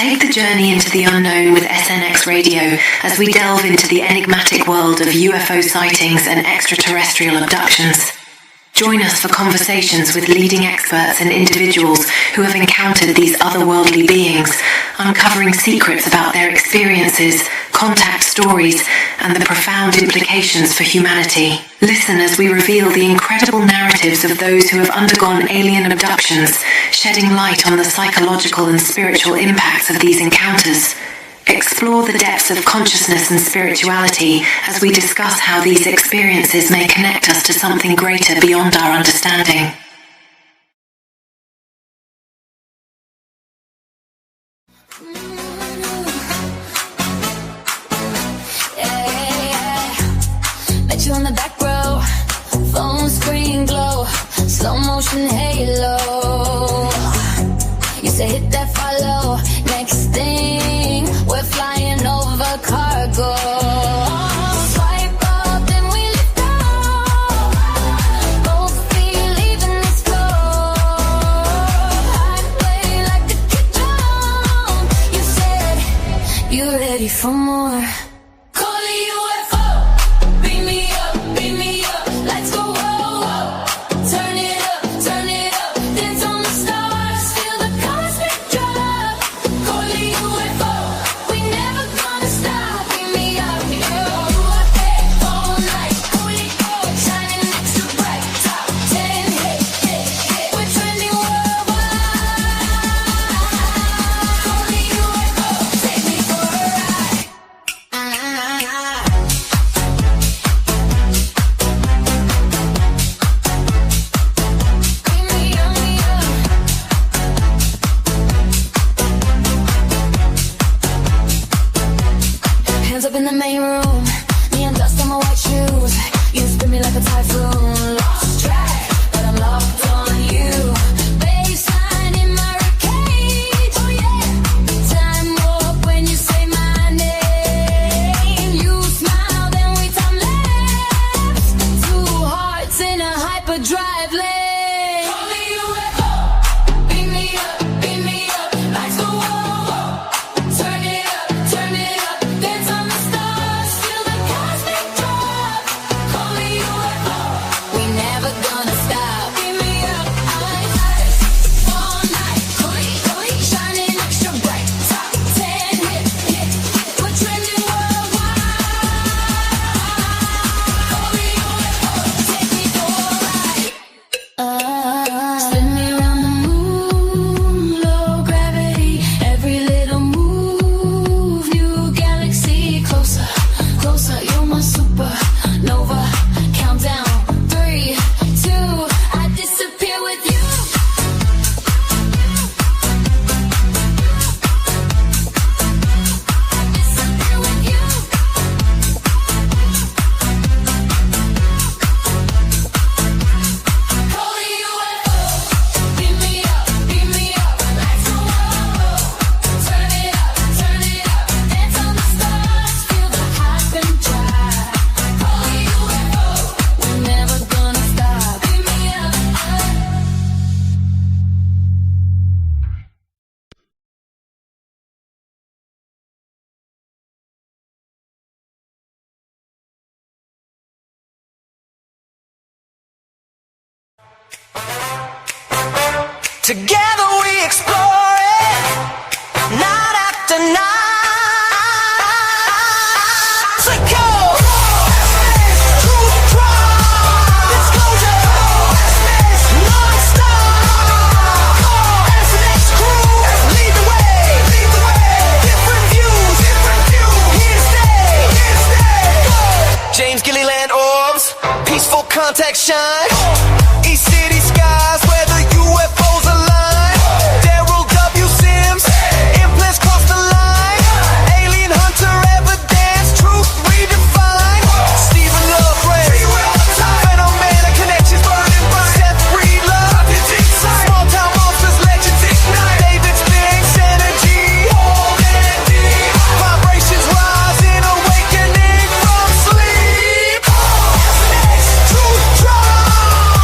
Take the journey into the unknown with SNX Radio as we delve into the enigmatic world of UFO sightings and extraterrestrial abductions. Join us for conversations with leading experts and individuals who have encountered these otherworldly beings, uncovering secrets about their experiences, contact stories, and the profound implications for humanity. Listen as we reveal the incredible narratives of those who have undergone alien abductions, shedding light on the psychological and spiritual impacts of these encounters. Explore the depths of consciousness and spirituality as we discuss how these experiences may connect us to something greater beyond our understanding. Bet you on the back row, phone screen glow, slow motion halo. You say hit that follow, next thing we're flying over cargo. Swipe up, then we lift off. Both feet leaving this floor. I play like the kid drum. You said you're ready for more. Coley UFO, beam me up, let's go. Turn it up, dance on the stars, feel the cosmic drop. Coley UFO, we never gonna stop. Beam me up, all night. Coley shining extra bright. Top 10 hit. We're trending worldwide. Coley UFO, take me for a ride. Beam me up. Hands up in the main room, neon dust on my white shoes. You spin me like a typhoon. Lost track, but I'm locked on you. Baseline in my ribcage, oh yeah. Time warp when you say my name. You smile, then we time lapse. Two hearts in a hyperdrive lane. Coley UFO, beam me up, lights go whoa. Turn it up, dance on the stars, feel the cosmic drop. Coley UFO, we never gonna stop. Beam me up, all night. Coley, shining extra bright. Top 10 hit. We're trending worldwide. Coley UFO, take me for a ride. Spin me around the moon, low gravity. Every little move, new galaxy. Closer, you're my supernova. Countdown, 3, 2, I disappear with you. Disappear with you. Coley UFO, beam me up, lights go whoa. Turn it up, dance on the stars, feel the hype and drive. Coley UFO, we're never gonna stop. Beam me up. Together we explore it, night after night. So go! Truth drive, disclosure, non-stop. SNX crew, lead the way. Different views, here to stay. James Gilliland orbs, peaceful contact shine. East City skies where the UFOs align. Daryl W. Sims, implants cross the line. Alien hunter evidence, truth redefined. Stephen Love Ray, phenomenal connections burning bright. Seth Reed Love, small town monsters, legends ignite. David Spinks energy, vibrations rising, awakening from sleep. Truth drive.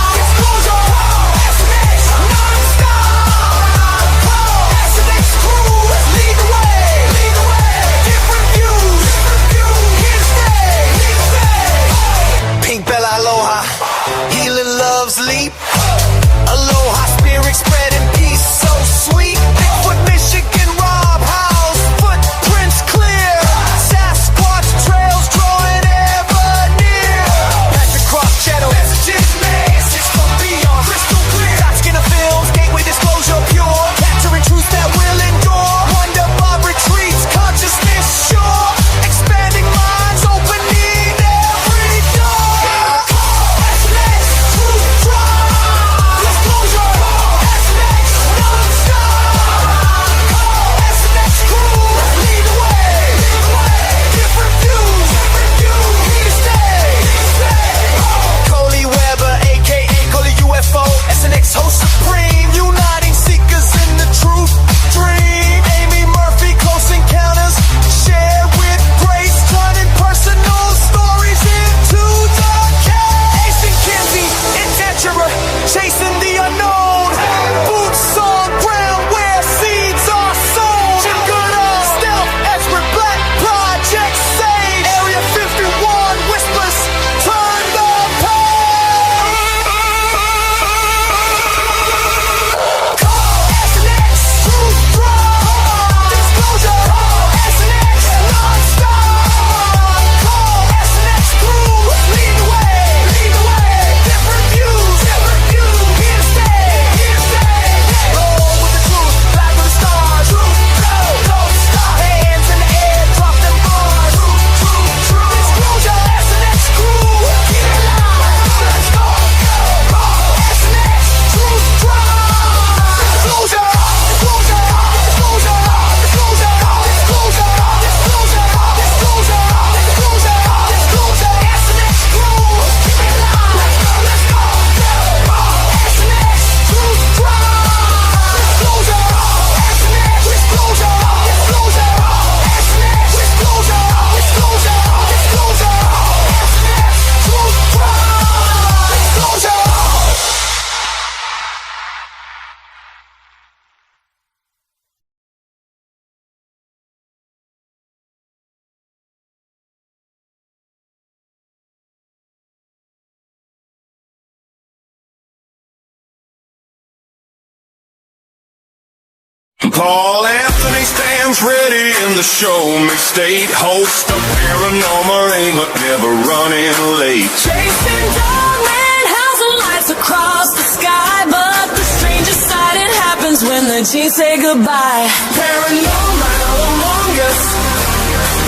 Paul Anthony stands ready in the show me state. Host of Paranormal Among Us, never running late. Chasing Dogman, housing lights across the sky, but the strangest sighting happens when the G's say goodbye. Paranormal Among Us,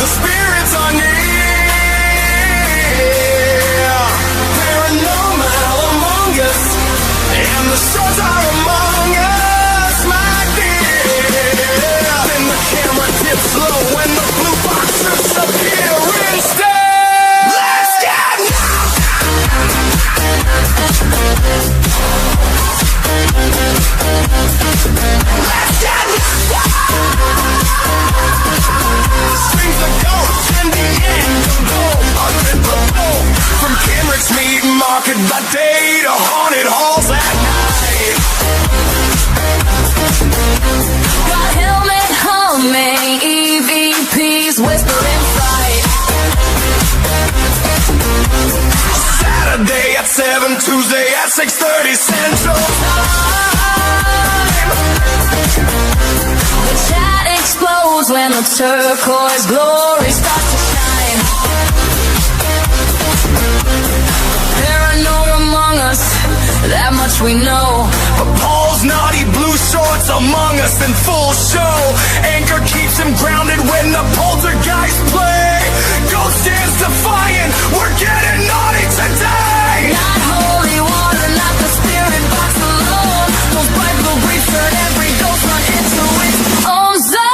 the spirits are near. Paranormal Among Us, and the stars are among us, my dear. Then the camera dips low when the blue boxes appear instead. Let's get Swings the ghost in the end of gold. Unbelievable. From Kenrick's meat market by day to haunted halls at night. Got helmet humming, EVPs whispering fright. Saturday at 7, Tuesday at 6:30 Central Time. The chat explodes when the turquoise glory starts to shine. Paranormal Among Us, that much we know. But Paul's naughty blue shorts among us in full show. Anchor keeps him grounded when the poltergeist play. Ghost stands defiant, we're getting naughty today. Not holy water, not the spirit box alone. Those bright blue briefs turn every ghost run into its own zone.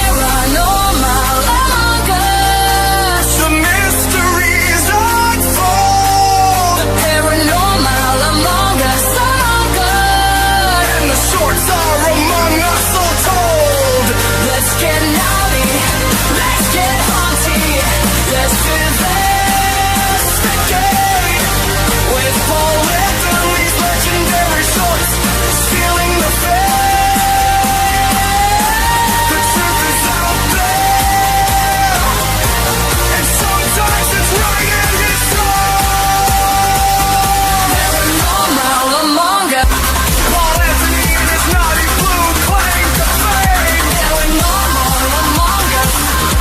Paranormal Among Us. The mysteries unfold. Paranormal Among Us. Among Us. And the shorts are among us, so told. Let's get naughty. Let's get haunty. Let's investigate. With Paul Anthony's legendary shorts, stealing the faith. The truth is out there, and sometimes it's right in his soul. Paranormal Among Us. Paul Anthony and his naughty blue claim to fame. Paranormal Among Us.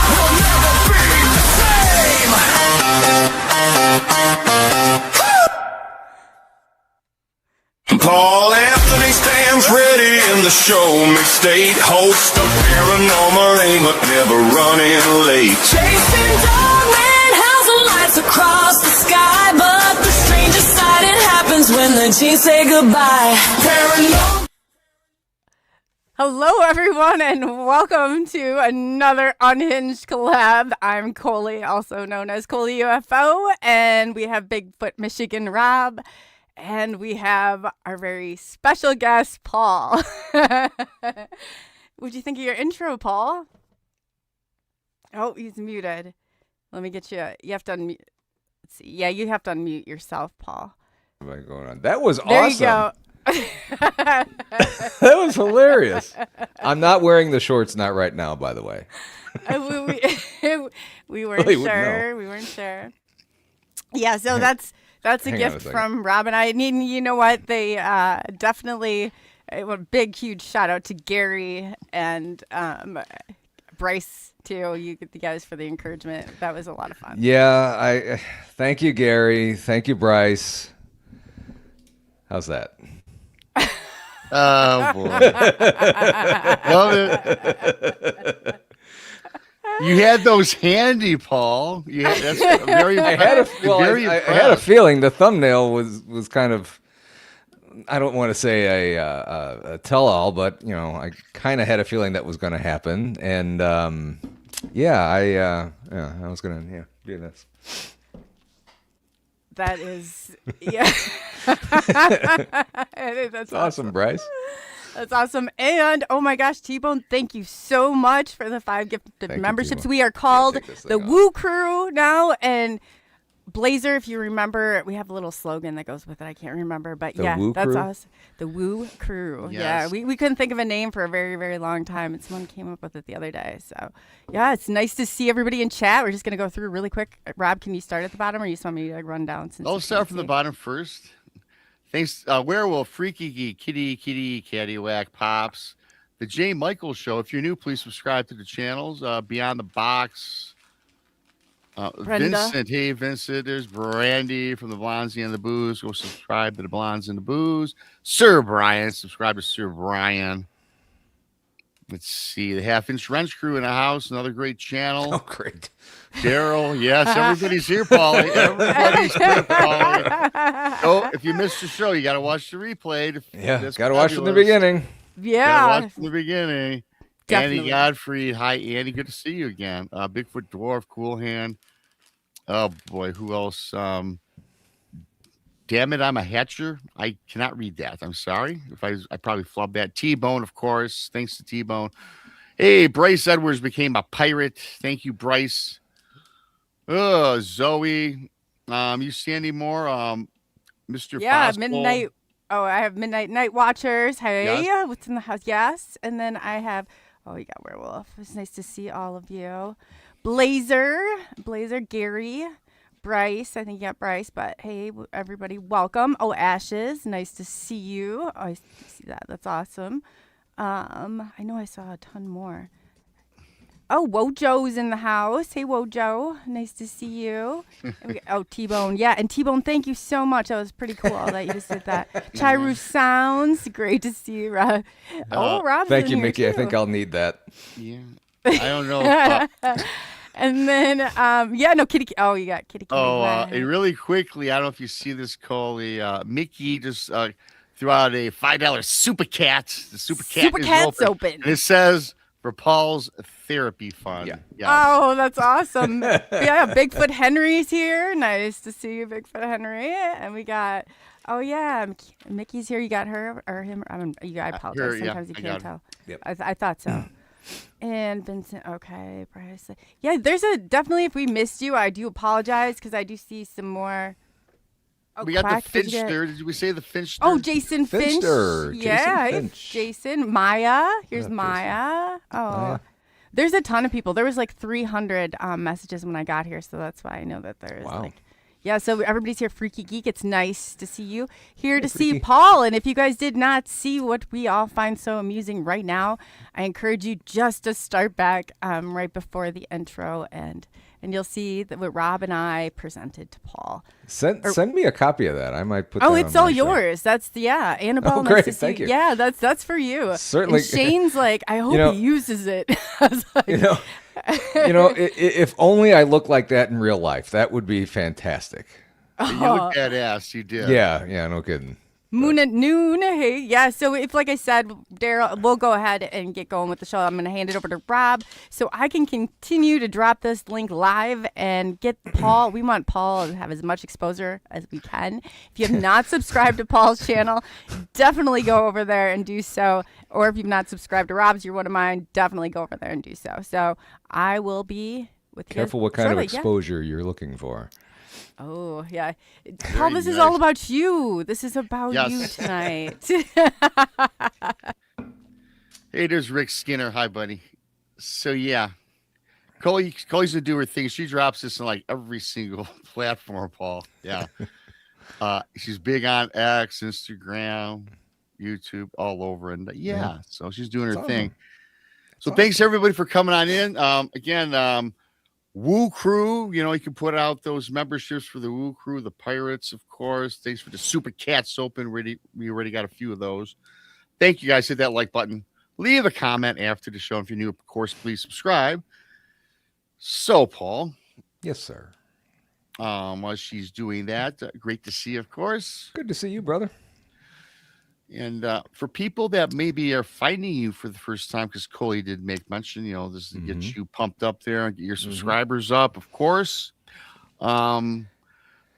We'll never be the same. Paul Anthony stands ready in the show me state. Host of Paranormal Among Us, never running late. Chasing Dogman, housing lights across the sky, but the strangest sighting happens when the G's say goodbye. Paranormal. Hello, everyone, and welcome to another Unhinged Collab. I'm Coley, also known as Coley UFO, and we have Bigfoot Michigan Rob, and we have our very special guest, Paul. What'd you think of your intro, Paul? Oh, he's muted. Let me get you. You have to unmute. Let's see. Yeah, you have to unmute yourself, Paul. What am I going on? That was There awesome. you go. That was hilarious. I'm not wearing the shorts, not right now, by the way. We weren't They would sure. know. We weren't sure. Yeah, so that's a Hang on a gift second. from Rob and I. And you know what? They definitely a big, huge shout out to Gary and Bryce too. You guys for the encouragement. That was a lot of fun. Yeah, I thank you, Gary. Thank you, Bryce. How's that? Oh boy, love it. You had those handy, Paul. That's very. I had a feeling the thumbnail was kind of. I don't want to say a tell-all, but I kind of had a feeling that was going to happen, and I was going to do this. That is, yeah. That's Awesome, Bryce. That's awesome. And oh my gosh, T-Bone, thank you so much for the 5 gifted Thank you, memberships. T-Bone. We are called take this the thing off. Woo Crew now, and Blazer, if you remember, we have a little slogan that goes with it. I can't remember, but The yeah, Woo that's Crew? us. The Woo Crew. Yes. Yeah, we couldn't think of a name for a very, very long time, and someone came up with it the other day. So, yeah, it's nice to see everybody in chat. We're just going to go through really quick. Rob, can you start at the bottom, or you just want me to run down? Since I'll you start can't from the see? bottom first. Thanks, Werewolf, Freaky Geek, Kitty, Caddywhack, Pops, The J. Michael Show. If you're new, please subscribe to the channels. Beyond the Box, Brenda. Vincent. Hey, Vincent. There's Brandy from the Blondes and the Booze. Go subscribe to the Blondes and the Booze. Sir Brian. Subscribe to Sir Brian. Let's see. The Half Inch Wrench Crew in the house. Another great channel. Oh, great. Daryl, yes, everybody's here, Paulie. Everybody's here, Paulie. Oh, if you missed the show, you got to watch the replay. Yeah, That's got to watch from the fabulous. beginning. Gotta Yeah. watch from the beginning. Definitely. Annie Godfrey, hi Annie, good to see you again. Bigfoot Dwarf, Cool Hand. Oh boy, who else? Damn it, I'm a hatcher. I cannot read that. I'm sorry if I probably flubbed that. T-Bone, of course. Thanks to T-Bone. Hey, Bryce Edwards became a pirate. Thank you, Bryce. Zoe. You see any more? Mr. Yeah, Fossil. midnight. Oh, I have midnight night watchers. Hey, Yes. what's in the house? Yes, and then I have. Oh, you got werewolf. It's nice to see all of you. Blazer, Gary, Bryce. I think you got Bryce, but hey, everybody, welcome. Oh, Ashes. Nice to see you. Oh, I see that. That's awesome. I know I saw a ton more. Oh, Wojo's in the house. Hey, Wojo. Nice to see you. Oh, T-Bone. Yeah, and T-Bone, thank you so much. That was pretty cool that you just did that. Chiru Sounds. Great to see you, Rob. Oh, Rob's Thank in you, here, Mickey. I too. think I'll need that. Yeah. I don't know. And then, Kitty. Oh, you got Kitty. And really quickly, I don't know if you see this, Coley. Mickey just threw out a $5 Super Cat. The Super Cat Super is Cat's open. open. And it says for Paul's therapy fund. Yeah. Yes. Oh, that's awesome. Yeah, Bigfoot Henry's here. Nice to see you, Bigfoot Henry. And we got, Mickey's here. You got her or him? I apologize. Her, yeah, Sometimes you I can't got tell. Yep. I thought so. And Vincent, okay. Bryce. Yeah, there's definitely, if we missed you, I do apologize because I do see some more. Oh, We got Quack, the did you get- Finchster. Did we say the Finchster? Oh, Jason Finch. Finchster. Yeah, Jason hey, Finch. Jason. Maya. Here's Jason. Maya. Oh. Maya. There's a ton of people. There was like 300 messages when I got here, so that's why I know that there's Wow. so everybody's here. Freaky Geek, it's nice to see you. Here to see Paul, and if you guys did not see what we all find so amusing right now, I encourage you just to start back right before the intro, and you'll see that what Rob and I presented to Paul. Send me a copy of that. I might put that Oh, on it's all my show. yours. That's Annabelle. Oh, nice great. to see Thank you. Yeah, that's for you. Certainly. And Shane's like, I hope he uses it. I was like, If only I looked like that in real life, that would be fantastic. You look badass. You did. Yeah, no kidding. Moon at noon. Hey, yeah. So if, like I said, Daryl, we'll go ahead and get going with the show. I'm going to hand it over to Rob so I can continue to drop this link live and get Paul. We want Paul to have as much exposure as we can. If you have not subscribed to Paul's channel, definitely go over there and do so. Or if you've not subscribed to Rob's, you're one of mine, definitely go over there and do so. So I will be with you. Careful what kind of shortly, yeah. exposure you're looking for. Oh, yeah. Paul, this is nice. all about you. This is about Yes. you tonight. Hey, there's Rick Skinner. Hi, buddy. So, yeah. Coley's going to do her thing. She drops this on like every single platform, Paul. Yeah. She's big on X, Instagram, YouTube, all over. And so she's doing her That's thing. awesome. So thanks everybody for coming on in. Again, Woo Crew, you can put out those memberships for the Woo Crew, the Pirates, of course. Thanks for the Super Cats open. We already got a few of those. Thank you guys. Hit that like button. Leave a comment after the show. If you're new, of course, please subscribe. So, Paul. Yes, sir. While she's doing that, great to see you, of course. Good to see you, brother. And for people that maybe are finding you for the first time, because Coley did make mention, this is to get you pumped up there and get your subscribers up, of course. The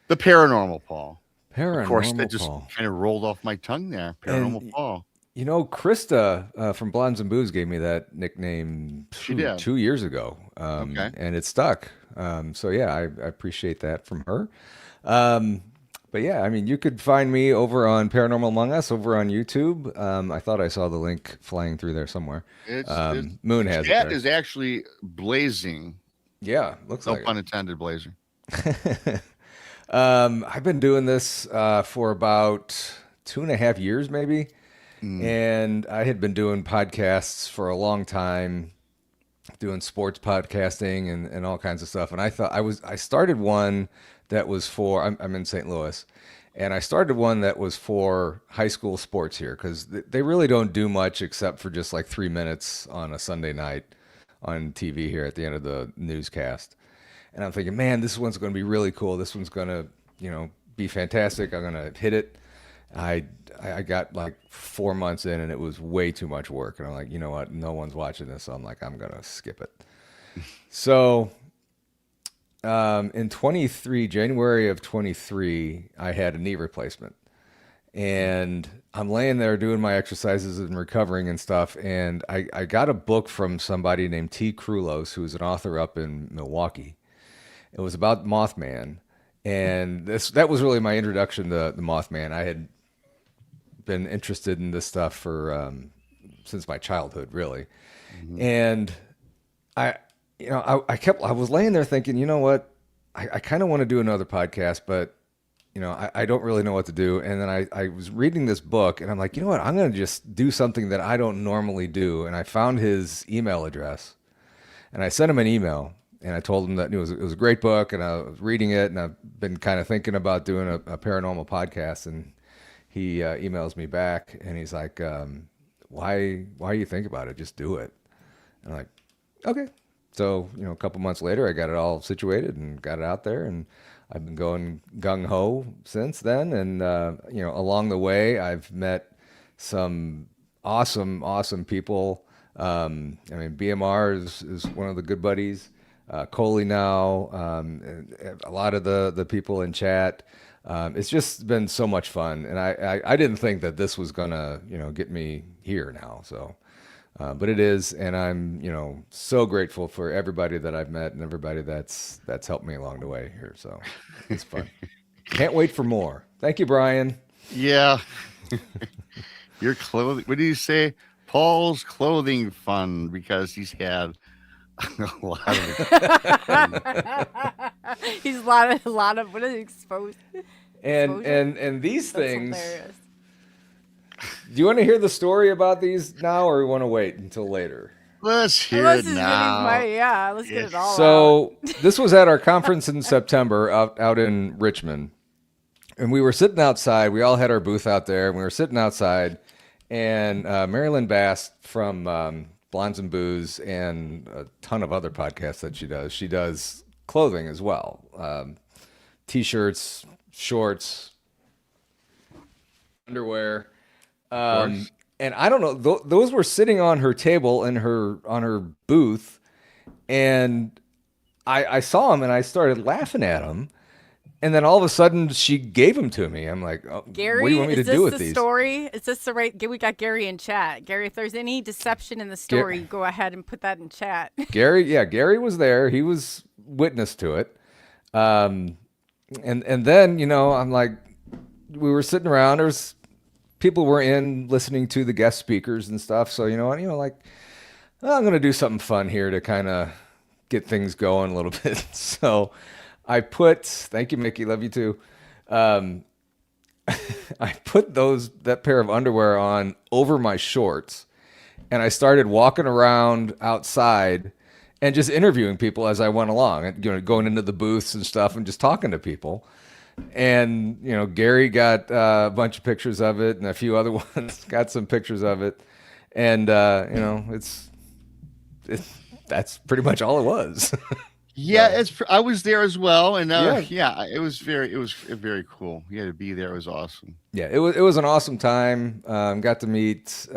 Paranormal Paul. Paranormal Of course, that just Paul. kind of rolled off my tongue there. Paranormal Paul. Krista from Blondes and Booze gave me that nickname She did. 2 years ago. Okay. And it stuck. So yeah, I appreciate that from her. But yeah, I mean, you could find me over on Paranormal Among Us over on YouTube. I thought I saw the link flying through there somewhere. Moon has it. Chat is actually blazing. Yeah, looks no like pun intended, blazing. I've been doing this for about 2.5 years, maybe. And I had been doing podcasts for a long time, doing sports podcasting and all kinds of stuff. And I thought I started one that was for, I'm in St. Louis, and I started one that was for high school sports here, because they really don't do much except for just like 3 minutes on a Sunday night on TV here at the end of the newscast. And I'm thinking, man, this one's going to be really cool. This one's going to, be fantastic. I'm going to hit it. I got like 4 months in, and it was way too much work. And I'm like, you know what? No one's watching this. So I'm like, I'm going to skip it. So in January of 23, I had a knee replacement. And I'm laying there doing my exercises and recovering and stuff. And I got a book from somebody named T. Krulos, who's an author up in Milwaukee. It was about Mothman. And that was really my introduction to the Mothman. I had been interested in this stuff for since my childhood, really. And I was laying there thinking, you know what? I kind of want to do another podcast, but I don't really know what to do. And then I was reading this book, and I'm like, you know what? I'm going to just do something that I don't normally do. And I found his email address, and I sent him an email, and I told him that it was a great book, and I was reading it, and I've been kind of thinking about doing a paranormal podcast. And he emails me back, and he's like, why you think about it? Just do it. And I'm like, okay. So, a couple months later, I got it all situated and got it out there, and I've been going gung-ho since then. And, along the way, I've met some awesome people. BMR is one of the good buddies. Coley now, and a lot of the people in chat. It's just been so much fun. And I didn't think that this was going to, get me here now. So, but it is. And I'm, so grateful for everybody that I've met and everybody that's helped me along the way here. So it's fun. Can't wait for more. Thank you, Brian. Yeah. Your clothing. What do you say? Paul's clothing fund, because he's had a lot of he's a lot of what is it, exposed. And these That's things. hilarious. Do you want to hear the story about these now, or you want to wait until later? Let's hear Let's it now. Let's get it all out. So this was at our conference in September out in Richmond. And we were sitting outside. We all had our booth out there, and we were sitting outside. And Marilyn Bass from Blondes and Booze and a ton of other podcasts that she does clothing as well. T-shirts, shorts, underwear. And I don't know, those were sitting on her table in on her booth. And I saw them, and I started laughing at them. And then all of a sudden, she gave them to me. I'm like, oh, Gary, what do you want me to do with these? Is this the story? Is this the right? We got Gary in chat. Gary, if there's any deception in the story, go ahead and put that in chat. Gary was there. He was witness to it. And then, I'm like, we were sitting around. There's people were in listening to the guest speakers and stuff. So, I'm going to do something fun here to kind of get things going a little bit. So thank you, Mickey. Love you too. I put that pair of underwear on over my shorts, and I started walking around outside and just interviewing people as I went along, and, going into the booths and stuff and just talking to people. And, Gary got a bunch of pictures of it, and a few other ones got some pictures of it. And, that's pretty much all it was. Yeah, I was there as well, and it was very cool. Yeah, to be there was awesome. Yeah, it was an awesome time. Got to meet,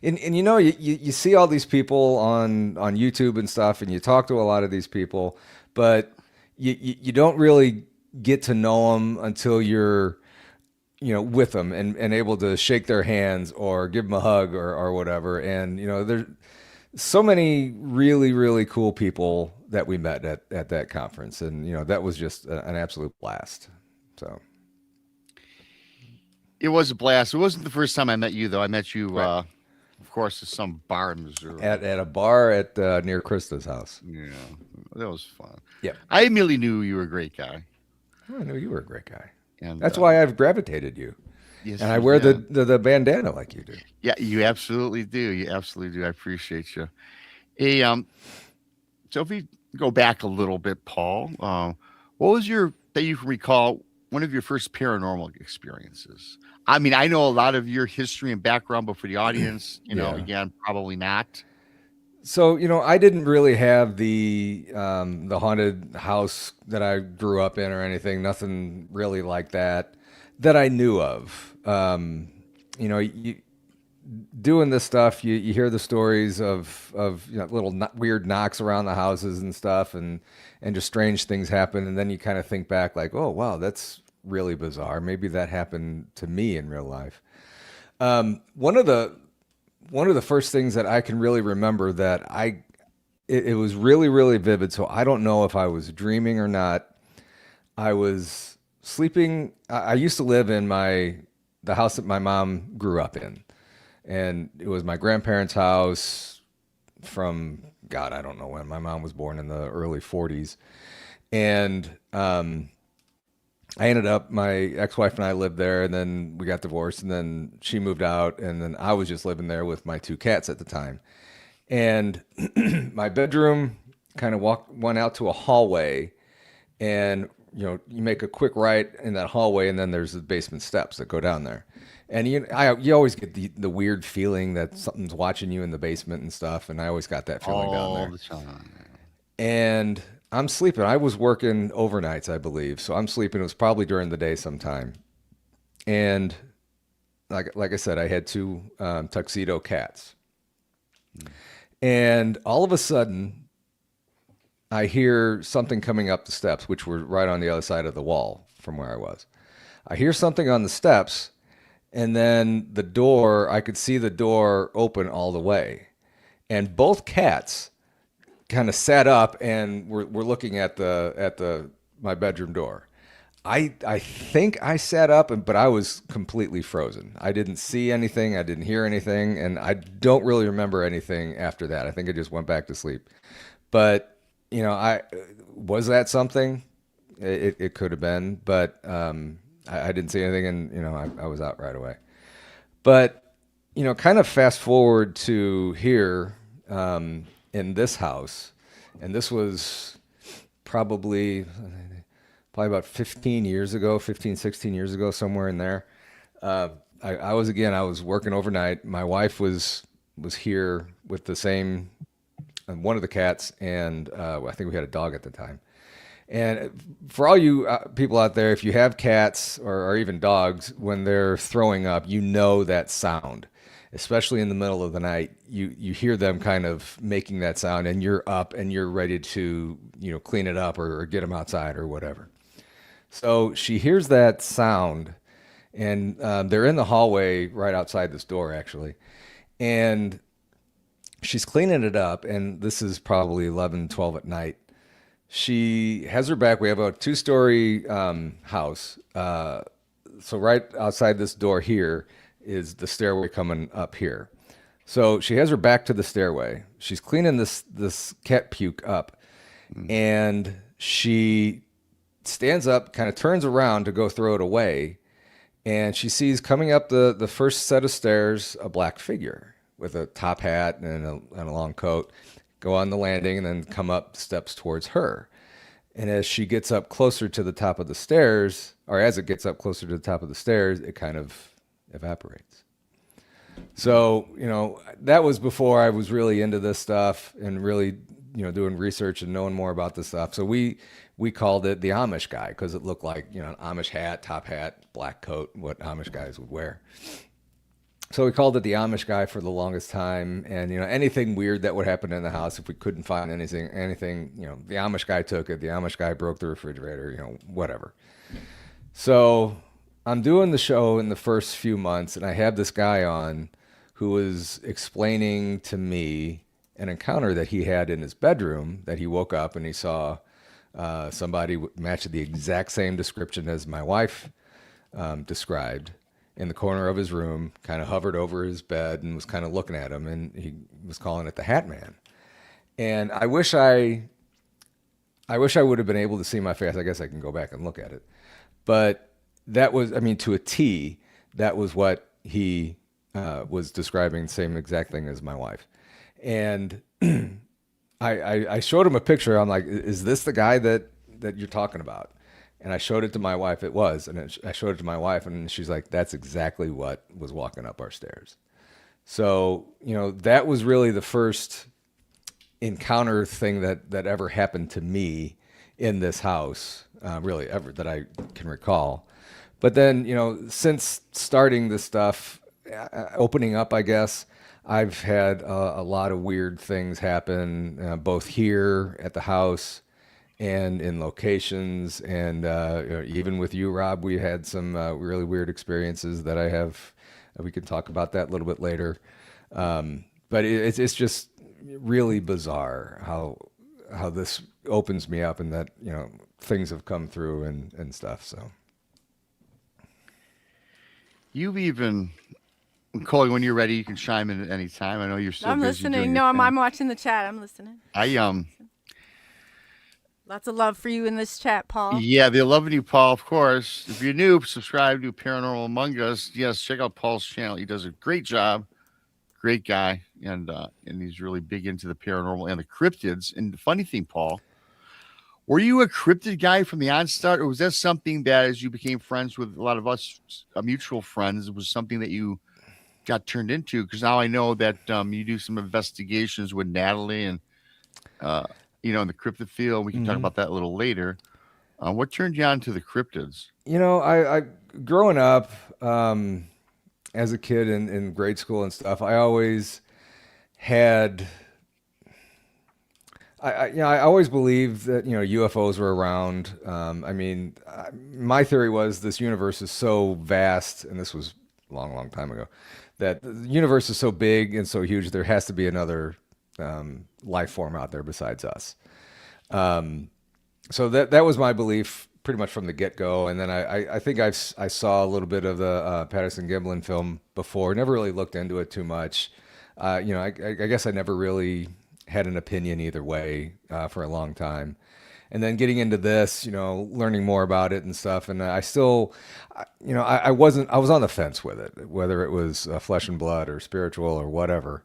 you see all these people on YouTube and stuff, and you talk to a lot of these people, but you don't really get to know them until you're, with them and able to shake their hands or give them a hug or whatever. And so many really, really cool people that we met at that conference. And, that was just an absolute blast. So It was a blast. It wasn't the first time I met you, though. I met you, Right. of course, at some bar in Missouri. at a bar at near Krista's house. Yeah, that was fun. Yep. I immediately knew you were a great guy. Oh, I knew you were a great guy. And That's why I've gravitated you. yes, And I you wear did. the bandana like you do. Yeah, you absolutely do. You absolutely do. I appreciate you. Hey, so if we go back a little bit, Paul, what was that you can recall one of your first paranormal experiences? I mean, I know a lot of your history and background, but for the audience, Yeah. again, probably not. So, I didn't really have the haunted house that I grew up in or anything, nothing really like that I knew of. You doing this stuff, you hear the stories of little weird knocks around the houses and stuff, and just strange things happen, and then you kind of think back like, oh wow, that's really bizarre. Maybe that happened to me in real life. One of the first things that I can really remember that it was really, really vivid. So I don't know if I was dreaming or not. I was sleeping. I used to live in the house that my mom grew up in, and it was my grandparents' house from God, I don't know when. My mom was born in the early 40s, and I ended up, my ex-wife and I lived there, and then we got divorced, and then she moved out, and then I was just living there with my two cats at the time. And my bedroom kind of went out to a hallway, and you make a quick right in that hallway, and then there's the basement steps that go down there. And you always get the weird feeling that something's watching you in the basement and stuff, and I always got that feeling down there. All the time. And I'm sleeping. I was working overnights, I believe. So I'm sleeping. It was probably during the day sometime. And like I said, I had two tuxedo cats. And all of a sudden, I hear something coming up the steps, which were right on the other side of the wall from where I was. I hear something on the steps, and then the door, I could see the door open all the way. And both cats kind of sat up and were looking at my bedroom door. I think I sat up, but I was completely frozen. I didn't see anything. I didn't hear anything. And I don't really remember anything after that. I think I just went back to sleep. But, was that something? It could have been, but I didn't see anything, and, I was out right away. But, kind of fast forward to here, in this house, and this was probably about 16 years ago, somewhere in there. I was working overnight. My wife was here with the same, one of the cats, and I think we had a dog at the time. And for all you people out there, if you have cats or even dogs, when they're throwing up, that sound. Especially in the middle of the night, you hear them kind of making that sound, and you're up and you're ready to clean it up or get them outside or whatever. So she hears that sound, and they're in the hallway right outside this door actually, and she's cleaning it up, and this is probably 11, 12 at night. She has her back. We have a 2-story house, so right outside this door here is the stairway coming up here. So she has her back to the stairway. She's cleaning this cat puke up, and she stands up, kind of turns around to go throw it away, and she sees coming up the first set of stairs a black figure with a top hat and a long coat go on the landing and then come up steps towards her. And as she gets up closer to the top of the stairs, or as it gets up closer to the top of the stairs, it kind of evaporates. So, that was before I was really into this stuff and really, doing research and knowing more about this stuff. So we called it the Amish guy because it looked like, an Amish hat, top hat, black coat, what Amish guys would wear. So we called it the Amish guy for the longest time. And, anything weird that would happen in the house, if we couldn't find anything, the Amish guy took it. The Amish guy broke the refrigerator, whatever. So I'm doing the show in the first few months, and I have this guy on who was explaining to me an encounter that he had in his bedroom, that he woke up and he saw somebody match the exact same description as my wife described in the corner of his room, kind of hovered over his bed and was kind of looking at him, and he was calling it the Hat Man. And I wish I would have been able to see my face. I guess I can go back and look at it. But that was, I mean, to a T, that was what he was describing, the same exact thing as my wife. And I showed him a picture. I'm like, is this the guy that you're talking about? And I showed it to my wife. It was. And I showed it to my wife, and she's like, that's exactly what was walking up our stairs. So, that was really the first encounter thing that ever happened to me in this house, really ever that I can recall. But then, since starting this stuff, opening up, I guess, I've had a lot of weird things happen, both here at the house and in locations. And even with you, Rob, we had some really weird experiences that I have. We can talk about that a little bit later. But it's just really bizarre how this opens me up, and that, things have come through and stuff. So you've even, Coley, when you're ready, you can chime in at any time. I know you're so I'm busy listening. doing No, your I'm thing. watching the chat. I'm listening. Lots of love for you in this chat, Paul. Yeah, they're loving you, Paul, of course. If you're new, subscribe to Paranormal Among Us. Yes, check out Paul's channel. He does a great job. Great guy. And he's really big into the paranormal and the cryptids. And the funny thing, Paul, were you a cryptid guy from the onstart, or was that something that, as you became friends with a lot of us mutual friends, was something that you got turned into? Because now I know that you do some investigations with Natalie and in the cryptid field. We can talk about that a little later. What turned you on to the cryptids? I growing up as a kid in grade school and stuff, I always had. I always believed that UFOs were around. My theory was this universe is so vast, and this was a long time ago, that the universe is so big and so huge. There has to be another life form out there besides us. So that was my belief pretty much from the get-go. And then I think I saw a little bit of the Patterson Gimlin film before. Never really looked into it too much. I guess I never really had an opinion either way for a long time. And then getting into this, learning more about it and stuff. And I still, I was on the fence with it, whether it was flesh and blood or spiritual or whatever.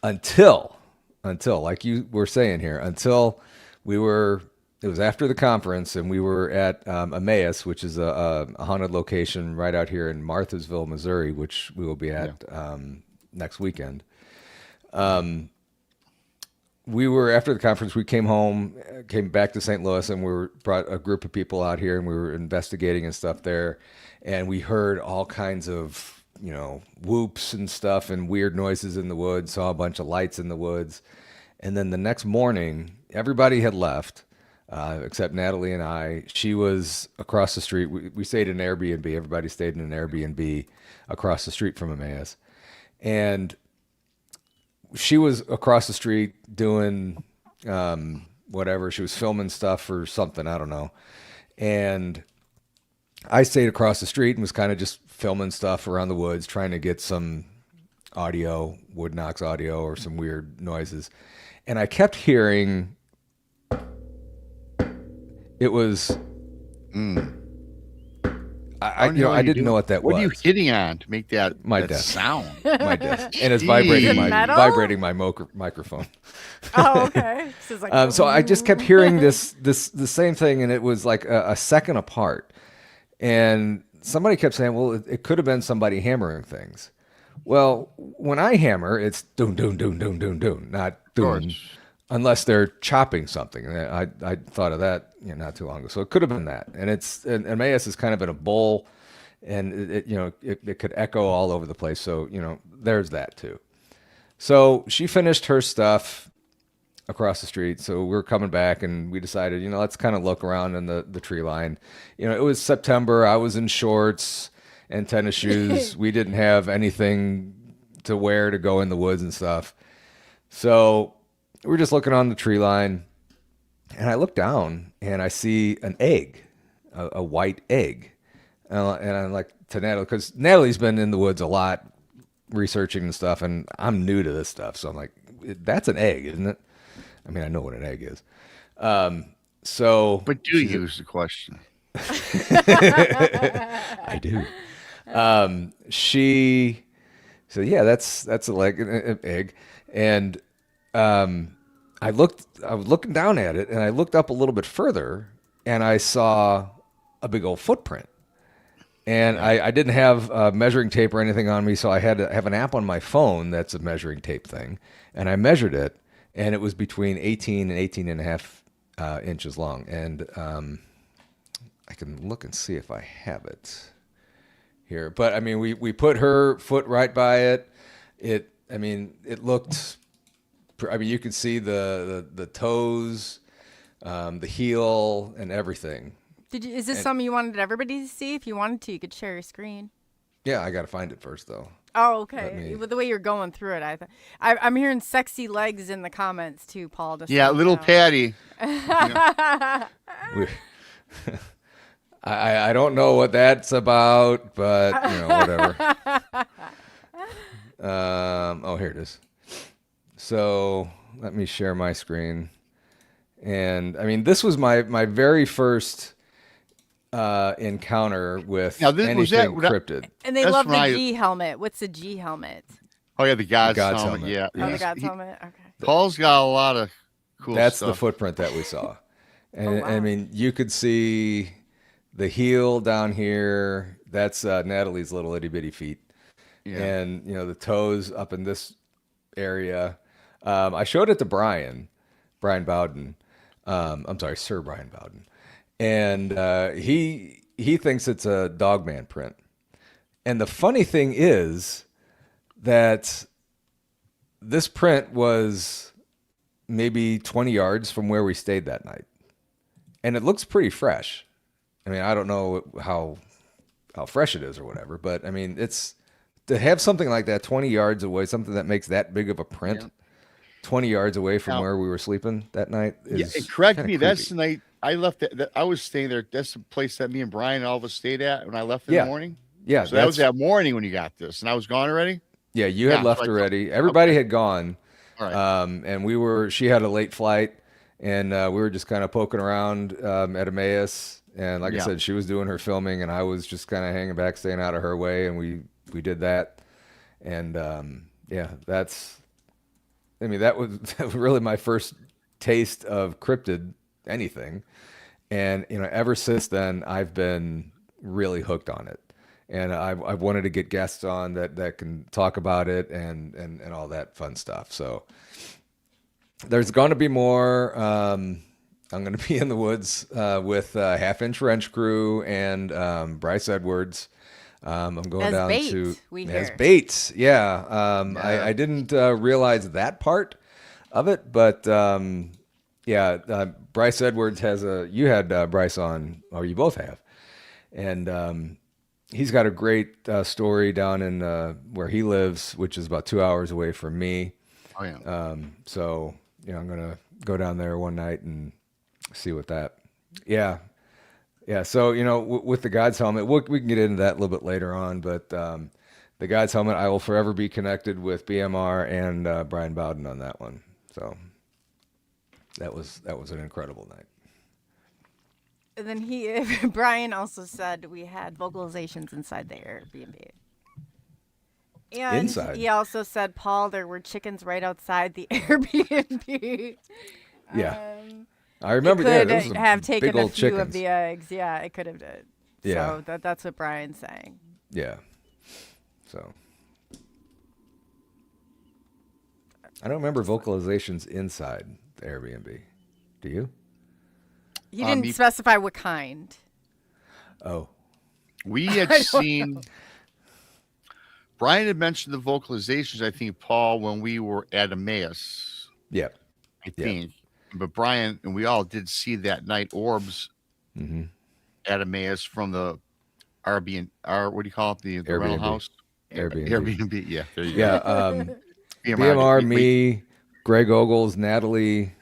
Until like you were saying here, until it was after the conference, and we were at Emmaus, which is a haunted location right out here in Marthasville, Missouri, which we will be at next weekend. We were, after the conference, we came back to St. Louis, and brought a group of people out here, and we were investigating and stuff there. And we heard all kinds of, whoops and stuff and weird noises in the woods, saw a bunch of lights in the woods. And then the next morning, everybody had left, except Natalie and I. She was across the street. We stayed in an Airbnb. Everybody stayed in an Airbnb across the street from Emmaus. And she was across the street doing whatever. She was filming stuff or something. I don't know. And I stayed across the street and was kind of just filming stuff around the woods, trying to get some audio, wood knocks audio, or some weird noises. And I kept hearing, it was, I didn't know what that was. What are you hitting on to make that desk sound? My desk. And it's Is vibrating it metal? my microphone. Oh, okay. So, it's like, So I just kept hearing the same thing, and it was like a second apart. And somebody kept saying, well, it could have been somebody hammering things. Well, when I hammer, it's doom, doom, doom, doom, doom, doom, not doom, unless they're chopping something. And I thought of that not too long ago. So it could have been that. And Emmaus is kind of in a bowl, and it could echo all over the place. So, there's that too. So she finished her stuff across the street. So we were coming back, and we decided, let's kind of look around in the tree line. It was September. I was in shorts and tennis shoes. We didn't have anything to wear to go in the woods and stuff. So we're just looking on the tree line, and I look down and I see an egg, a white egg. And I'm like to Natalie, because Natalie's been in the woods a lot researching and stuff, and I'm new to this stuff. So I'm like, that's an egg, isn't it? I mean, I know what an egg is. But do you is the question. I do. She said, yeah, that's an egg. And I was looking down at it, and I looked up a little bit further, and I saw a big old footprint. And I didn't have measuring tape or anything on me, so I had to have an app on my phone that's a measuring tape thing. And I measured it, and it was between 18 and 18 and a half inches long. And I can look and see if I have it here. But, I mean, we put her foot right by it. It looked, I mean, you could see the toes, the heel, and everything. Is this something you wanted everybody to see? If you wanted to, you could share your screen. Yeah, I got to find it first, though. Oh, okay. With the way you're going through it, I'm hearing sexy legs in the comments too, Paul. Yeah, little Patty. I don't know what that's about, but whatever. Oh, here it is. So let me share my screen. And I mean, this was my very first encounter with anything cryptid. And they love the G helmet. What's the G helmet? Oh yeah, the God's helmet. Yeah. Oh, the God's helmet. Okay. Paul's got a lot of cool That's stuff. the footprint that we saw. And I mean, you could see the heel down here. That's Natalie's little itty bitty feet. Yeah. And the toes up in this area. I showed it to Brian Bowden. I'm sorry, Sir Brian Bowden. And he thinks it's a Dogman print. And the funny thing is that this print was maybe 20 yards from where we stayed that night. And it looks pretty fresh. I mean, I don't know how fresh it is or whatever, but I mean, it's to have something like that 20 yards away, something that makes that big of a print 20 yards away from where we were sleeping that night is correct me. Creepy. That's the night I left. I was staying there. That's the place that me and Brian and all of us stayed at when I left in the morning. Yeah. So that was that morning when you got this, and I was gone already. Yeah, you had left already. Everybody had gone. All right. And she had a late flight, and we were just kind of poking around at Emmaus. And like I said, she was doing her filming, and I was just kind of hanging back, staying out of her way, and we did that. And that was really my first taste of cryptid anything. And, ever since then, I've been really hooked on it. And I've wanted to get guests on that can talk about it and all that fun stuff. So there's going to be more. I'm going to be in the woods with Half Inch Wrench Crew and Bryce Edwards. I'm going as down bait, to as bait. Yeah. I didn't realize that part of it, but Bryce Edwards you had Bryce on, or you both have. And he's got a great story down in where he lives, which is about 2 hours away from me. Oh, yeah. So, I'm going to go down there one night and see what that. Yeah. Yeah. So, with the God's helmet, we can get into that a little bit later on, but the God's helmet, I will forever be connected with BMR and Brian Bowden on that one. So that was an incredible night. And then Brian also said we had vocalizations inside the Airbnb. And inside. He also said, Paul, there were chickens right outside the Airbnb. Yeah. I remember that. It could have taken big old a few chickens. of the eggs. Yeah, it could have did. Yeah. So that's what Brian's saying. Yeah. So I don't remember vocalizations inside the Airbnb. Do you? He didn't specify what kind. Oh. We had seen. Brian had mentioned the vocalizations, I think, Paul, when we were at Emmaus. Yeah. I think. But Brian and we all did see that night orbs at Emmaus from the Airbnb, what do you call it? The rental house? Airbnb. Yeah, there you Yeah, go. BMR, me, Greg Ogles, Natalie.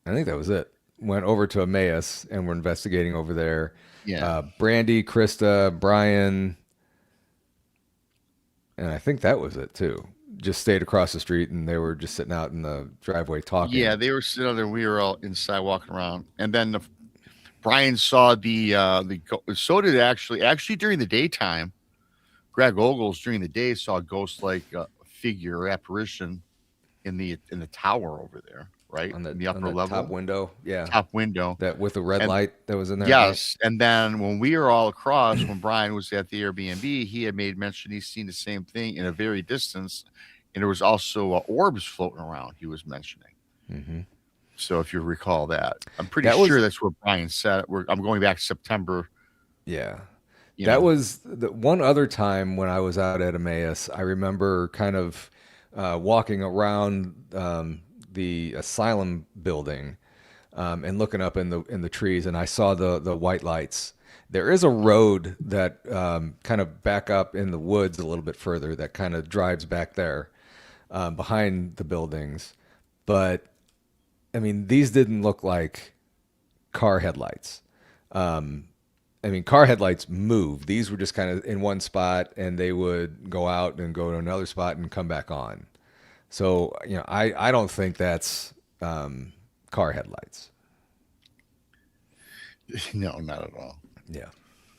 I think that was it. Went over to Emmaus and we're investigating over there. Yeah. Brandy, Krista, Brian, and I think that was it too. Just stayed across the street and they were just sitting out in the driveway talking. Yeah, they were sitting there. We were all inside walking around, and then Brian saw so did actually during the daytime. Greg Ogles during the day saw a ghost-like figure or apparition in the tower over there, right in the upper level top window. Yeah, top window that with the red light that was in there. Yes, and then when we were all across, when Brian was at the Airbnb, he had made mention he's seen the same thing in a very distance, and there was also orbs floating around. He was mentioning. Mm-hmm. So if you recall that, I'm pretty sure that's what Brian said. I'm going back to September. Yeah. That was the one other time when I was out at Emmaus. I remember kind of walking around the asylum building and looking up in the trees, and I saw the white lights. There is a road that kind of back up in the woods a little bit further that kind of drives back there behind the buildings. But, I mean, these didn't look like car headlights. I mean, car headlights move. These were just kind of in one spot, and they would go out and go to another spot and come back on. So, I don't think that's car headlights. No, not at all. Yeah.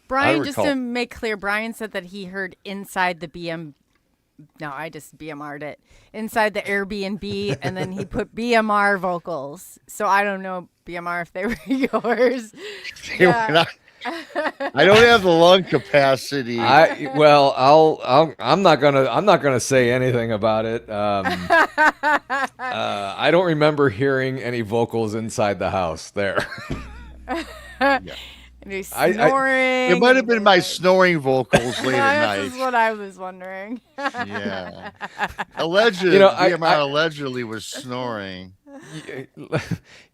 Brian, just to make clear, Brian said that he heard inside the No, I just BMR'd it. Inside the Airbnb, and then he put BMR vocals. So I don't know, BMR, if they were yours. Yeah. I don't have the lung capacity. I'm not gonna say anything about it. I don't remember hearing any vocals inside the house there. Yeah. And he's snoring. It might have been my snoring vocals late at night. That's what I was wondering. Yeah. Allegedly, allegedly was snoring.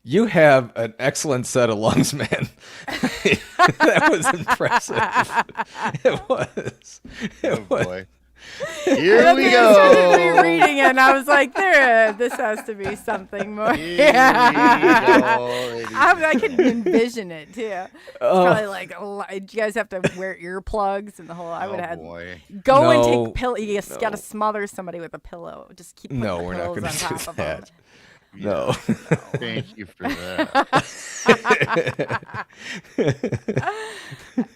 You have an excellent set of lungs, man. That was impressive. It was. Boy. Here we go. Reading it, and I was like, this has to be something more. I can envision it too. It's probably like, you guys have to wear earplugs and the whole. I would have go and take pillow. You just got to smother somebody with a pillow. Just keep putting we're not pillows going on to top do of that. them. No. Thank you for that.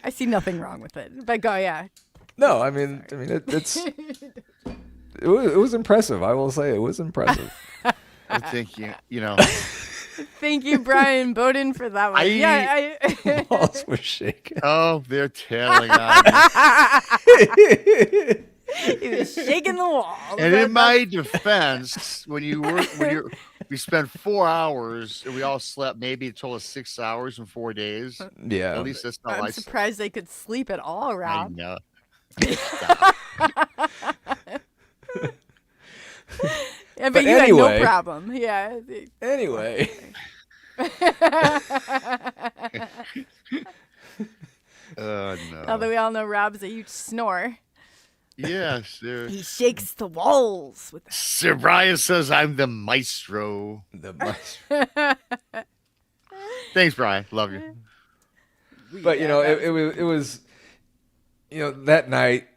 I see nothing wrong with it, but go, yeah. No, I mean, it was impressive. I will say it was impressive. I think Thank you, Brian Bowden, for that one. The walls were shaking. Oh, they're tailing on me. He was shaking the wall. And in my defense, we spent 4 hours and we all slept maybe a total of 6 hours in 4 days. Yeah. At least that's not I'm surprised they could sleep at all, Rob. I know. Yeah, but you had no problem. Yeah. Anyway. No. Although we all know Rob's a huge snore. Yes, he shakes the walls with Sir Brian says I'm the maestro. Thanks, Brian. Love you. But it was that night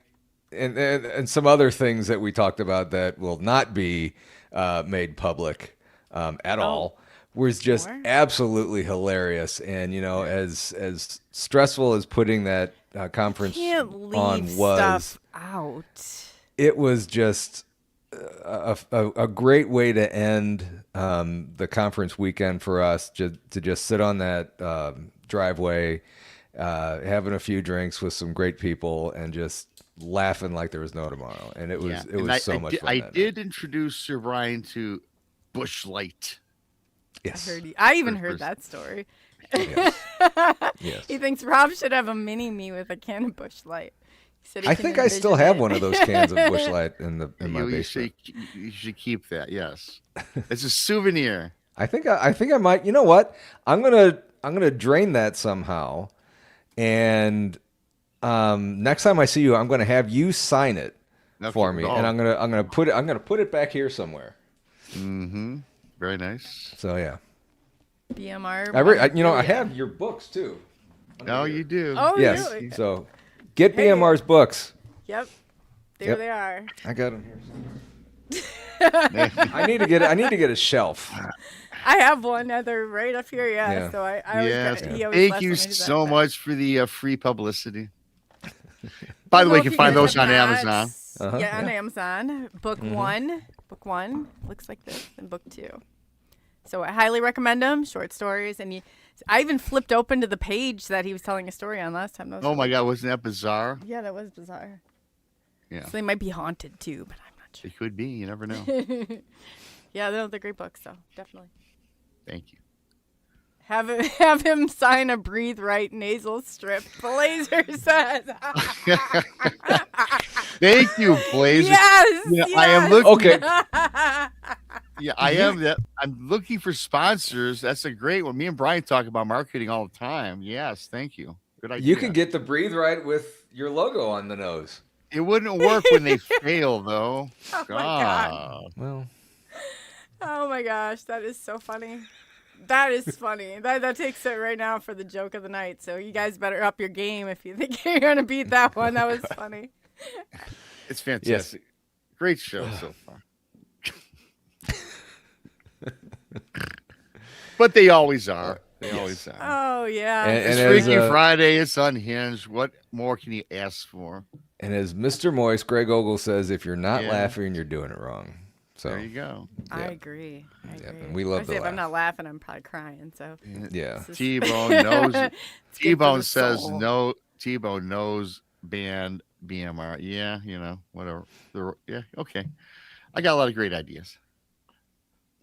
and some other things that we talked about that will not be made public at all was just absolutely hilarious. And as stressful as putting that conference on was stuff out. It was just a great way to end the conference weekend for us, to just sit on that driveway, having a few drinks with some great people and just laughing like there was no tomorrow. And it was so much fun. I did introduce Sir Brian to Bush Light. Yes. I even heard that story. Yes. Yes. He thinks Rob should have a mini me with a can of Bush Light. I think I still have one of those cans of Bush Light in my basement. You should keep that. Yes, it's a souvenir. I think I might. You know what? I'm gonna drain that somehow, and next time I see you, I'm going to have you sign it for me, Oh. and I'm gonna put it back here somewhere. Mm-hmm. Very nice. So yeah, BMR. I have your books too. Oh, you do. Oh, Yes. really? So get BMR's books. Yep. There Yep. they are. I got them here. I need to get a shelf. I have one. They're right up here. Yeah. Yeah. So I always Yes. get it. He always Thank lets you me do that, so but- much for the free publicity. By the way, you Well, can if find guys those have on not- Amazon. Uh-huh, Yeah, on yeah. Amazon. Book one looks like this, and book 2. So I highly recommend them. Short stories, and I even flipped open to the page that he was telling a story on last time. That was Oh my really- God, wasn't that bizarre? Yeah, that was bizarre. Yeah, So they might be haunted too, but I'm not sure. it could be. You never know. Yeah, they're great books, though. Definitely. Thank you. Have him sign a breathe right nasal strip. Blazer says. Thank you, Blazer. Yes. Yeah, yes. I am looking. Okay. Yeah, I am. That I'm looking for sponsors. That's a great one. Me and Brian talk about marketing all the time. Yes, thank you. Good idea. You can get the breathe right with your logo on the nose. It wouldn't work when they fail, though. Oh my God. Well, Oh my gosh, that is so funny. That is funny. That takes it right now for the joke of the night. So you guys better up your game if you think you're gonna beat that one. That was funny. It's fantastic. Great show so far. But they always are. They always are. Oh yeah. And- It's as, Freaky uh, Friday. It's unhinged. What more can you ask for? and as Mr. Moist, Greg Ogle says, if you're not Yeah. laughing, you're doing it wrong. So There you go. I yeah. agree. I agree. and we love I say to if I'm laugh. not laughing, I'm probably crying. So yeah. this is- T-Bone knows. It's good for T-Bone the says soul. no. T-Bone knows band BMR. Yeah, whatever. Yeah, okay. I got a lot of great ideas.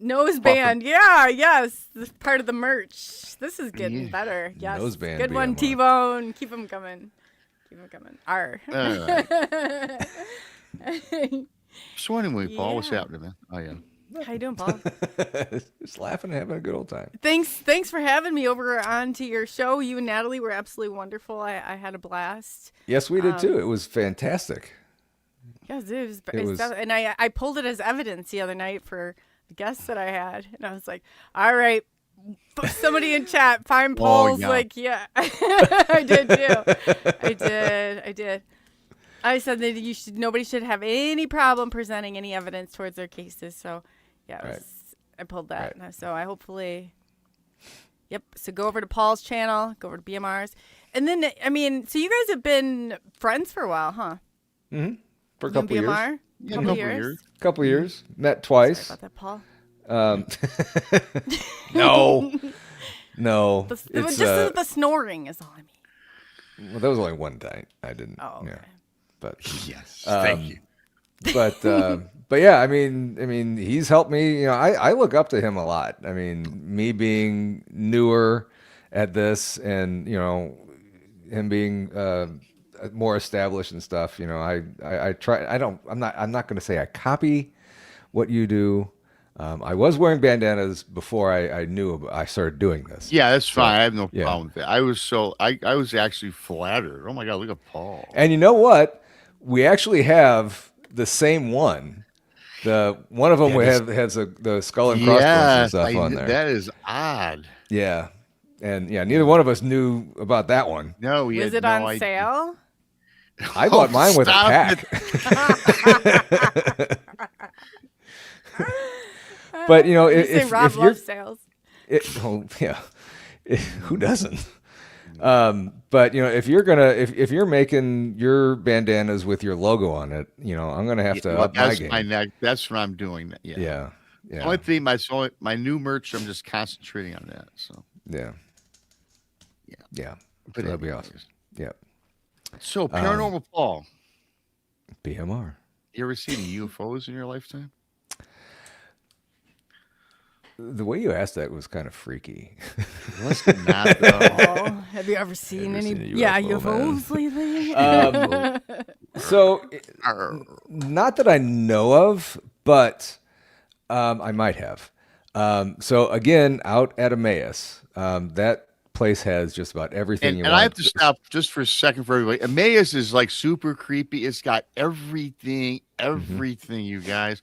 Nose band. Yeah, yes. This is part of the merch. This is getting Yeah. better. Yes. Nose band Good one, BMR. T-Bone. Keep them coming. Keep them coming. R. All right. So anyway, Paul, what's Yeah. happening, man? Oh yeah. How you doing, Paul? Just laughing and having a good old time. Thanks for having me over onto your show. You and Natalie were absolutely wonderful. I had a blast. Yes, we did too. It was fantastic. Yes, it was. It was- And I pulled it as evidence the other night for the guests that I had, and I was like, all right. Somebody in chat, find Paul's yeah. like, yeah, I did too. I did. I said that nobody should have any problem presenting any evidence towards their cases. So, yeah, Right. I pulled that. Right. So I hopefully, yep. So go over to Paul's channel, go over to BMR's, and then so you guys have been friends for a while, huh? For a You and couple years. BMR, Yeah, couple years. Couple years. Met twice. Sorry about that, Paul. No. No. Just the snoring is all I mean. Well, that was only one night. I didn't. Oh, okay. Yeah. But Yes. Thank you. but yeah, I mean, he's helped me. I look up to him a lot. I mean, me being newer at this, and him being more established and stuff. I try. I'm not going to say I copy what you do. I was wearing bandanas before I started doing this. Yeah, that's fine. I have no yeah. problem with that. I was actually flattered. Oh my God, look at Paul. And you know what? We actually have the same one. The one of them has the skull and crossbones and stuff on there. That is odd. Yeah, and yeah, neither one of us knew about that one. No, we Was had it no on idea. sale? I bought mine with a stop pack. But You say if Rob you're, loves sales. who doesn't? But if you're making your bandanas with your logo on it, I'm gonna have to Well, up my that's game. my neck. That's what I'm doing. Yeah. Yeah, The only yeah, thing, my new merch, I'm just concentrating on that. So, yeah. but That'd be anyways. awesome. Yeah, So, Paranormal Paul, BMR. you ever seen any UFOs in your lifetime? The way you asked that was kind of freaky. Let's not though. Oh, have you ever seen any? seen a UFOs UFO, lately? So, not that I know of, but I might have. So again, out at Emmaus, that place has just about everything you And want. I have to stop just for a second for everybody. Emmaus is like super creepy. It's got everything, you guys.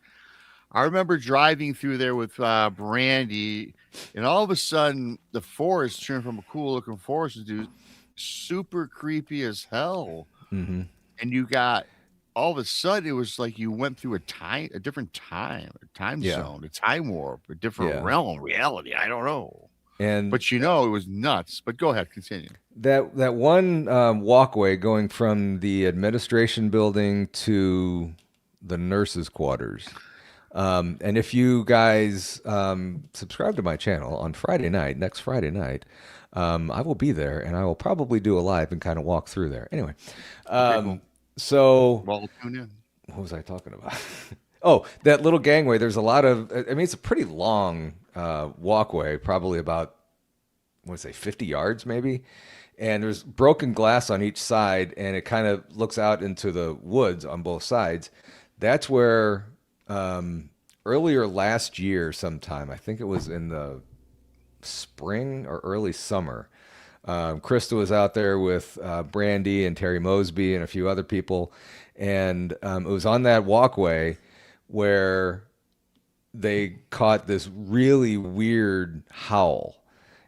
I remember driving through there with Brandy, and all of a sudden the forest turned from a cool looking forest to super creepy as hell. Mm-hmm. And you got all of a sudden it was like you went through a different time, zone, a time warp, a different realm, reality. I don't know. But it was nuts. But go ahead, continue. That one walkway going from the administration building to the nurses' quarters. And if you guys subscribe to my channel on next Friday night, I will be there, and I will probably do a live and kind of walk through there. Anyway, Cool. So Well, tune in. What was I talking about? Oh, that little gangway. There's a lot of. I mean, it's a pretty long walkway, probably about, I want to say 50 yards maybe. And there's broken glass on each side, and it kind of looks out into the woods on both sides. That's where earlier last year sometime, I think it was in the spring or early summer, Krista was out there with Brandy and Terry Mosby and a few other people. And it was on that walkway where they caught this really weird howl.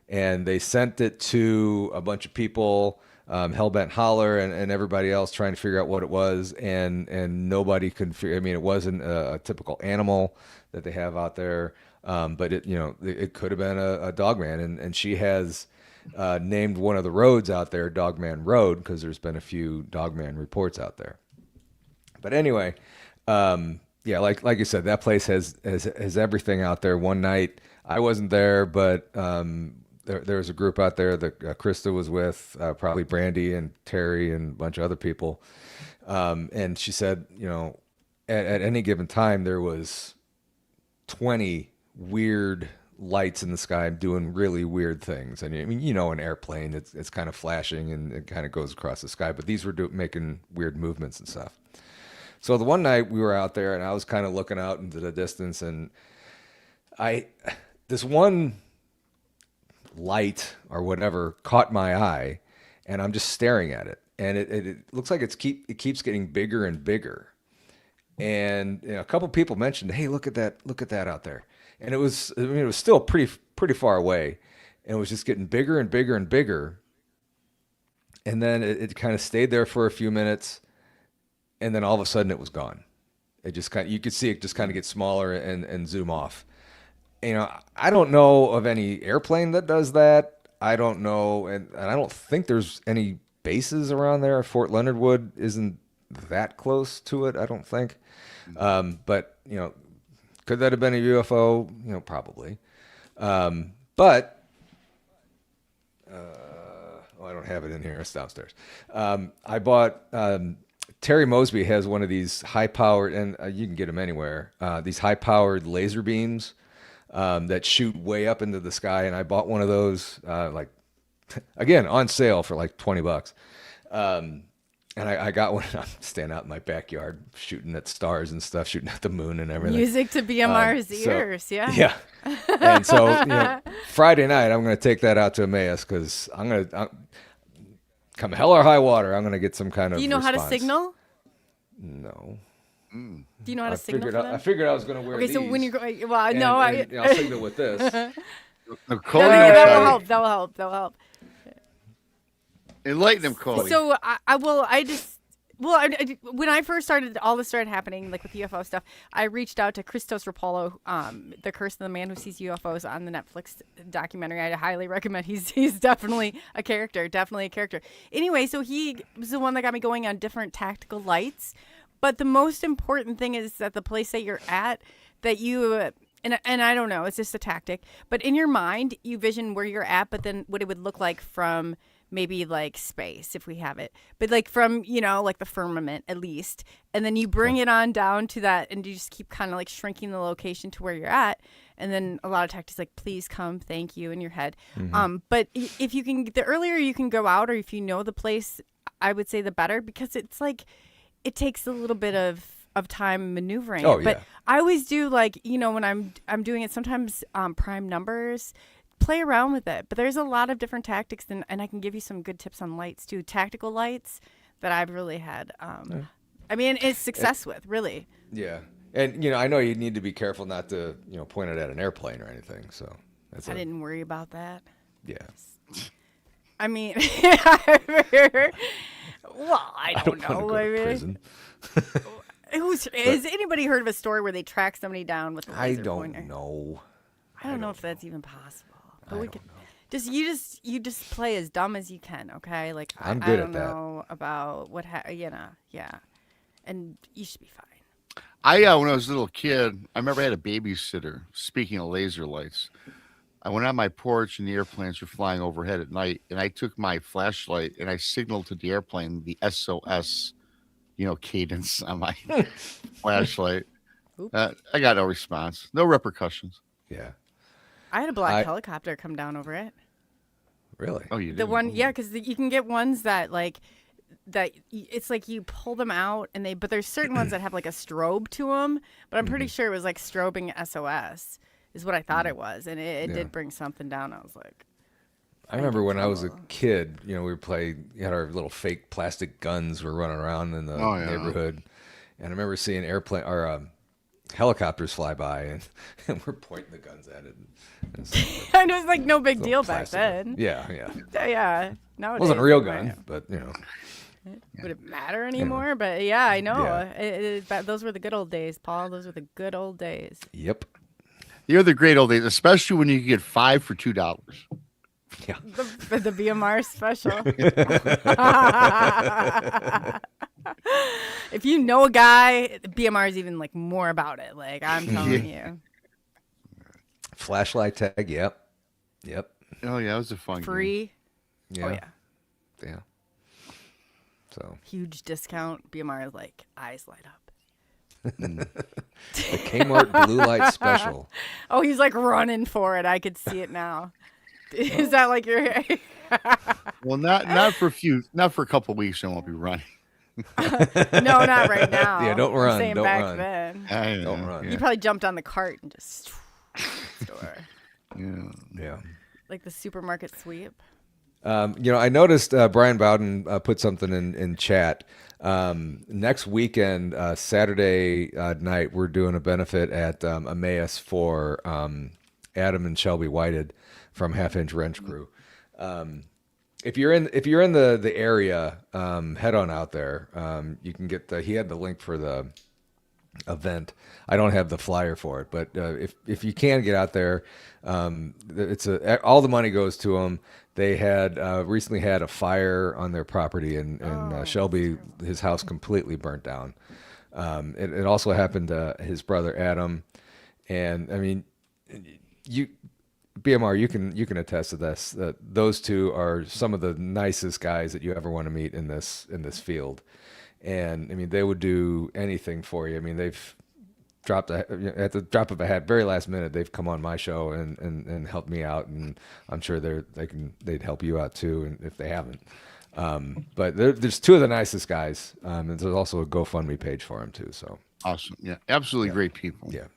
And they sent it to a bunch of people, Hellbent Holler and everybody else trying to figure out what it was. And nobody could figure. I mean, it wasn't a typical animal that they have out there. But it could have been a Dogman. And she has named one of the roads out there Dogman Road, because there's been a few Dogman reports out there. But anyway, like you said, that place has everything out there. One night I wasn't there, but there was a group out there that Krista was with, probably Brandy and Terry and a bunch of other people. And she said, at any given time there was 20 weird lights in the sky doing really weird things. And I mean, an airplane, it's kind of flashing and it kind of goes across the sky, but these were making weird movements and stuff. So the one night we were out there and I was kind of looking out into the distance, and this one light or whatever caught my eye, and I'm just staring at it, and it looks like it keeps getting bigger and bigger. And a couple people mentioned, "Hey, look at that out there." And it was still pretty far away, and it was just getting bigger and bigger and bigger. And then it kind of stayed there for a few minutes, and then all of a sudden it was gone. It just you could see it just kind of get smaller and zoom off. I don't know of any airplane that does that. I don't know, and I don't think there's any bases around there. Fort Leonard Wood isn't that close to it, I don't think. But could that have been a UFO? Probably. But I don't have it in here. It's downstairs. I bought. Terry Mosby has one of these high-powered, and you can get them anywhere. These high-powered laser beams that shoot way up into the sky, and I bought one of those, again, on sale for like $20. And I got one. I'm standing out in my backyard shooting at stars and stuff, shooting at the moon and everything. Music to BMR's ears, yeah. Yeah. And so Friday night, I'm going to take that out to Emmaus, because I'm going to come hell or high water. I'm going to get some kind of. Do you know response. how to signal? No. Do you know how to signal? I figured I was going to wear these. Okay, so when you're going, well, I'll signal with this. That will help. Enlighten them, Coley. So when I first started, all this started happening, like with UFO stuff, I reached out to Christos Rapolo, The Curse of the Man Who Sees UFOs, on the Netflix documentary. I highly recommend. He's definitely a character. Anyway, so he was the one that got me going on different tactical lights. But the most important thing is that the place that you're at, that you, and I don't know, it's just a tactic, but in your mind, you vision where you're at, but then what it would look like from maybe like space, if we have it, but like from, like the firmament at least. And then you bring it on down to that, and you just keep kind of like shrinking the location to where you're at. And then a lot of tactics like, please come, thank you, in your head. Mm-hmm. But if you can, the earlier you can go out, or if you know the place, I would say the better, because it's like, it takes a little bit of time maneuvering. Oh, yeah. But I always do, like, when I'm doing it, sometimes prime numbers play around with it. But there's a lot of different tactics, and I can give you some good tips on lights too. Tactical lights that I've really had. I mean, it's success with really. Yeah, and I know you need to be careful not to point it at an airplane or anything. So I didn't worry about that. Yeah. I mean, well, I don't know. Want to go to prison. Has anybody heard of a story where they track somebody down with a laser don't pointer? know. I don't know if that's even possible. But I we don't could know. you just play as dumb as you can, okay? Like I'm I good don't at that. know about what yeah, and you should be fine. When I was a little kid, I remember I had a babysitter. Speaking of laser lights, I went on my porch and the airplanes were flying overhead at night, and I took my flashlight and I signaled to the airplane the SOS, cadence on my flashlight. I got no response, no repercussions. Yeah. I had a black helicopter come down over it. Really? Oh, you did? The one, yeah, because you can get ones that it's like you pull them out but there's certain ones that have like a strobe to them. But I'm pretty sure it was like strobing SOS is what I thought it was, and it did bring something down. I was like, I remember when I was a kid, we had our little fake plastic guns were running around in the neighborhood, and I remember seeing helicopters fly by, and we're pointing the guns at it. And it was like no big deal back then. Yeah. Yeah. Nowadays, It wasn't a real gun, but Would it matter anymore? But yeah, I know. Those were the good old days, Paul. Those were the good old days. Yep. You're the great old days, especially when you could get 5 for $2. Yeah. The BMR special. If you know a guy, the BMR is even like more about it. Like I'm telling you. Flashlight tag. Yep. Oh yeah, it was a fun Free. Yeah. Oh yeah. Yeah. So huge discount. BMR is like eyes light up. The Kmart blue light special. Oh, he's like running for it. I could see it now. Is that like your? Well, not for a couple of weeks. I won't be running. No, not right now. Yeah, don't run. I'm saying Don't back run. then. Don't run. You probably jumped on the cart and just store. Yeah. Like the supermarket sweep. I noticed Brian Bowden put something in chat. Next weekend, Saturday night, we're doing a benefit at Emmaus for Adam and Shelby Whited from Half Inch Wrench Crew. If you're in the area, head on out there. You can get he had the link for the event. I don't have the flyer for it, but if you can get out there, all the money goes to them. They had recently had a fire on their property, and Shelby, his house completely burnt down. It also happened to his brother Adam, and I mean, BMR, you can attest to this. Those two are some of the nicest guys that you ever want to meet in this field, and I mean, they would do anything for you. I mean, they've dropped at the drop of a hat, very last minute, they've come on my show and helped me out, and I'm sure they'd help you out too, and if they haven't. But there's two of the nicest guys, and there's also a GoFundMe page for them too. So awesome, yeah, absolutely great people. Yeah.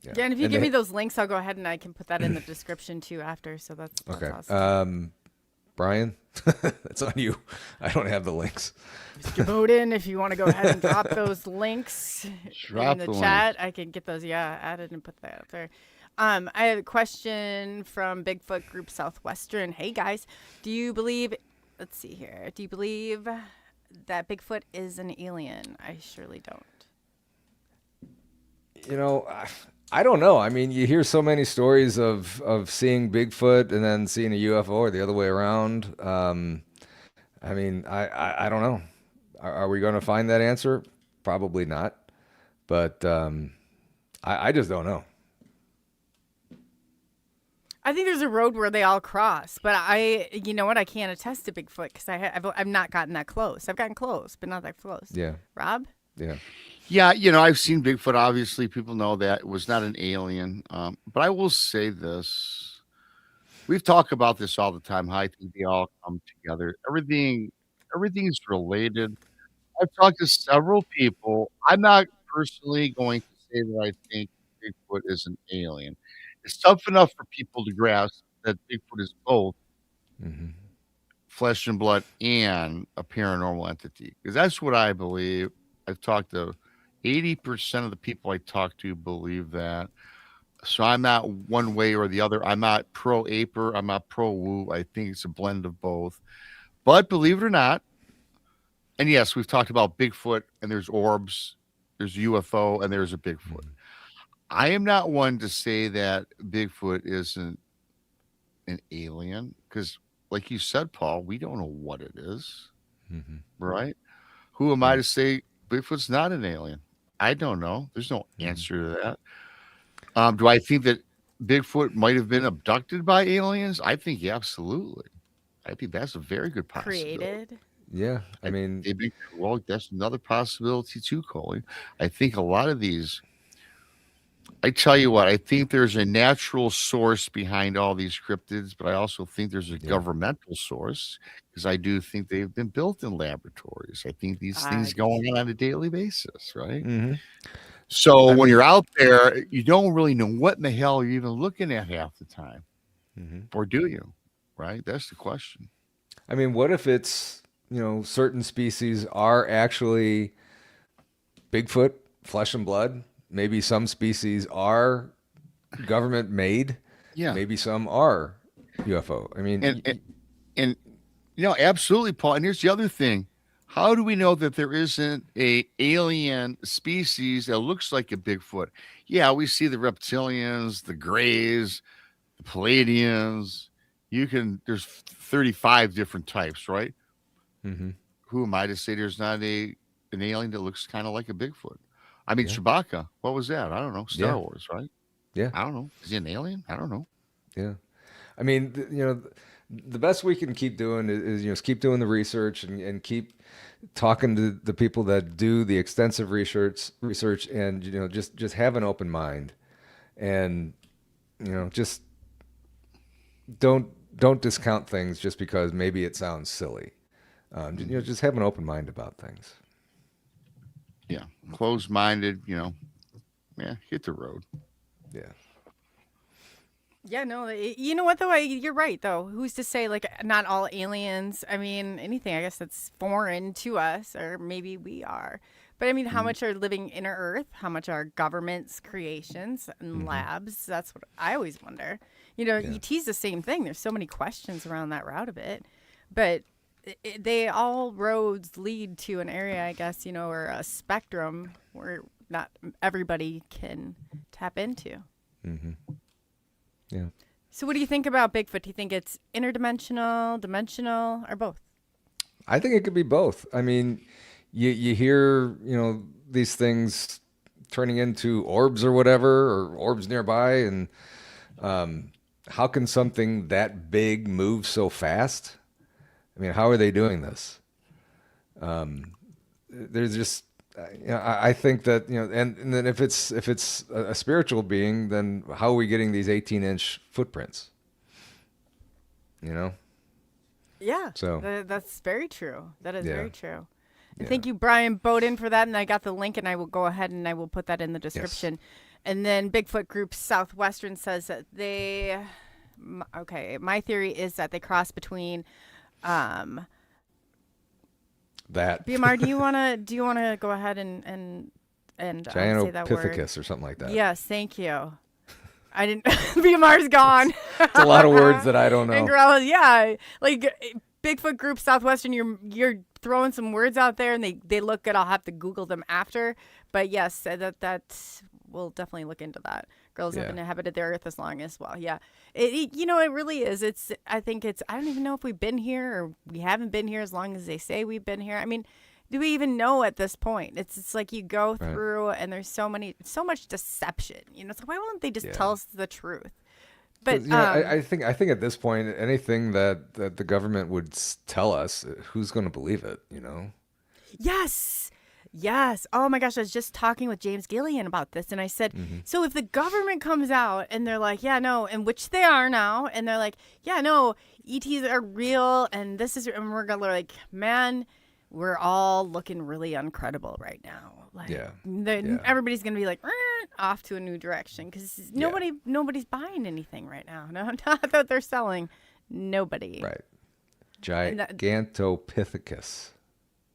Yeah, and if you give me those links, I'll go ahead and I can put that in the description too after. So that's okay. Awesome. Brian, that's on you. I don't have the links. Mr. Bowden, if you want to go ahead and drop those links in the chat, I can get those added and put that out there. I have a question from Bigfoot Group Southwestern. Hey guys, do you believe? Let's see here. Do you believe that Bigfoot is an alien? I surely don't. I don't know. I mean, you hear so many stories of seeing Bigfoot and then seeing a UFO or the other way around. I mean, I don't know. Are we going to find that answer? Probably not. But I just don't know. I think there's a road where they all cross, but you know what? I can't attest to Bigfoot because I've not gotten that close. I've gotten close, but not that close. Yeah. Rob? Yeah. Yeah, I've seen Bigfoot. Obviously, people know that it was not an alien. But I will say this. We've talked about this all the time, how I think they all come together. Everything's related. I've talked to several people. I'm not personally going to say that I think Bigfoot is an alien. It's tough enough for people to grasp that Bigfoot is both Mhm. flesh and blood and a paranormal entity, because that's what I believe. I've talked to 80% of the people I talk to believe that. So I'm not one way or the other. I'm not pro aper. I'm not pro woo. I think it's a blend of both. But believe it or not, and yes, we've talked about Bigfoot, and there's orbs, there's UFO, and there's a Bigfoot. I am not one to say that Bigfoot isn't an alien, because, like you said, Paul, we don't know what it is, Mhm. right? Who am I to say Bigfoot's not an alien? I don't know. There's no answer to that. Do I think that Bigfoot might have been abducted by aliens? I think absolutely. I think that's a very good possibility. Created. Yeah, I mean, Well, that's another possibility too, Coley. I think a lot of these. I tell you what, I think there's a natural source behind all these cryptids, but I also think there's a governmental source, because I do think they've been built in laboratories. I think these things go on a daily basis, right? mhm. So when you're out there, you don't really know what in the hell you're even looking at half the time, or do you? Right? That's the question. I mean, what if it's, certain species are actually Bigfoot, flesh and blood? Maybe some species are government made. Yeah. Maybe some are UFO. I mean, And absolutely, Paul. And here's the other thing. How do we know that there isn't a alien species that looks like a Bigfoot? Yeah, we see the reptilians, the grays, the Palladians. There's 35 different types, right? mhm. Who am I to say there's not an alien that looks kind of like a Bigfoot? I mean, Chewbacca, what was that? I don't know. Star Wars, right? Yeah. I don't know. Is he an alien? I don't know. Yeah. I mean, the best we can keep doing is keep doing the research and keep talking to the people that do the extensive research and just have an open mind, and just don't discount things just because maybe it sounds silly. Just have an open mind about things. Yeah, closed-minded. Hit the road. Yeah. Yeah, no, you know what though? You're right though. Who's to say like not all aliens? I mean, anything I guess that's foreign to us, or maybe we are. But I mean, how much are living inner Earth? How much are governments' creations and labs? That's what I always wonder. ET's the same thing. There's so many questions around that route of it, but they all roads lead to an area, I guess, or a spectrum where not everybody can tap into. Mm-hmm. Yeah. So what do you think about Bigfoot? Do you think it's interdimensional, dimensional, or both? I think it could be both. I mean, you hear, these things turning into orbs or whatever, or orbs nearby, and how can something that big move so fast? I mean, how are they doing this? There's just, I think that, and then if it's a spiritual being, then how are we getting these 18-inch footprints? Yeah. So that's very true. That is very true. And Yeah. thank you, Brian Bowden, for that. And I got the link, and I will go ahead and I will put that in the description. Yes. And then Bigfoot Group Southwestern says that my theory is that they cross between that BMR, do you wanna go ahead and say that word? Gigantopithecus or something like that. Yes, thank you. I didn't. BMR's gone. It's a lot of words that I don't know. And girl, yeah, like Bigfoot Group Southwestern, you're throwing some words out there, and they look good. I'll have to Google them after, but yes, that we'll definitely look into that. Girls have inhabited the earth as long as well. Yeah, it really is. I don't even know if we've been here or we haven't been here as long as they say we've been here. I mean, do we even know at this point? It's like you go through and there's so much deception. So why won't they just tell us the truth? But I think at this point, anything that the government would tell us, who's going to believe it? Yes. Oh my gosh, I was just talking with James Gillian about this, and I said, so if the government comes out and they're like, yeah, no, and which they are now, and they're like, yeah, no, ETs are real, and this is, and we're like, man, we're all looking really uncredible right now. Like, everybody's gonna be like off to a new direction because nobody's buying anything right now. No, not that they're selling. Nobody. Right. Gigantopithecus.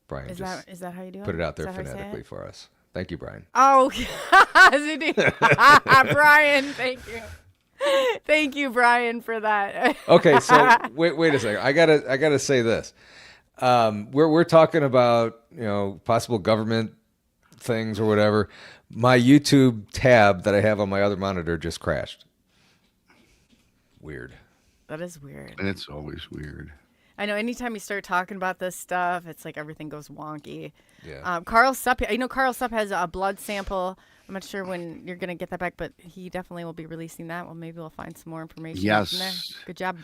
Brian, is that how you do it? Put it out there phonetically for us. Thank you, Brian. Oh, Brian, thank you. Thank you, Brian, for that. Okay, so wait a second. I gotta say this. We're talking about possible government things or whatever. My YouTube tab that I have on my other monitor just crashed. Weird. That is weird. And it's always weird. I know. Anytime you start talking about this stuff, it's like everything goes wonky. Yeah. Carl Supp. Carl Supp has a blood sample. I'm not sure when you're gonna get that back, but he definitely will be releasing that. Well, maybe we'll find some more information. Yes. From there. Good job,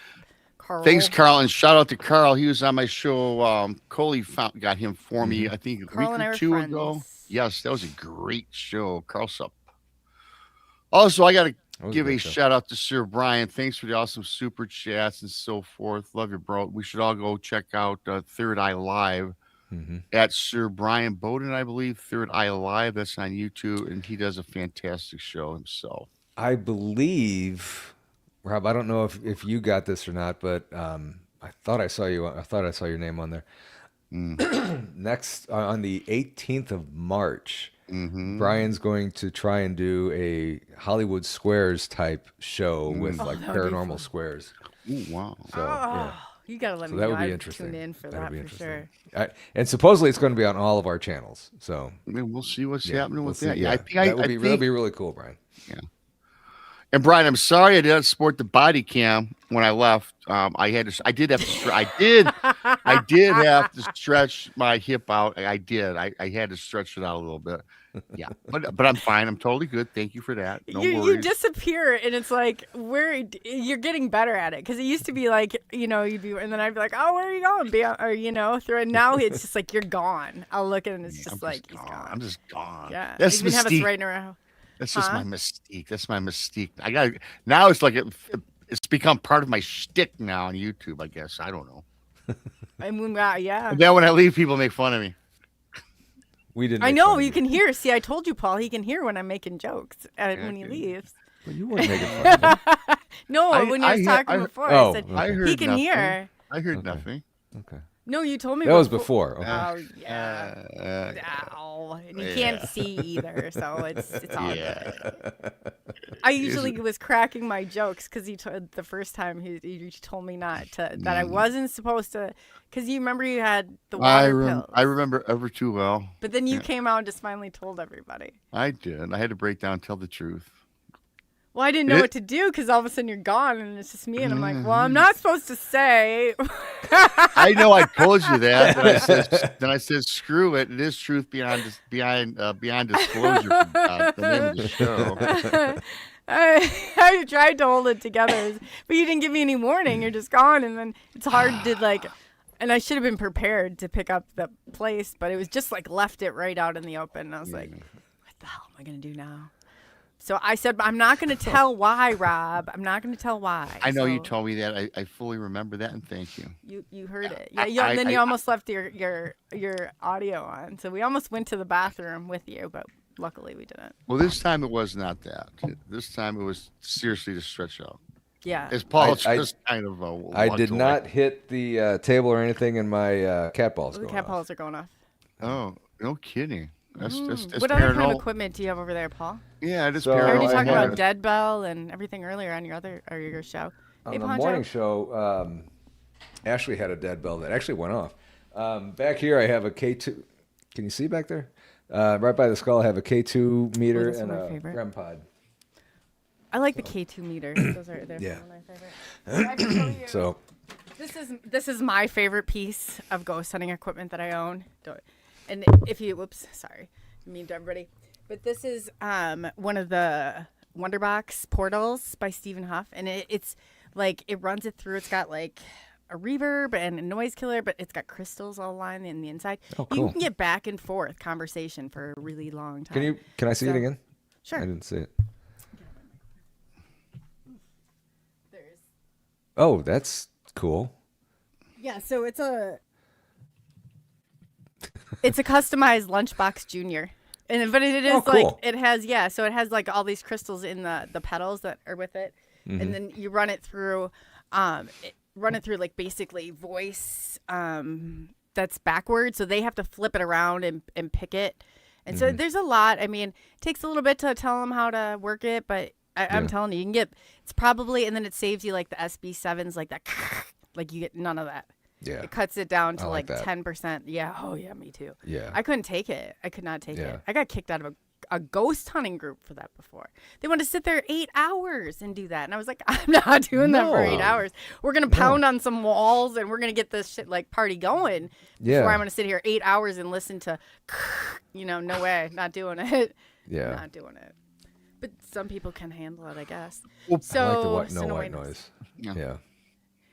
Carl. Thanks, Carl, and shout out to Carl. He was on my show. Coley got him for me, I think, a week or two ago. Yes, that was a great show. Carl Supp. Also, I got to give a shout out to Sir Brian. Thanks for the awesome super chats and so forth. Love you, bro. We should all go check out Third Eye Live at Sir Brian Bowden, I believe. Third Eye Live. That's on YouTube, and he does a fantastic show himself. I believe, Rob, I don't know if you got this or not, but I thought I saw your name on there. Next, on the 18th of March, Brian's going to try and do a Hollywood Squares type show with paranormal squares. Ooh, wow. So, you gotta let me that know. would be I'd interesting. tune in for that for sure. And supposedly it's going to be on all of our channels. So I mean, we'll see what's happening with that. Yeah, that'd be really cool, Brian. Yeah. And Brian, I'm sorry I didn't support the body cam when I left. I did have to stretch my hip out. I did. I had to stretch it out a little bit. Yeah, but I'm fine. I'm totally good. Thank you for that. No worries. You disappear, and it's like you're getting better at it because it used to be like you'd be, and then I'd be like, oh, where are you going? Now it's just like you're gone. I'll look at it, and it's just like he's gone. I'm just gone. Yeah, that's even have us right around. That's just my mystique. That's my mystique. Now it's like it's become part of my shtick now on YouTube, I guess. I don't know. I mean, yeah. And then when I leave, people make fun of me. We didn't. I know you can hear. See, I told you, Paul. He can hear when I'm making jokes when he leaves. Well, you weren't making fun of me. No, when you were talking before, I said he can hear. I heard nothing. Okay. No, you told me that was before. Okay. Oh yeah. And you can't see either, so it's all good. I usually was cracking my jokes because he told the first time he told me not to that I wasn't supposed to because you remember you had the water pills. I remember ever too well. But then you came out and just finally told everybody. I did. I had to break down and tell the truth. Well, I didn't know what to do because all of a sudden you're gone and it's just me. And I'm like, well, I'm not supposed to say. I know I told you that. Then I said, screw it. It is truth beyond disclosure. The name of the show. I tried to hold it together, but you didn't give me any warning. You're just gone. And then it's hard to and I should have been prepared to pick up the place, but it was just left it right out in the open. And I was like, what the hell am I going to do now? So I said, I'm not going to tell why, Rob. I'm not going to tell why. I know you told me that. I fully remember that, and thank you. You heard it. Yeah. Then you almost left your audio on. So we almost went to the bathroom with you, but luckily we didn't. Well, this time it was not that. This time it was seriously to stretch out. Yeah. As Paul just kind of I did not hit the table or anything, and my cat balls The cat balls are going off. Oh, no kidding. That's what other kind of equipment do you have over there, Paul? Yeah, it is I already paranormal. talked about Dead Bell and everything earlier on your show. On the morning show, Ashley had a dead bell that actually went off. Back here, I have a K2. Can you see back there? Right by the skull, I have a K2 meter and a REM pod. I like the K2 meter. Those are my favorite. I can tell you, so this is my favorite piece of ghost hunting equipment that I own. And if you, sorry, I mean to everybody, but this is one of the Wonderbox portals by Stephen Huff, and it's it runs it through. It's got a reverb and a noise killer, but it's got crystals all lined in the inside. Oh, cool. You can get back and forth conversation for a really long time. Can I see it again? Sure. I didn't see it. Oh, that's cool. Yeah, so it's a. It's a customized Lunchbox Junior. But it is cool. like, it has, so it has like all these crystals in the petals that are with it. Mm-hmm. And then you run it through, like basically voice that's backwards. So they have to flip it around and pick it. And so there's a lot. I mean, it takes a little bit to tell them how to work it, but I'm telling you can get, it's probably, and then it saves you like the SB7s, like that, like you get none of that. Yeah. It cuts it down to like that. 10%. Yeah. Oh, yeah, me too. Yeah. I couldn't take it. I could not take Yeah. it. I got kicked out of a ghost hunting group for that before. They wanted to sit there 8 hours and do that. And I was like, I'm not doing that for 8 hours. We're going to pound on some walls and we're going to get this shit like party going. Yeah. Before I'm going to sit here 8 hours and listen to, no way. Not doing it. Yeah. Not doing it. But some people can handle it, I guess. I like the white noise. Yeah.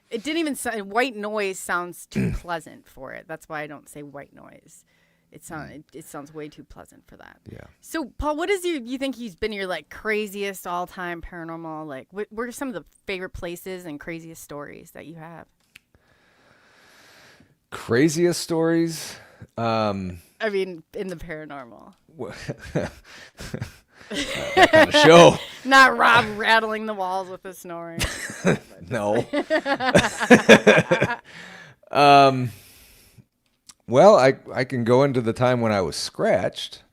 It didn't even white noise sounds too pleasant for it. That's why I don't say white noise. It sounds way too pleasant for that. Yeah. So Paul, what is you think he's been your like craziest all time paranormal? Like what are some of the favorite places and craziest stories that you have? Craziest stories? I mean, in the paranormal. That kind of show. Not Rob rattling the walls with his snoring. No. Well, I can go into the time when I was scratched.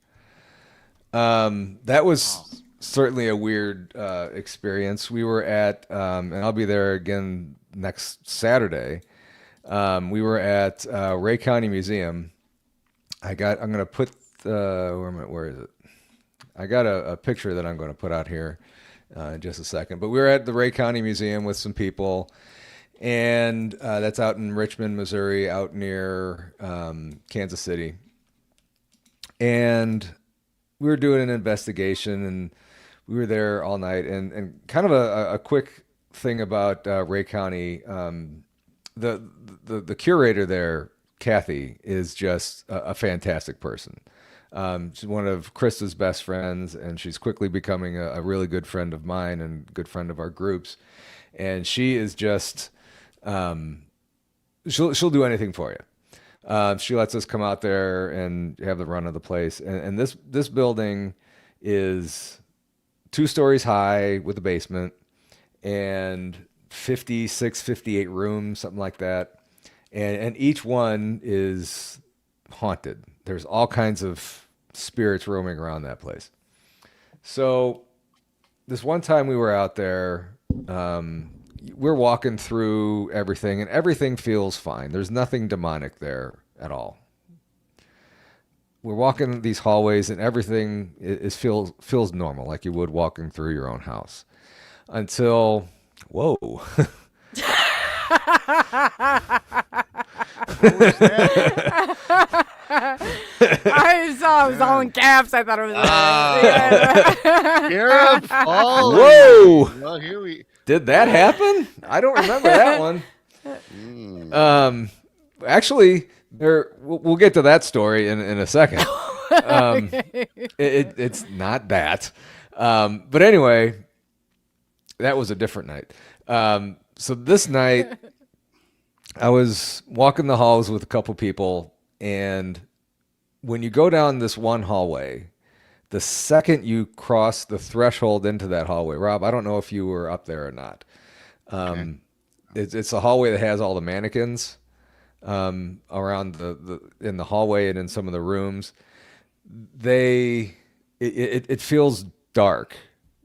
That was certainly a weird experience. We were at, and I'll be there again next Saturday. We were at Ray County Museum. I'm going to put where is it? I got a picture that I'm going to put out here in just a second. But we were at the Ray County Museum with some people, and that's out in Richmond, Missouri, out near Kansas City. And we were doing an investigation, and we were there all night. And kind of a quick thing about Ray County, the curator there, Kathy, is just a fantastic person. She's one of Krista's best friends, and she's quickly becoming a really good friend of mine and good friend of our groups. And she is just, she'll do anything for you. She lets us come out there and have the run of the place. And this building is 2 stories high with a basement and 56, 58 rooms, something like that. And each one is haunted. There's all kinds of spirits roaming around that place. So this one time we were out there, we're walking through everything, and everything feels fine. There's nothing demonic there at all. We're walking these hallways, and everything feels normal, like you would walking through your own house. Until, whoa. I saw it was all in caps. I thought it was. Sheriff Paul. Whoa! Well, here we. Did that happen? I don't remember that one. Actually, we'll get to that story in a second. It's not that. But anyway, that was a different night. So this night, I was walking the halls with a couple people, and when you go down this one hallway, the second you cross the threshold into that hallway, Rob, I don't know if you were up there or not. Okay. It's a hallway that has all the mannequins around in the hallway and in some of the rooms. It feels dark.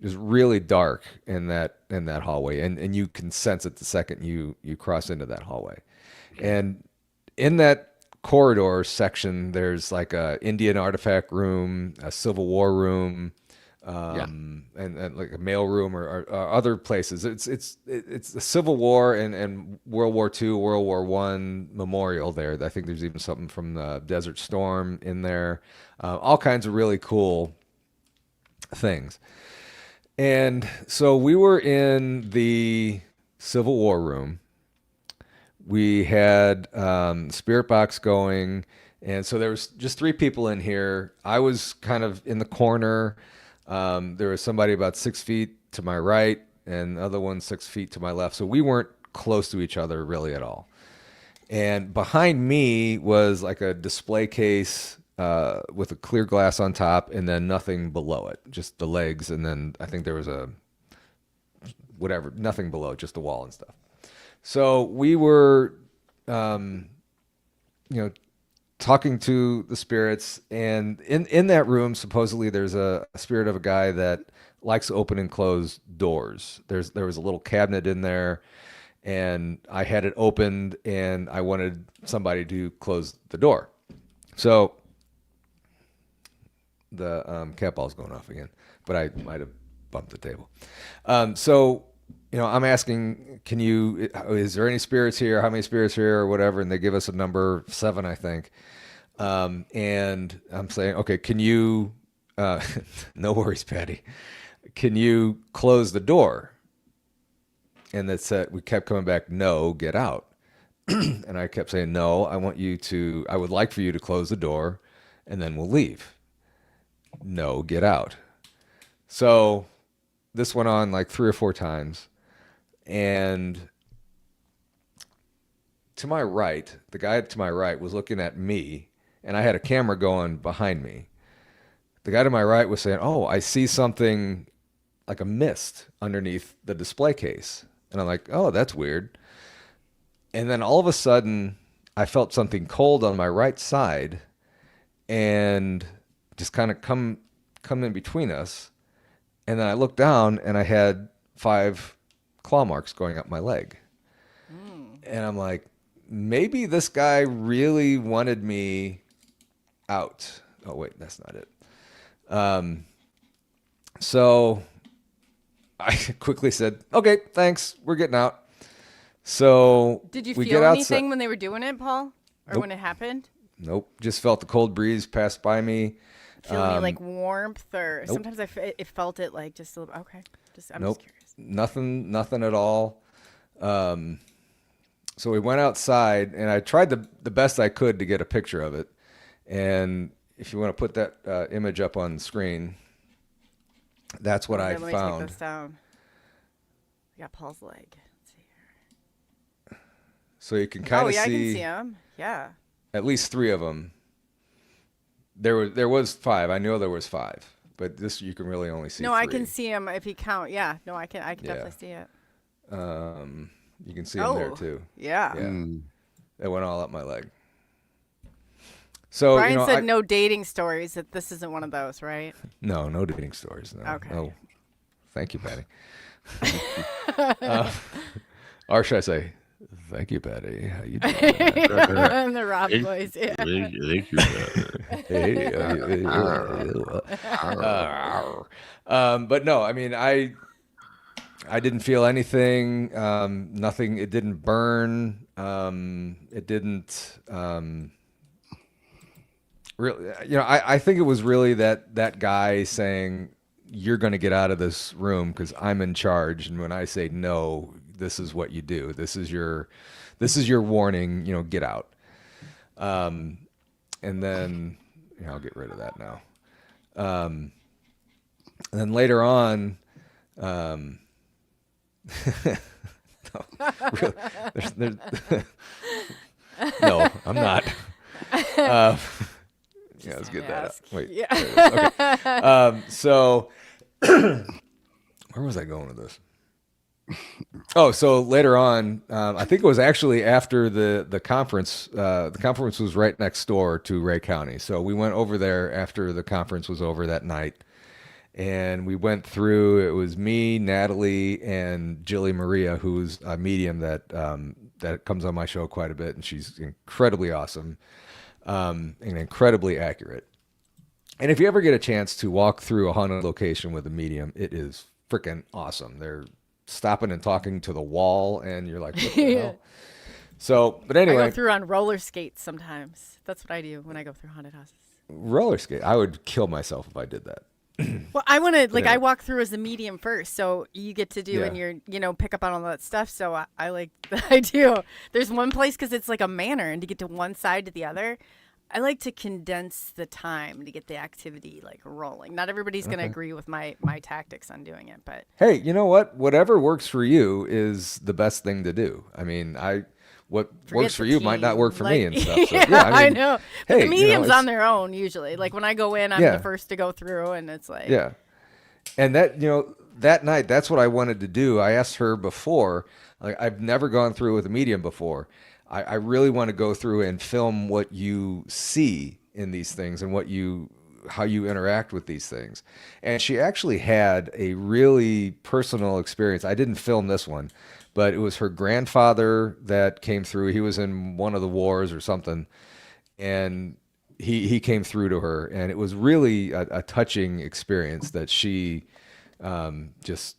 It's really dark in that hallway, and you can sense it the second you cross into that hallway. And in that corridor section, there's like a Indian artifact room, a Civil War room, and like a mail room or other places. It's the Civil War and World War II, World War I memorial there. I think there's even something from the Desert Storm in there. All kinds of really cool things. And so we were in the Civil War room. We had spirit box going, and so there was just 3 people in here. I was kind of in the corner. There was somebody about 6 feet to my right, and the other one 6 feet to my left. So we weren't close to each other really at all. And behind me was like a display case with a clear glass on top, and then nothing below it, just the legs. And then I think there was nothing below, just the wall and stuff. So we were, talking to the spirits, and in that room, supposedly there's a spirit of a guy that likes to open and close doors. There was a little cabinet in there, and I had it opened, and I wanted somebody to close the door. So the cat ball's going off again, but I might have bumped the table. So I'm asking, is there any spirits here? How many spirits here or whatever? And they give us a number 7, I think. And I'm saying, okay, can you, no worries, Patty. Can you close the door? And that said, we kept coming back, no, get out. And I kept saying, no, I would like for you to close the door and then we'll leave. No, get out. So this went on like 3 or 4 times. And to my right, the guy to my right was looking at me, and I had a camera going behind me. The guy to my right was saying, oh, I see something like a mist underneath the display case. And I'm like, oh, that's weird. And then all of a sudden, I felt something cold on my right side and just kind of come in between us. And then I looked down, and I had 5 claw marks going up my leg. And I'm like, maybe this guy really wanted me out. Oh, wait, that's not it. So I quickly said, okay, thanks. We're getting out. So Did you we feel get anything when they were doing it, Paul? Or Nope. when it happened? Nope. Just felt the cold breeze pass by me. Feel any like warmth or nope. sometimes it felt it like just a little, okay. I'm Nope. just curious. Nothing at all. So we went outside, and I tried the best I could to get a picture of it. And if you want to put that image up on the screen, that's what I Let me found. take this down. I got Paul's leg. Let's see here. So you can kind of I can see see him. Yeah. at least 3 of them. There was 5. I know there was 5, but this you can really only see. No, 3. I can see him if you count. Yeah. No, I can Yeah. definitely see it. You can see them there too. Yeah. Yeah, It went all up my leg. So Brian said no dating stories. That this isn't one of those, right? No dating stories. No. Okay. No. Thank you, Patty. Or should I say, thank you, Patty. How you doing? And the Rob voice. Yeah. Thank you. Hey, but no, I mean, I didn't feel anything. Nothing. It didn't burn. It didn't. Really, I think it was really that guy saying, "You're going to get out of this room because I'm in charge." And when I say no, this is what you do. This is your warning. Get out. And then I'll get rid of that now. And then later on, no, really, no, I'm not. Yeah, let's get that up. Wait. Yeah. Okay. So, where was I going with this? Oh, so later on, I think it was actually after the conference. The conference was right next door to Ray County, so we went over there after the conference was over that night, and we went through. It was me, Natalie, and Jilly Maria, who's a medium that comes on my show quite a bit, and she's incredibly awesome. And incredibly accurate. And if you ever get a chance to walk through a haunted location with a medium, it is freaking awesome. They're stopping and talking to the wall, and you're like, what the hell? So, but anyway. I go through on roller skates sometimes. That's what I do when I go through haunted houses. Roller skate. I would kill myself if I did that. Well, I want to, Yeah. I walk through as a medium first, so you get to do Yeah. and you're, pick up on all that stuff. So I like, I do. There's one place because it's like a manor, and to get to one side to the other, I like to condense the time to get the activity like rolling. Not everybody's going to agree with my tactics on doing it, but Hey, you know what? Whatever works for you is the best thing to do. I mean, what Forget works for the you might not team. work for me and stuff. So, yeah, I mean, know. But hey, the medium's it's- on their own usually. Like when I go in, I'm the first to go through, and it's like yeah. And that, that night, that's what I wanted to do. I asked her before, like, I've never gone through with a medium before. I really want to go through and film what you see in these things and how you interact with these things. And she actually had a really personal experience. I didn't film this one, but it was her grandfather that came through. He was in one of the wars or something, and he came through to her, and it was really a touching experience that she just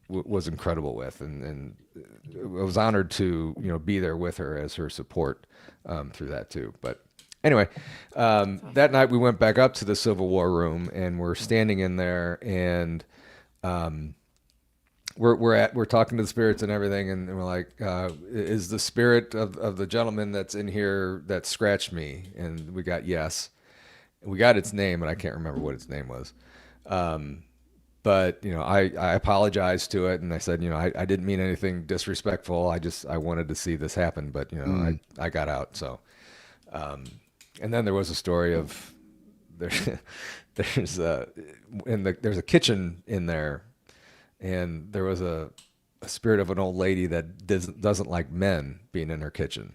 was incredible with, and I was honored to be there with her as her support through that too. But anyway, that night we went back up to the Civil War room, and we're standing in there, and we're talking to the spirits and everything, and we're like, is the spirit of the gentleman that's in here that scratched me? And we got yes. We got its name, and I can't remember what its name was. But I apologized to it, and I said, I didn't mean anything disrespectful. I wanted to see this happen, but I got out. So, and then there was a story of there's a kitchen in there. And there was a spirit of an old lady that doesn't like men being in her kitchen.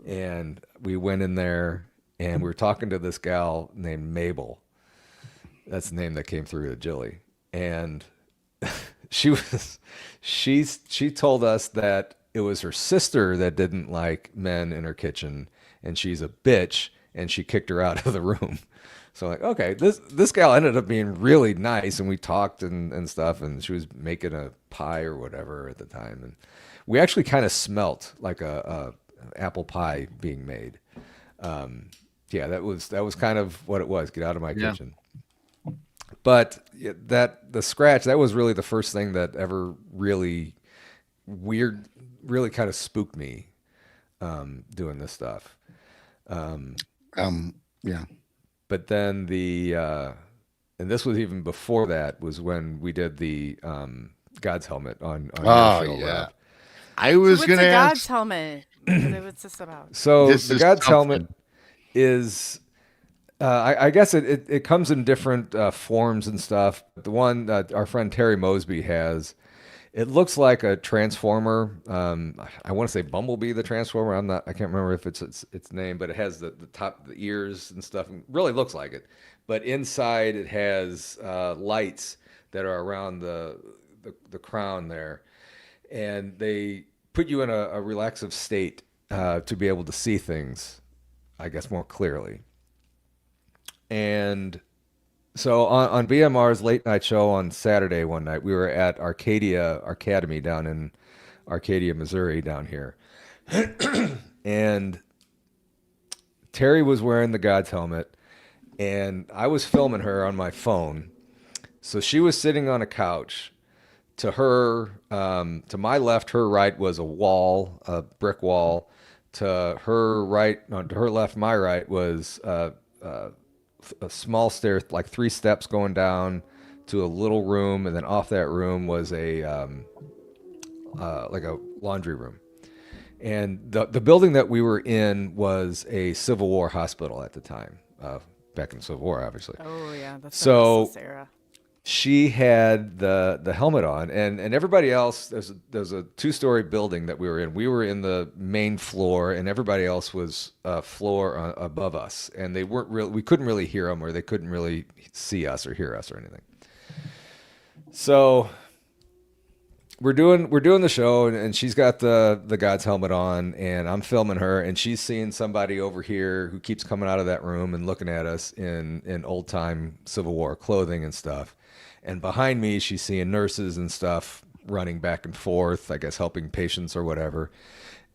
And we went in there, and we were talking to this gal named Mabel. That's the name that came through to Jilly. And she told us that it was her sister that didn't like men in her kitchen, and she's a bitch, and she kicked her out of the room. So like, okay, this gal ended up being really nice, and we talked and stuff, and she was making a pie or whatever at the time, and we actually kind of smelt like a apple pie being made. Yeah, that was kind of what it was. Get out of my kitchen. But the scratch, that was really the first thing that ever really kind of spooked me doing this stuff. Yeah. But then and this was even before that, was when we did the God's Helmet on your show, Rob. I was what's going to a ask. God's Helmet? What's this about? So This the is God's something. Helmet is, I guess it comes in different forms and stuff. The one that our friend Terry Mosby has, it looks like a transformer. I want to say Bumblebee the Transformer. I can't remember if it's its name, but it has the top, the ears and stuff. It really looks like it. But inside it has lights that are around the crown there, and they put you in a relaxive state to be able to see things, I guess, more clearly. And so on BMR's late night show on Saturday one night, we were at Arcadia Academy down in Arcadia, Missouri, down here. And Terry was wearing the God's Helmet, and I was filming her on my phone. So she was sitting on a couch. To my left, her right was a wall, a brick wall. To her right, no, to her left, my right was a small stair, like 3 steps going down to a little room, and then off that room was a like a laundry room. And the building that we were in was a Civil War hospital at the time, back in the Civil War, obviously. Oh yeah, that's So Sarah. she had the helmet on, and everybody else, there's a 2-story building that we were in. We were in the main floor, and everybody else was floor above us, and we couldn't really hear them, or they couldn't really see us or hear us or anything. So we're doing the show, and she's got the God's Helmet on, and I'm filming her, and she's seeing somebody over here who keeps coming out of that room and looking at us in old time Civil War clothing and stuff. And behind me, she's seeing nurses and stuff running back and forth, I guess helping patients or whatever.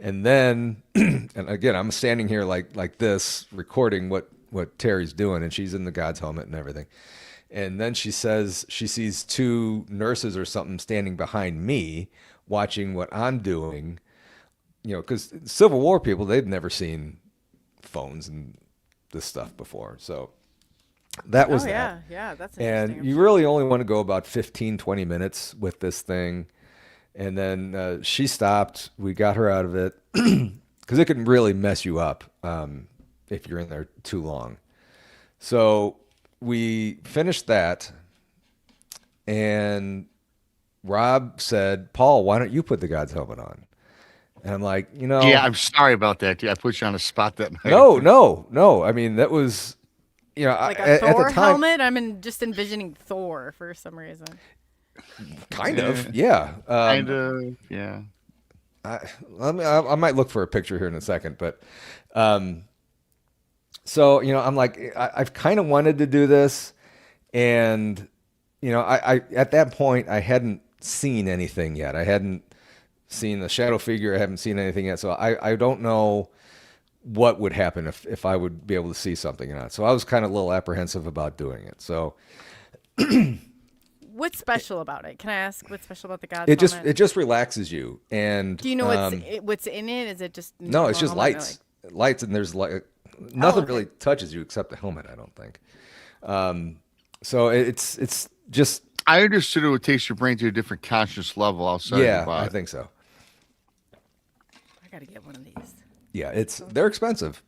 And then, and again, I'm standing here like this, recording what Terry's doing, and she's in the God's Helmet and everything. And then she says she sees 2 nurses or something standing behind me, watching what I'm doing. Because Civil War people, they've never seen phones and this stuff before. So that was that. Yeah, that's interesting. And you really only want to go about 15, 20 minutes with this thing. And then she stopped. We got her out of it. because it can really mess you up if you're in there too long. So we finished that, and Rob said, Paul, why don't you put the God's helmet on? And I'm like, Yeah, I'm sorry about that, dude. I put you on a spot that night. No. I mean, that was, Like a at Thor the time, helmet? I'm just envisioning Thor for some reason. kind of, yeah. Kind of, yeah. I might look for a picture here in a second, but so I'm like, I've kind of wanted to do this, and I at that point I hadn't seen anything yet. I hadn't seen the shadow figure. I haven't seen anything yet, so I don't know what would happen if I would be able to see something or not. So I was kind of a little apprehensive about doing it. So. What's special about it? Can I ask what's special about the God's helmet? It just relaxes you. And do you know what's in it? Is it just no? It's just lights, and there's like nothing really touches you except the helmet. I don't think. So it's just. I understood it would take your brain to a different conscious level outside. Yeah, I think so. I gotta get one of these. Yeah, they're expensive.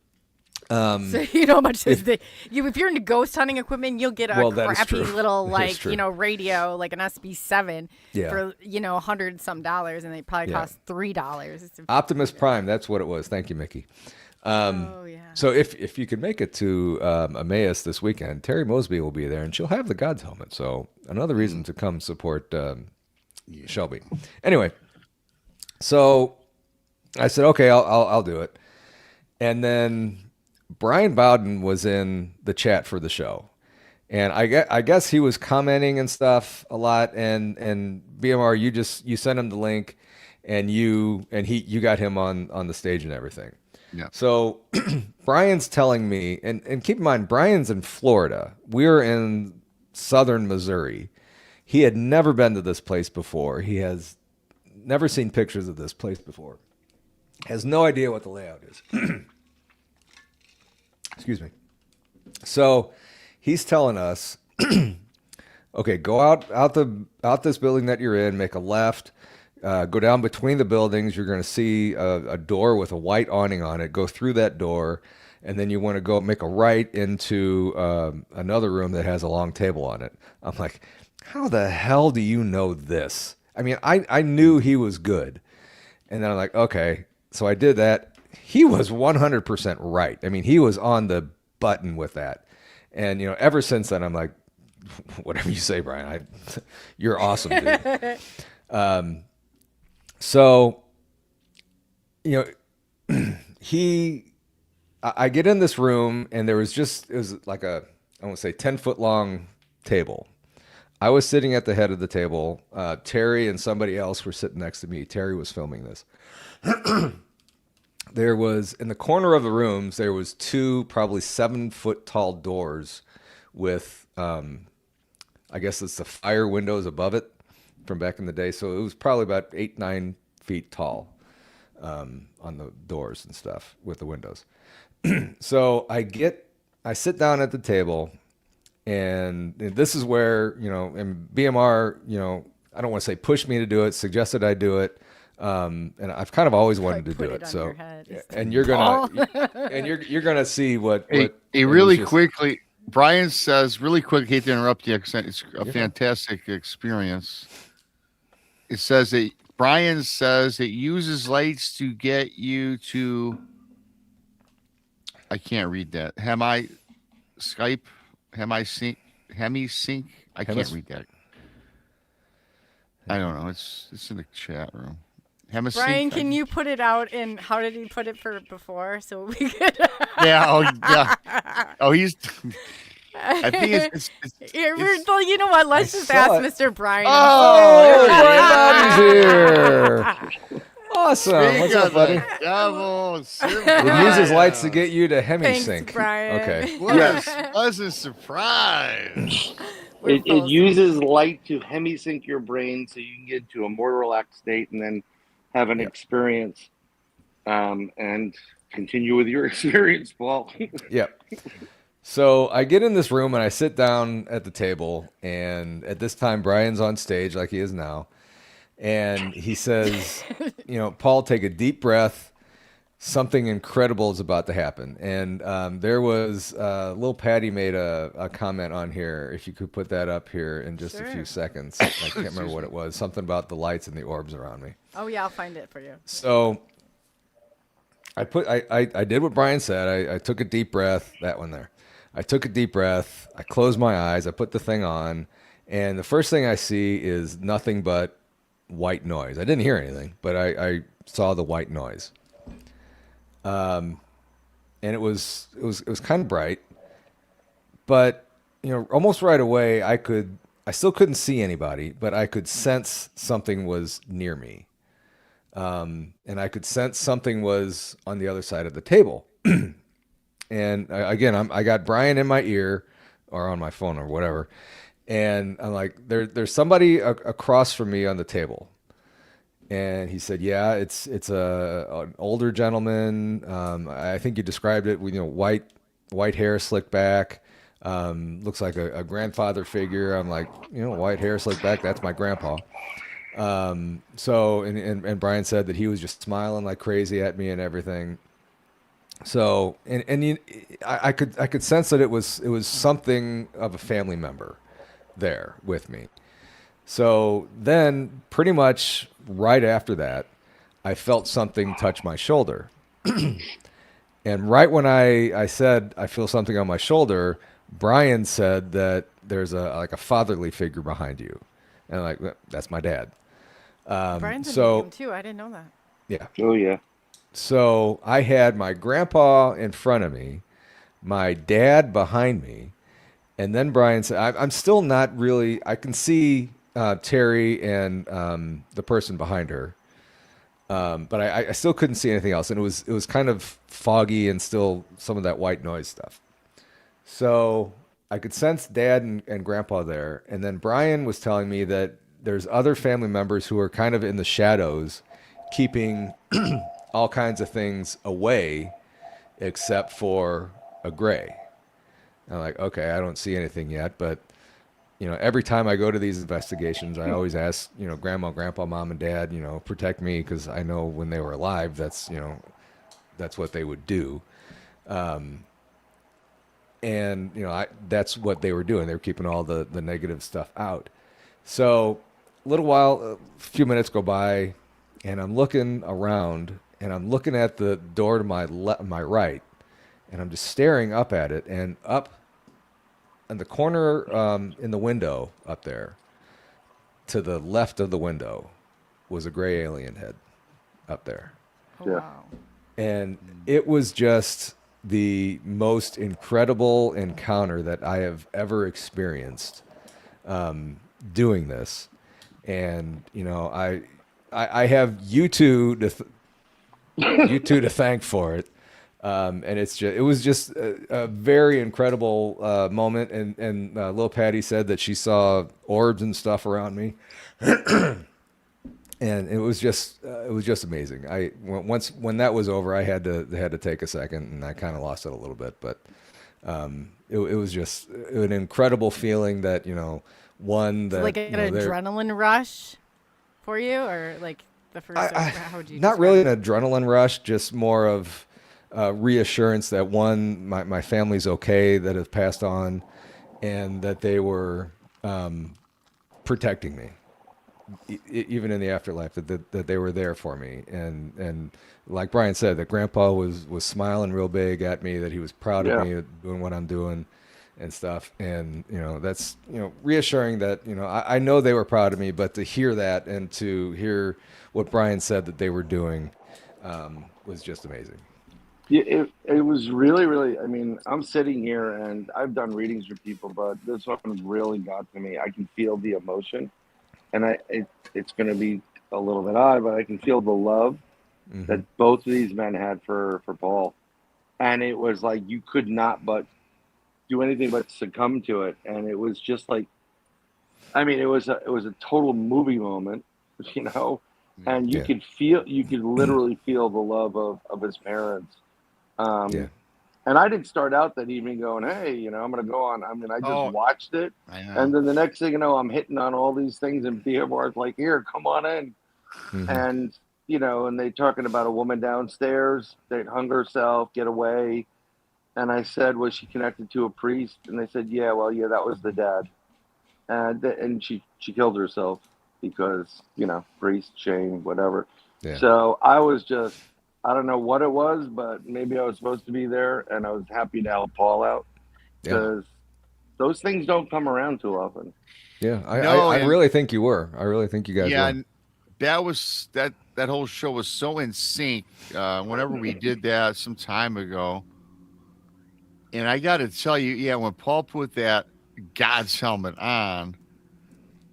So you know how much if you're into ghost hunting equipment, you'll get a crappy little radio like an SB7 for $100 and they probably cost $3. Optimus Prime, that's what it was. Thank you, Mickey. So if you could make it to Emmaus this weekend, Terry Mosby will be there and she'll have the God's helmet. So another reason to come support Shelby. Anyway, so I said, okay, I'll do it. And then Brian Bowden was in the chat for the show, and I guess he was commenting and stuff a lot. And BMR, you sent him the link, and you got him on the stage and everything. Yeah. So Brian's telling me, and keep in mind, Brian's in Florida. We're in southern Missouri. He had never been to this place before. He has never seen pictures of this place before. Has no idea what the layout is. Excuse me. So he's telling us, okay, go out this building that you're in, make a left, go down between the buildings. You're going to see a door with a white awning on it. Go through that door, and then you want to go make a right into another room that has a long table on it. I'm like, how the hell do you know this? I mean, I knew he was good. And then I'm like, okay. So I did that. He was 100% right. I mean, he was on the button with that. And, ever since then, I'm like, whatever you say, Brian, you're awesome, dude. So, I get in this room and it was like I want to say 10-foot long table. I was sitting at the head of the table. Terry and somebody else were sitting next to me. Terry was filming this. There was, in the corner of the rooms, there was two probably 7-foot tall doors with, I guess it's the fire windows above it from back in the day. So it was probably about 8-9 feet tall on the doors and stuff with the windows. So I sit down at the table, and this is where, and BMR, I don't want to say pushed me to do it, suggested I do it. And I've kind of always wanted to do it. So, and you're gonna see what. Really quickly, Brian says really quick. Hate to interrupt you because it's a fantastic experience. It says that Brian says it uses lights to get you to. I can't read that. Skype. Hemi-sync. I can't read that. I don't know. It's in the chat room. Brian, can you put it out in, how did he put it for before so we could... Yeah. Oh, he's... I think it's well, you know what? Let's just ask Mr. Brian. Oh, Brian here. Awesome. What's up, buddy? It uses lights to get you to hemi-sync. Thanks, Brian. Okay. What a pleasant surprise. It uses light to hemi-sync your brain so you can get to a more relaxed state and then have an experience and continue with your experience, Paul. Yep. So I get in this room and I sit down at the table, and at this time Brian's on stage like he is now, and he says, Paul, take a deep breath, something incredible is about to happen. And there was Lil Patty made a comment on here. If you could put that up here in just a few seconds. I can't remember what it was. Something about the lights and the orbs around me. Oh yeah, I'll find it for you. So I did what Brian said. I took a deep breath. That one there. I took a deep breath. I closed my eyes. I put the thing on, and the first thing I see is nothing but white noise. I didn't hear anything, but I saw the white noise. And it was kind of bright, but almost right away I still couldn't see anybody, but I could sense something was near me. And I could sense something was on the other side of the table. And again, I got Brian in my ear or on my phone or whatever. And I'm like, there's somebody across from me on the table. And he said, yeah, it's an older gentleman. I think you described it with, white hair slicked back. Looks like a grandfather figure. I'm like, white hair slicked back. That's my grandpa. So, and Brian said that he was just smiling like crazy at me and everything. So, I could sense that it was something of a family member there with me. So then pretty much right after that, I felt something touch my shoulder. And right when I said, I feel something on my shoulder, Brian said that there's a fatherly figure behind you. And I'm like, that's my dad. Brian's a medium too. I didn't know that. Yeah. Oh, yeah. So I had my grandpa in front of me, my dad behind me, and then Brian said, I'm still not really, I can see Terry and the person behind her, but I still couldn't see anything else, and it was kind of foggy and still some of that white noise stuff. So I could sense Dad and Grandpa there, and then Brian was telling me that there's other family members who are kind of in the shadows, keeping all kinds of things away, except for a gray. I'm like, okay, I don't see anything yet, but every time I go to these investigations, I always ask, Grandma, Grandpa, Mom, and Dad, protect me, because I know when they were alive, that's what they would do. And that's what they were doing. They were keeping all the negative stuff out. So a few minutes go by, and I'm looking around, and I'm looking at the door to my right, and I'm just staring up at it, and up in the corner in the window up there, to the left of the window, was a gray alien head up there. Oh, Yeah. wow. And it was just the most incredible encounter that I have ever experienced doing this. And, I have you two to thank for it. And it was just a very incredible moment. And Lil Patty said that she saw orbs and stuff around me. And it was just amazing. When that was over, I had to take a second, and I kind of lost it a little bit. But it was just an incredible feeling that one that Like an adrenaline rush for you, or like the first. How would you? Not describe really it? an adrenaline rush, just more of reassurance that one, my family's okay, that have passed on, and that they were protecting me. Even in the afterlife, that they were there for me, and like Brian said, that Grandpa was smiling real big at me, that he was proud of me doing what I'm doing and stuff, and that's reassuring that I know they were proud of me, but to hear that and to hear what Brian said that they were doing was just amazing. Yeah, it was really, really, I mean, I'm sitting here and I've done readings for people, but this one really got to me. I can feel the emotion. And it's going to be a little bit odd, but I can feel the love that both of these men had for Paul. And it was like you could not but do anything but succumb to it. And it was just like, I mean, it was a total movie moment, and you could literally feel the love of his parents. And I didn't start out that evening going, hey, I'm going to go on. I mean, I just watched it. And then the next thing you know, I'm hitting on all these things, and Theodore's like, here, come on in. And and they talking about a woman downstairs that hung herself, get away. And I said, was she connected to a priest? And they said, yeah, that was the dad. And she killed herself because, priest, shame, whatever. Yeah. So I was just, I don't know what it was, but maybe I was supposed to be there, and I was happy to help Paul out because those things don't come around too often. Yeah, I really think you were. I really think you guys were. And that was that whole show was so in sync. Whenever we did that some time ago, and I got to tell you, when Paul put that God's helmet on,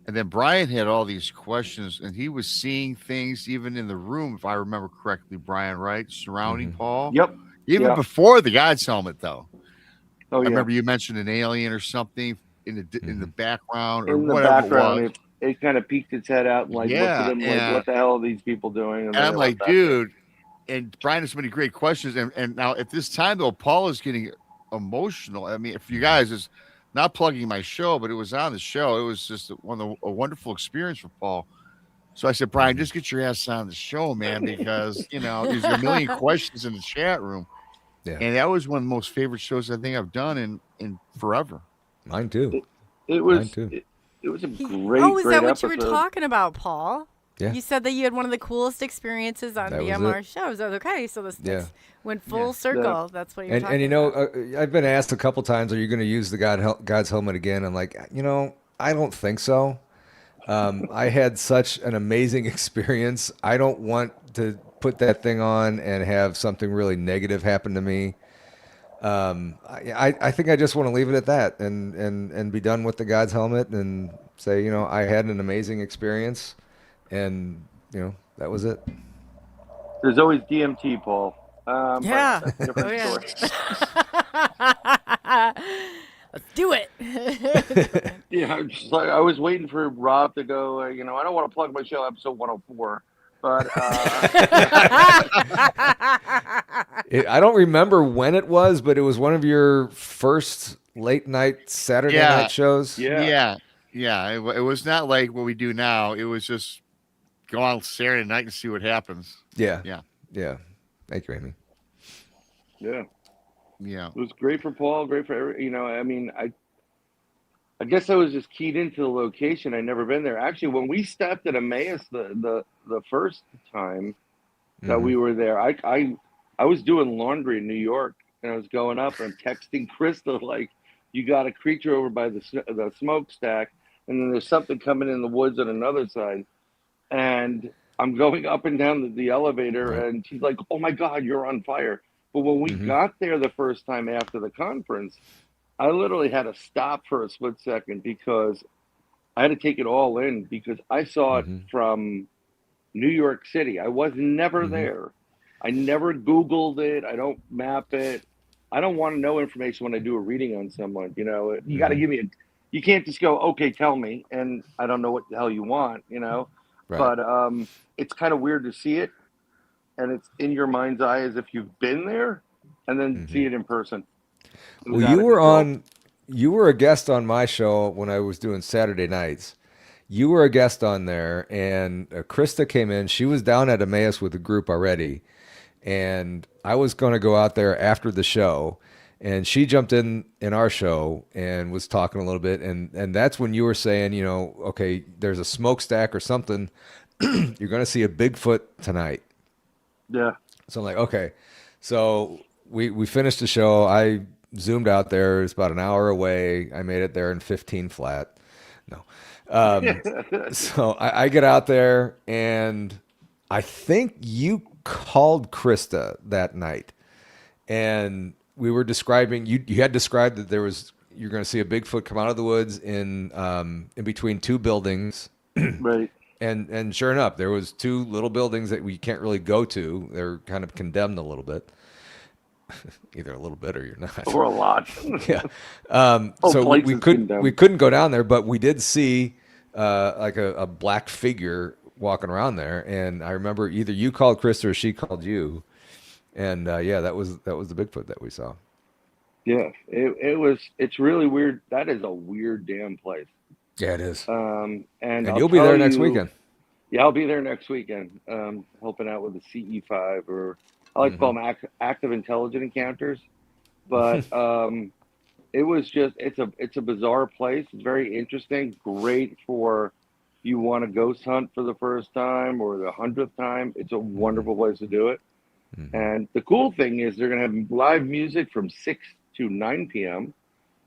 and then Brian had all these questions, and he was seeing things even in the room, if I remember correctly, Brian, right, surrounding Paul. Yep. Even before the God's helmet, though. Oh, I remember you mentioned an alien or something in the background or in the whatever background, it was. It kind of peeked its head out and looked at him like, what the hell are these people doing? And I'm like, dude, and Brian has so many great questions. And now at this time, though, Paul is getting emotional. I mean, if you guys is not plugging my show, but it was on the show. It was just a wonderful experience for Paul. So I said, Brian, just get your ass on the show, man, because, there's a million questions in the chat room. Yeah. And that was one of the most favorite shows I think I've done in forever. Mine too. It was. Mine too. It was a great. Oh, is great that what episode. you were talking about, Paul? Yeah. You said that you had one of the coolest experiences on BMR shows. Okay, so this went full circle. Yeah. That's what you're talking about. I've been asked a couple times, are you going to use the God's helmet again? I'm like, I don't think so. I had such an amazing experience. I don't want to put that thing on and have something really negative happen to me. I think I just want to leave it at that and be done with the God's helmet and say, I had an amazing experience, and that was it. There's always DMT, Paul. Yeah. Different story. Let's do it. I'm just like, I was waiting for Rob to go. I don't want to plug my show, episode 104. But I don't remember when it was, but it was one of your first late night Saturday night shows. Yeah. It was not like what we do now. It was just go on Saturday night and see what happens. Yeah. Thank you, Amy. Yeah. It was great for Paul. Great for every. I guess I was just keyed into the location. I'd never been there. Actually, when we stepped at Emmaus the first time that we were there, I was doing laundry in New York, and I was going up and texting Krista like, you got a creature over by the smokestack, and then there's something coming in the woods on another side. And I'm going up and down the elevator, and she's like, oh, my God, you're on fire. But when we got there the first time after the conference, I literally had to stop for a split second because I had to take it all in because I saw it from New York City. I was never there. I never Googled it. I don't map it. I don't want to know information when I do a reading on someone. You got to give me you can't just go, okay, tell me. And I don't know what the hell you want, Right. But it's kind of weird to see it. And it's in your mind's eye as if you've been there and then see it in person. Well, you were a guest on my show when I was doing Saturday nights. You were a guest on there, and Krista came in. She was down at Emmaus with a group already, and I was going to go out there after the show, and she jumped in our show and was talking a little bit, and that's when you were saying, okay, there's a smokestack or something. You're going to see a Bigfoot tonight. Yeah. So I'm like, okay. So we finished the show. I zoomed out there. It was about an hour away. I made it there in 15 flat. No. So I get out there, and I think you called Krista that night, and we were describing, you had described that you're going to see a Bigfoot come out of the woods in between two buildings. Right. And sure enough, there was two little buildings that we can't really go to. They're kind of condemned a little bit. Either a little bit or you're not. Or a lot. Yeah. So we couldn't go down there, but we did see like a black figure walking around there. And I remember either you called Krista or she called you. And that was the Bigfoot that we saw. Yeah, it's really weird. That is a weird damn place. Yeah, it is. And you'll be there next weekend. Yeah, I'll be there next weekend, helping out with the CE5, or I like to call them active intelligent encounters. But it was just it's a bizarre place. It's very interesting. Great for you want to ghost hunt for the first time or the 100th time. It's a wonderful place to do it. And the cool thing is they're going to have live music from 6 to 9 p.m.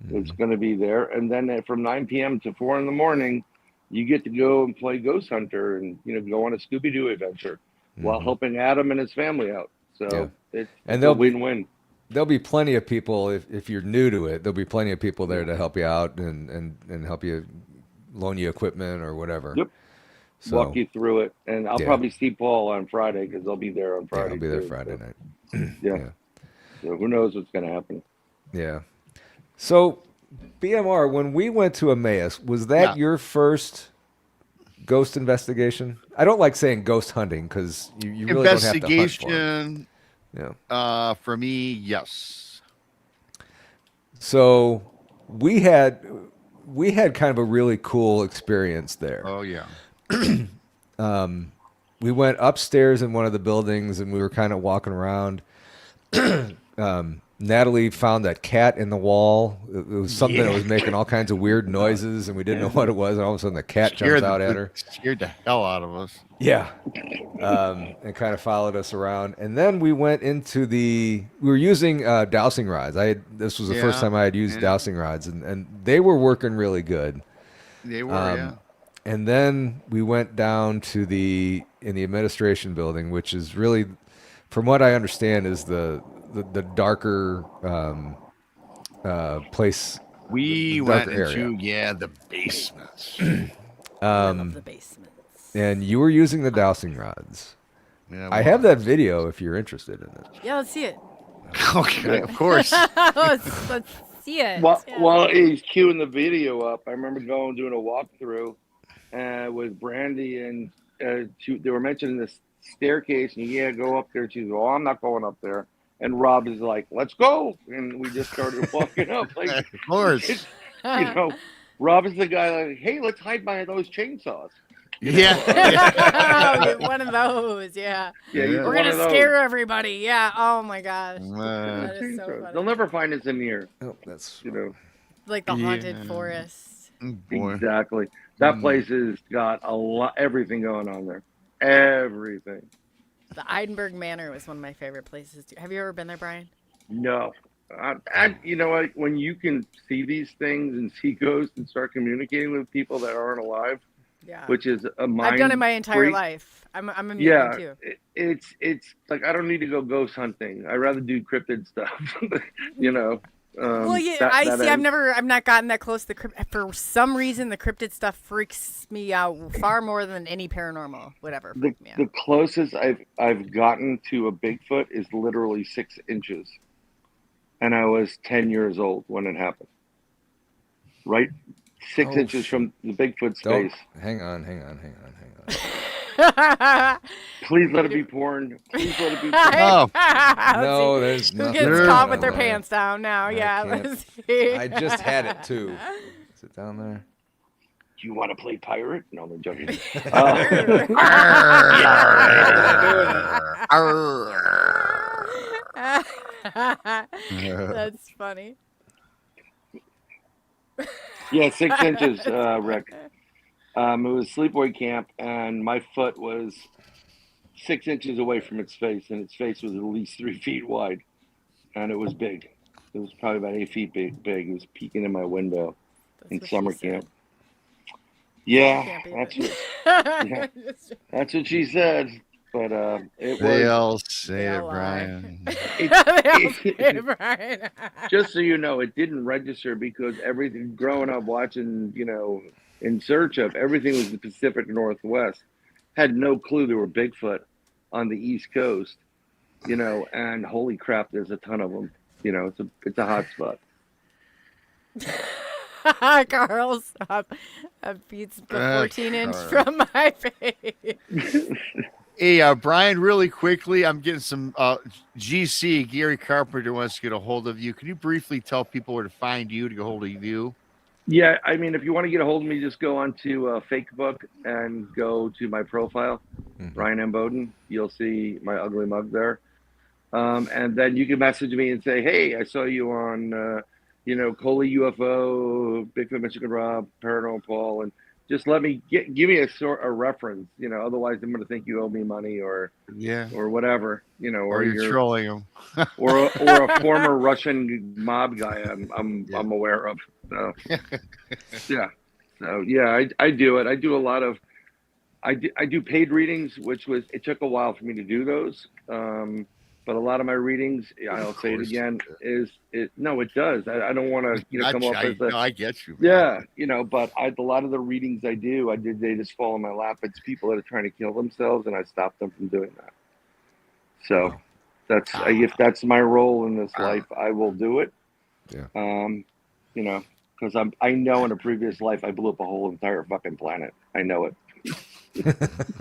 It's going to be there, and then from 9 p.m. to 4 in the morning, you get to go and play Ghost Hunter and go on a Scooby-Doo adventure while helping Adam and his family out. So it's a win-win. There'll be plenty of people if you're new to it. There'll be plenty of people there to help you out and help you loan you equipment or whatever. Yep. So, walk you through it, and I'll probably see Paul on Friday because I'll be there on Friday. I'll be there too, Friday so. night. Yeah. So who knows what's going to happen? Yeah. So, BMR, when we went to Emmaus, was that your first ghost investigation? I don't like saying ghost hunting because you really don't have to hunt for them. Yeah. For me, yes. So we had kind of a really cool experience there. Oh yeah. We went upstairs in one of the buildings and we were kind of walking around. Natalie found that cat in the wall. It was something that was making all kinds of weird noises, and we didn't know what it was. And all of a sudden, the cat jumps out at her. Scared the hell out of us. Yeah, and kind of followed us around. And then we went into we were using dowsing rods. This was the first time I had used dowsing rods, and they were working really good. They were, And then we went down to in the administration building, which is really, from what I understand, is the darker place. We went into the basements. I love the basements. And you were using the dowsing rods. Yeah, I have that video if you're interested in it. Yeah, let's see it. Okay, of course. let's see it. While he's queuing the video up, I remember doing a walkthrough with Brandy, and they were mentioning this staircase, and go up there. She's, I'm not going up there. And Rob is like, let's go. And we just started walking up. Like, of course. Rob is the guy like, hey, let's hide behind those chainsaws. Yeah. One of those, yeah. We're going to scare everybody. Yeah. Oh, my gosh. That is so funny. They'll never find us in here. Oh, that's like the haunted forest. Boy. Exactly. That place has got everything going on there. Everything. The Edinburgh Manor was one of my favorite places. Have you ever been there, Brian? No. You know what? When you can see these things and see ghosts and start communicating with people that aren't alive, which is a mind. I've done it my entire life. I'm a mutant too. It's like I don't need to go ghost hunting. I'd rather do cryptid stuff. Well, yeah, I've not gotten that close. For some reason, the cryptid stuff freaks me out far more than any paranormal would ever freak me out. The closest I've gotten to a Bigfoot is literally 6 inches, and I was 10 years old when it happened. Right, 6 inches from the Bigfoot space. Hang on. Please let it be porn. Please let it be porn. Oh. No, there's Who nothing. gets caught with their pants down now? Let's see. I just had it too. Is it down there? Do you want to play pirate? No, I'm joking. That's funny. Yeah, 6 inches, Rick. It was sleepaway camp, and my foot was 6 inches away from its face, and its face was at least 3 feet wide, and it was big. It was probably about 8 feet big. It was peeking in my window in summer camp. Yeah, that's what she said. But they all say it, Brian. Just so you know, it didn't register because everything growing up watching, In Search of, everything was the Pacific Northwest. Had no clue there were Bigfoot on the East Coast, and holy crap, there's a ton of them. It's a hot spot. Carl, stop. That beats the 14-inch from my face. Hey, Brian, really quickly, I'm getting some Gary Carpenter wants to get a hold of you. Can you briefly tell people where to find you, to get a hold of you? Yeah, I mean, if you want to get a hold of me, just go onto Facebook and go to my profile, Ryan M. Bowden. You'll see my ugly mug there. And then you can message me and say, hey, I saw you on, Coley UFO, Bigfoot Michigan Rob, Paranormal Paul, and just let me give me a reference. Otherwise I'm going to think you owe me money or whatever. Or you're trolling them, or a former Russian mob guy I'm aware of. So yeah, I do it. I do a lot of I do paid readings, it took a while for me to do those. But a lot of my readings, I'll say it again, it does. I don't want to come up as I get you, man. Yeah, but a lot of the readings they just fall in my lap. It's people that are trying to kill themselves, and I stop them from doing that. So if that's my role in this life, I will do it. Yeah. Because I know in a previous life I blew up a whole entire fucking planet. I know it.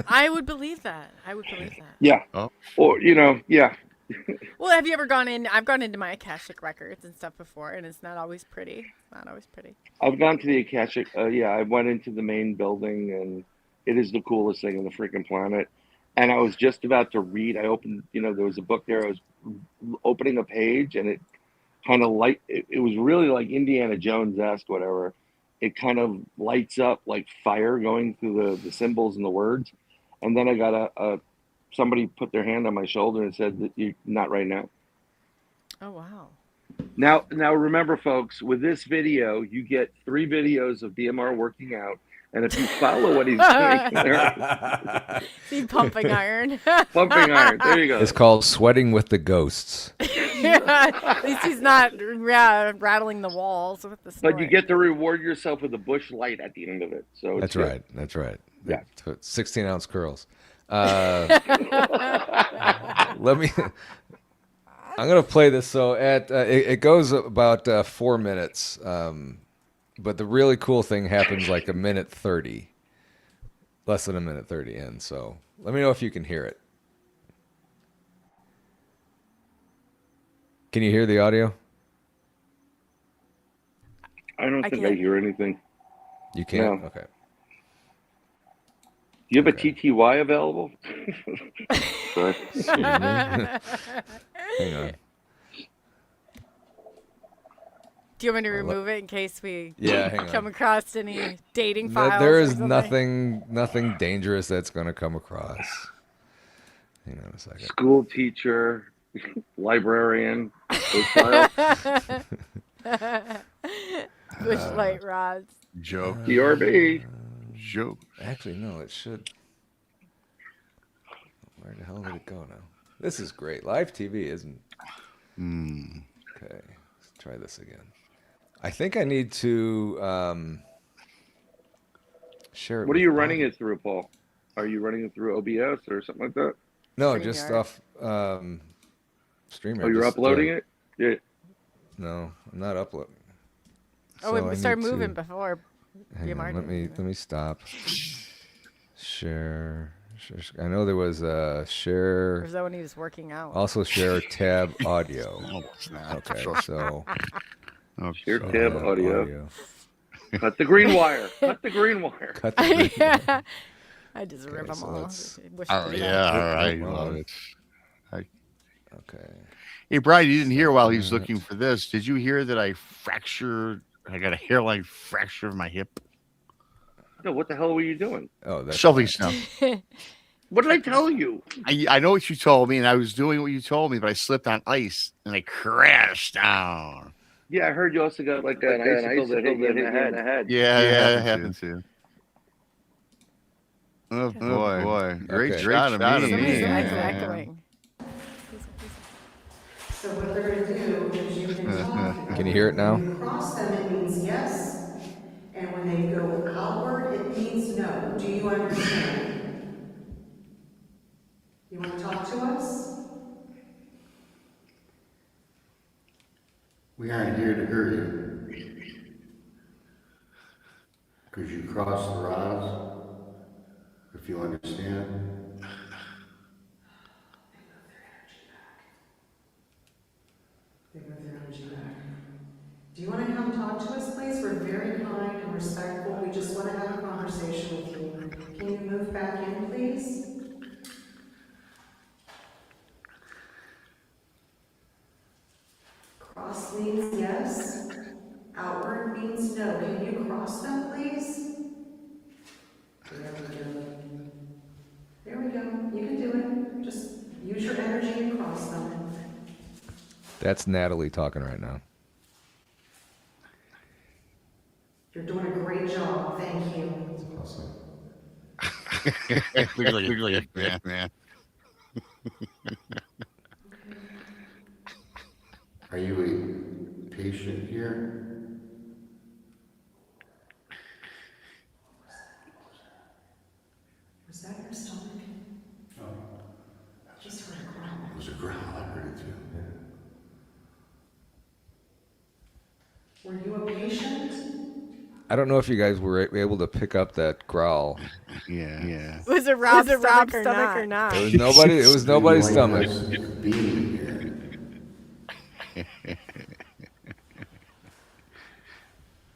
I would believe that. Yeah. Oh. Or yeah. Well, have you ever gone in? I've gone into my Akashic records and stuff before, and it's not always pretty. I've gone to the Akashic. I went into the main building, and it is the coolest thing on the freaking planet. And I was just about to read. I opened, there was a book there. I was opening a page, and it kind of it was really like Indiana Jones-esque, whatever. It kind of lights up like fire going through the symbols and the words. And then I got somebody put their hand on my shoulder and said that you're not right now. Oh, wow. Now remember, folks, with this video, you get 3 videos of BMR working out. And if you follow what he's doing, see, pumping iron. Pumping iron. There you go. It's called Sweating with the Ghosts. At least he's not rattling the walls with the snort. But you get to reward yourself with a bush light at the end of it. So That's right. Yeah. 16-ounce curls. I'm gonna play this. So it goes about 4 minutes, but the really cool thing happens like a minute 30, less than a minute 30 in. So let me know if you can hear it. Can you hear the audio? I don't think I hear anything. You can't. No. Okay. Do you have a TTY available? Sorry. Hang on. Do you want me to remove it in case we hang come on. across any dating files? There is nothing dangerous that's going to come across. Hang on a second. School teacher, librarian, those files. Bush light rods. Joke. DRB. Joke. Actually, no, it should. Where the hell did it go now? This is great. Live TV isn't. Okay, let's try this again. I think I need to share it. What are you running it through, Paul? Are you running it through OBS or something like that? No, just off Streamer. Oh, you're uploading it? Yeah. No, I'm not uploading. Oh, we started moving before. Hang on, let me stop. Share. I know there was a share. Or is that when he was working out? Also share tab audio. Okay, so share tab audio. Cut the green wire. Cut the green wire. Cut the green wire. I just rip them off. All right. Okay. Hey, Brian, you didn't hear while he was looking for this. Did you hear that I got a hairline fracture of my hip? No, what the hell were you doing? Oh, that's shoveling snow. What did I tell you? I know what you told me, and I was doing what you told me, but I slipped on ice and I crashed down. Yeah, I heard you also got like an icicle that hit you in the head. Yeah, that happened too. Oh boy. Great shot of me. Echoing. So what they're going to do is you can talk. Can you hear it now? When you cross them, it means yes. And when they go outward, it means no. Do you understand? You want to talk to us? We aren't here to hurt you. Because you crossed the rods. If you understand. They move their energy back. Do you want to come talk to us, please? We're very kind and respectful. We just want to have a conversation with you. Can you move back in, please? Cross means yes. Outward means no. Can you cross them, please? There we go. There we go. You can do it. Just use your energy and cross them. That's Natalie talking right now. You're doing a great job. Thank you. Awesome. Clearly, man. Are you a patient here? Was that your stomach? No. I just heard a growl. It was a growl. I heard it too. Yeah. Were you a patient? I don't know if you guys were able to pick up that growl. Yeah. Was it Rob's stomach or not? It was nobody. It was nobody's stomach. Being here.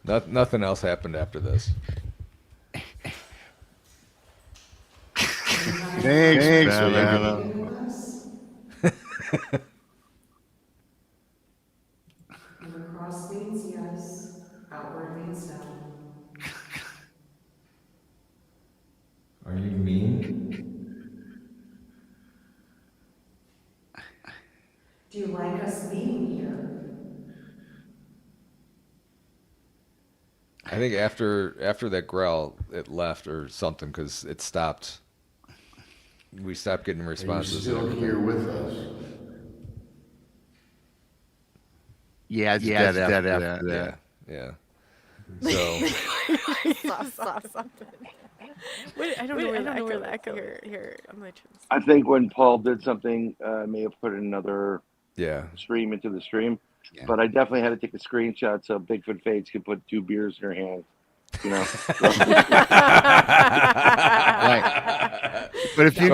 Nothing else happened after this. Thanks, man. Cross means yes. Outward means no. Are you mean? Do you like us being here? I think after that growl, it left or something because it stopped. We stopped getting responses. Are you still here with us? Yeah, it's dead after that. Yeah. So Saw something. Wait, I don't know where that goes. Here, I'm like, I think when Paul did something, I may have put another stream into the stream. Yeah. But I definitely had to take a screenshot so Bigfoot Fates could put 2 beers in her hand. You know. Right. But if you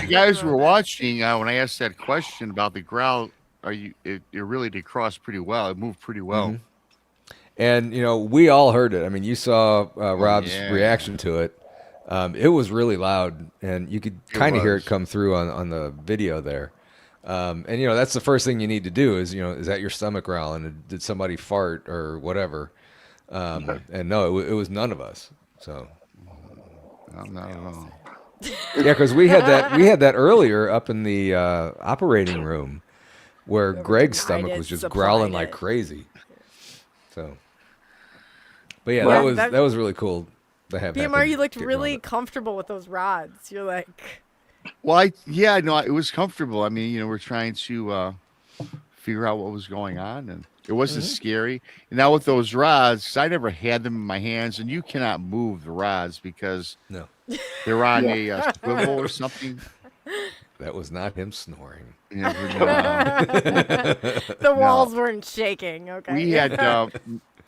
guys were watching when I asked that question about the growl, it really did cross pretty well. It moved pretty well. Mm-hmm. And we all heard it. I mean, you saw Rob's reaction to it. It was really loud, and you could kind of hear it come through on the video there. And that's the first thing you need to do is that your stomach growling? Did somebody fart or whatever? And no, it was none of us. So not at all. Yeah, because we had that earlier up in the operating room where Greg's stomach was just growling like crazy. So, but yeah, that was really cool to have. BMR, you looked really comfortable with those rods. You're like. Well, it was comfortable. I mean, we're trying to figure out what was going on, and it wasn't scary. And now with those rods, 'cause I never had them in my hands, and you cannot move the rods because they're on a swivel or something. That was not him snoring. The walls weren't shaking. Okay. We had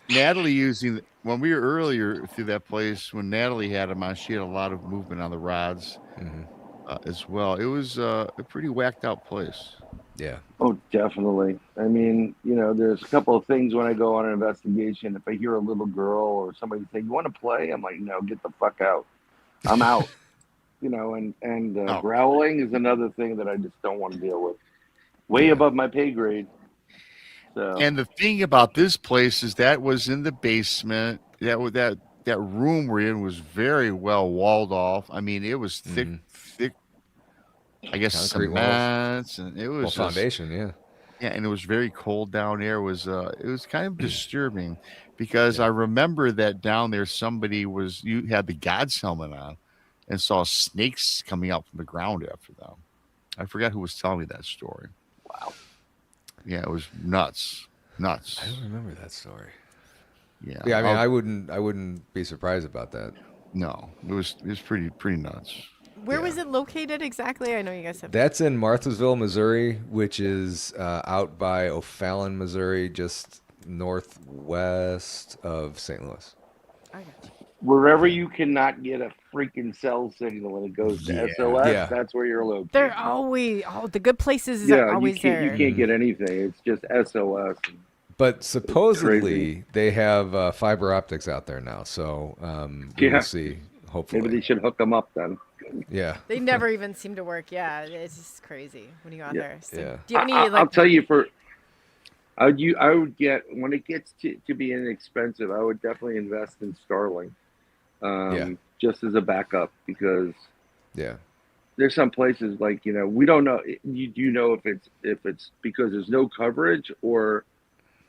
Natalie using when we were earlier through that place when Natalie had them on. She had a lot of movement on the rods. As well. It was a pretty whacked out place. Yeah. Oh, definitely. I mean, there's a couple of things when I go on an investigation. If I hear a little girl or somebody say, "You want to play?" I'm like, "No, get the fuck out. I'm out." And growling is another thing that I just don't want to deal with. Way above my pay grade. So. And the thing about this place is that was in the basement. That room we're in was very well walled off. I mean, it was thick. I guess cement, and it was foundation, yeah, and it was very cold down there. It was kind of disturbing because I remember that down there you had the God's helmet on and saw snakes coming out from the ground after them. I forgot who was telling me that story. Wow. Yeah, it was nuts. I don't remember that story. Yeah. Yeah, I mean, I wouldn't be surprised about that. No, it was pretty nuts. Where was it located exactly? I know you guys have. That's in Marthasville, Missouri, which is out by O'Fallon, Missouri, just northwest of St. Louis. Wherever you cannot get a freaking cell signal when it goes to SOS, that's where you're located. They're always the good places are always there. You can't get anything. It's just SOS. But supposedly they have fiber optics out there now, so we'll see. Hopefully, Maybe they should hook them up then. Yeah. They never even seem to work. Yeah, it's just crazy when you go out there. So Yeah. do you have any, I'll tell you, I would get, when it gets to be inexpensive, I would definitely invest in Starlink, just as a backup, because there's some places like, we don't know. You know if it's because there's no coverage, or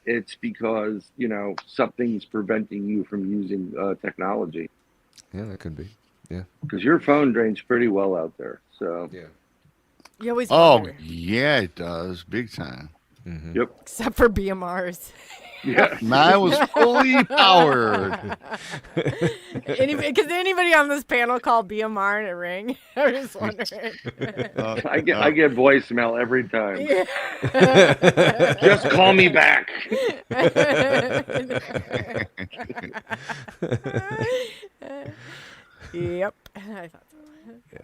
it's because something's preventing you from using technology. Yeah, that could be. Yeah, because your phone drains pretty well out there. So you always wonder. Yeah, it does, big time. Mm-hmm. Yep. Except for BMRs. Yeah, mine was fully powered. Because anybody on this panel called BMR and it ring? I was wondering. I get voicemail every time. Yeah. Just call me back. Yep. I thought so. Yeah.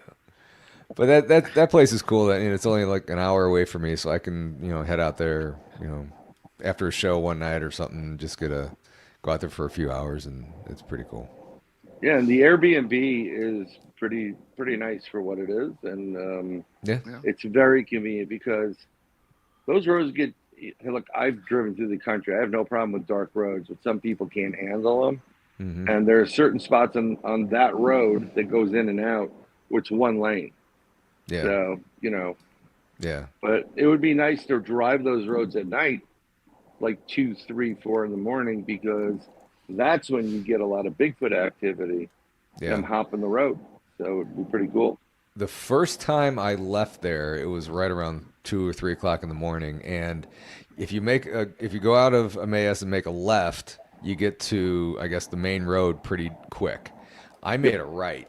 But that place is cool. And it's only like an hour away from me, so I can head out there after a show one night or something. Just go out there for a few hours, and it's pretty cool. Yeah, and the Airbnb is pretty nice for what it is, and it's very convenient because those roads get. Look, I've driven through the country. I have no problem with dark roads, but some people can't handle them. Mm-hmm. And there are certain spots on that road that goes in and out, which one lane. Yeah. So, Yeah. But it would be nice to drive those roads at night, like 2, 3, 4 in the morning, because that's when you get a lot of Bigfoot activity. Yeah. Them hopping the road. So it would be pretty cool. The first time I left there, it was right around 2 or 3 o'clock in the morning. And if you go out of Emmaus and make a left, you get to, I guess, the main road pretty quick. I made a right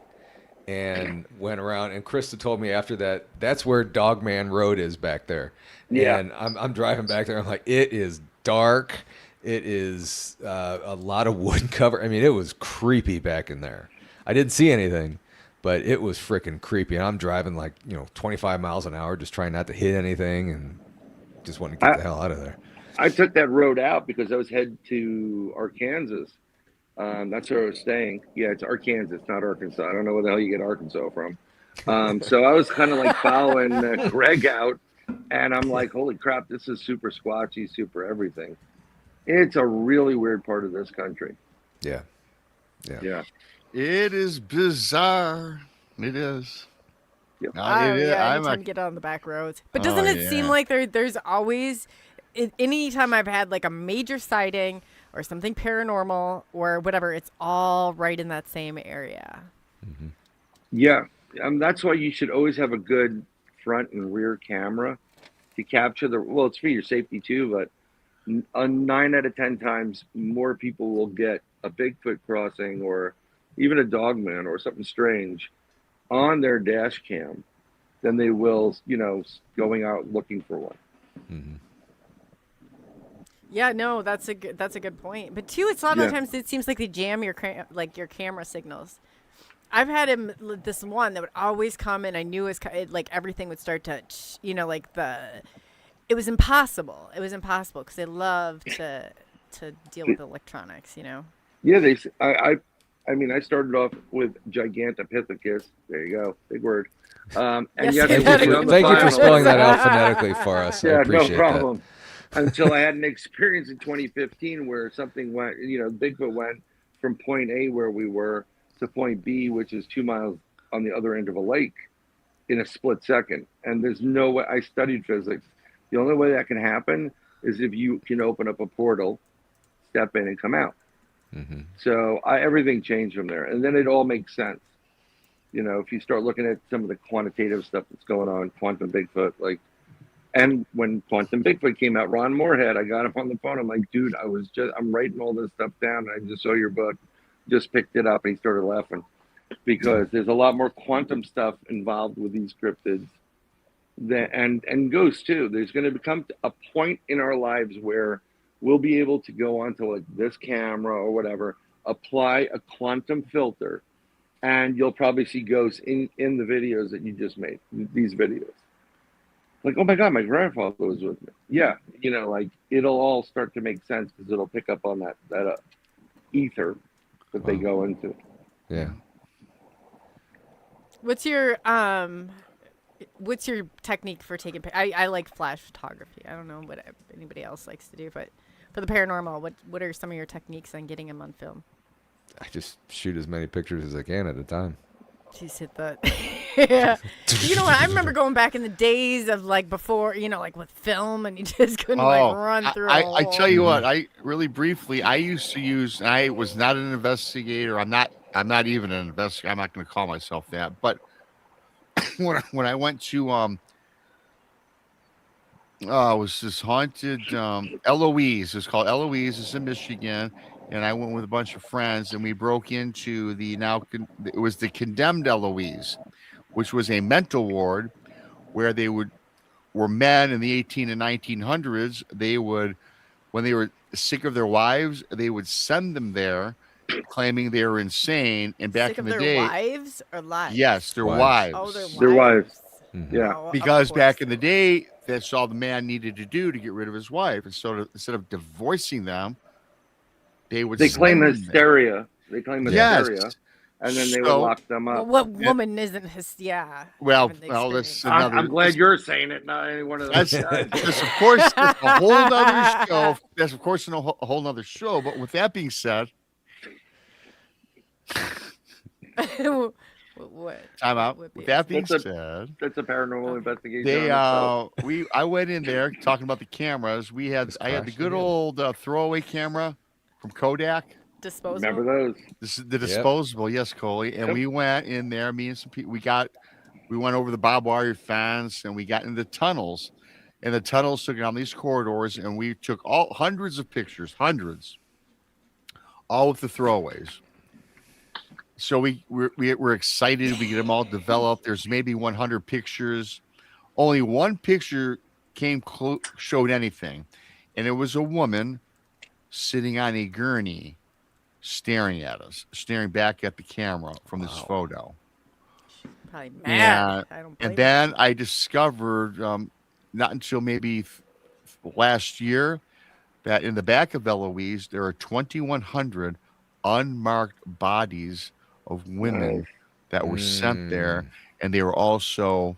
and went around, and Krista told me after that, that's where Dogman Road is back there. Yeah. And I'm driving back there. I'm like, it is dark. It is a lot of wood cover. I mean, it was creepy back in there. I didn't see anything, but it was freaking creepy. And I'm driving like, 25 miles an hour, just trying not to hit anything and just wanting to get the hell out of there. I took that road out because I was headed to Arkansas. That's where I was staying. Yeah, it's Arkansas, not Arkansas. I don't know where the hell you get Arkansas from. So I was kind of like following Greg out, and I'm like, holy crap, this is super squatchy, super everything. It's a really weird part of this country. Yeah. Yeah. It is bizarre. It is. Yep. I'm trying to get on the back roads. But doesn't it seem like there's always, anytime I've had like a major sighting or something paranormal or whatever, it's all right in that same area. Mm-hmm. Yeah. That's why you should always have a good front and rear camera to capture it's for your safety too, but 9 out of 10 times more people will get a Bigfoot crossing or even a Dogman or something strange on their dash cam than they will, going out looking for one. Mm-hmm. Yeah, no, that's a good point. But too, it's a lot of times it seems like they jam your camera signals. I've had this one that would always come, and I knew it was like everything would start to, it was impossible. It was impossible because they love to deal with electronics, Yeah, I started off with Gigantopithecus. There you go, big word. And thank you for spelling that out phonetically for us. Yeah, I appreciate no problem. Until I had an experience in 2015 where something went, Bigfoot went from point A where we were to point B, which is 2 miles on the other end of a lake, in a split second. And there's no way. I studied physics. The only way that can happen is if you can open up a portal, step in, and come out. Mm-hmm. So everything changed from there, and then it all makes sense. If you start looking at some of the quantitative stuff that's going on, quantum Bigfoot, and when quantum Bigfoot came out, Ron Moorhead, I got him on the phone. I'm like, dude, I'm writing all this stuff down, and I just saw your book, just picked it up, and he started laughing because there's a lot more quantum stuff involved with these cryptids, and ghosts too. There's going to become a point in our lives where we'll be able to go onto like this camera or whatever, apply a quantum filter, and you'll probably see ghosts in the videos that you just made, these videos. Like, oh my God, my grandfather was with me. Yeah, it'll all start to make sense because it'll pick up on that ether that they go into. Yeah. What's your technique for taking pictures? I like flash photography. I don't know what anybody else likes to do, but for the paranormal, what are some of your techniques on getting them on film? I just shoot as many pictures as I can at a time. Jeez, hit that. Yeah. You know what? I remember going back in the days of like before, like with film, and you just couldn't like run through. I tell you what, I really briefly, I used to use. I was not an investigator. I'm not even an investigator. I'm not going to call myself that. But when I went to it was this haunted Eloise. It's called Eloise. It's in Michigan. And I went with a bunch of friends, and we broke into it was the condemned Eloise, which was a mental ward where were men in the 18 and 1900s. They would, when they were sick of their wives, they would send them there, claiming they were insane. And back sick in the of day, their wives or lives? Yes, their wives. Oh, their wives. Their wives. Mm-hmm. Yeah. Oh, Because back in the day, that's all the man needed to do to get rid of his wife. And so instead of divorcing them, they claim hysteria. They claim hysteria. Yes. And then they would lock them up. Well, what woman isn't hysteria? Well, that's another. I'm glad you're saying it, not any one of those guys. That's of course a whole nother show. That's of course a whole nother show. But with that being said, what? time out. With that being said, that's a paranormal investigation. I went in there talking about the cameras. I had the good old throwaway camera from Kodak. Disposable. Remember those? This is the disposable, yes, Coley. And we went in there. Me and some people. We went over the barbed wire fence, and we got into the tunnels. And the tunnels took down these corridors, and we took hundreds of pictures, all with the throwaways. So we're excited. We get them all developed. There's maybe 100 pictures. Only one picture showed anything, and it was a woman sitting on a gurney, staring at us, staring back at the camera from this photo. Probably mad. And then I discovered, not until maybe last year, that in the back of Eloise there are 2,100 unmarked bodies of women that were sent there, and they were also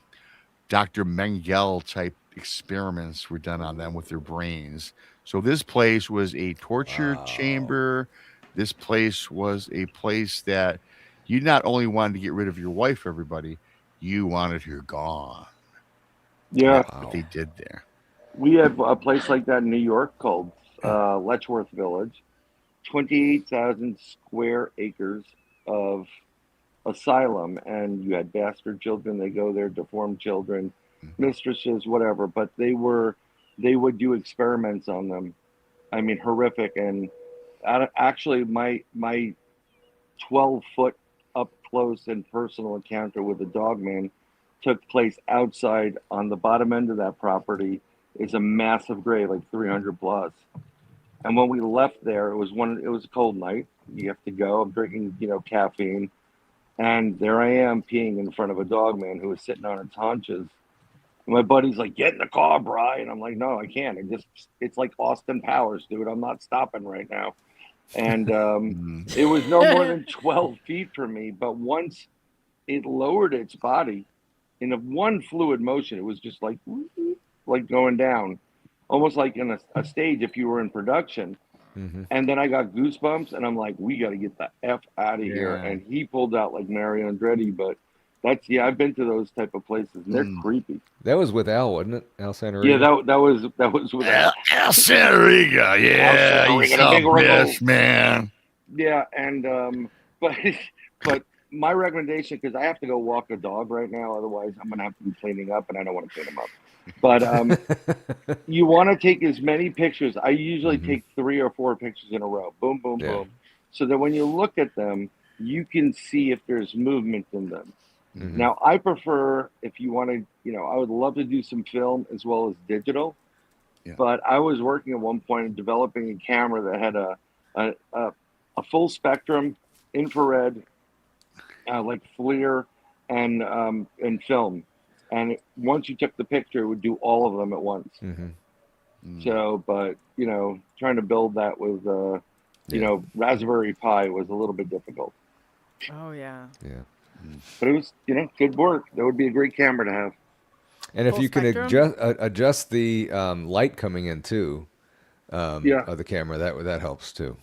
Dr. Mengele type experiments were done on them with their brains. So this place was a torture chamber. This place was a place that you not only wanted to get rid of your wife, everybody, you wanted her gone. Yeah. That's what they did there. We have a place like that in New York called Letchworth Village. 28,000 square acres of asylum, and you had bastard children. They go there, deformed children, mistresses, whatever. But they would do experiments on them. I mean, horrific. And actually, my 12-foot up close and personal encounter with the Dogman took place outside on the bottom end of that property. Is a massive grave, like 300 plus. And when we left there, it was a cold night. You have to go. I'm drinking, caffeine. And there I am peeing in front of a Dogman who was sitting on its haunches. And my buddy's like, get in the car, Bri. And I'm like, no, I can't. It's like Austin Powers, dude. I'm not stopping right now. And it was no more than 12 feet from me. But once it lowered its body in one fluid motion, it was just like going down. Almost like in a stage if you were in production. Mm-hmm. And then I got goosebumps, and I'm like, we got to get the F out of here. And he pulled out like Mario Andretti, but I've been to those type of places, and they're creepy. That was with Al, wasn't it? Al Santoriga? Yeah, that was with Al Santoriga. Yeah, he's the best, man. Yeah, and but my recommendation, because I have to go walk a dog right now, otherwise I'm gonna have to be cleaning up, and I don't want to clean him up. But you want to take as many pictures. I usually take 3 or 4 pictures in a row. Boom, boom, boom. So that when you look at them, you can see if there's movement in them. Mm-hmm. Now, I prefer, if you want to, I would love to do some film as well as digital. Yeah. But I was working at one point in developing a camera that had a full spectrum infrared, like FLIR and film. And once you took the picture, it would do all of them at once. Mm-hmm. So, but trying to build that with Raspberry Pi was a little bit difficult. Oh yeah. Yeah. But it was good work. That would be a great camera to have. And if Full you can spectrum? adjust the light coming in too of the camera, that helps too.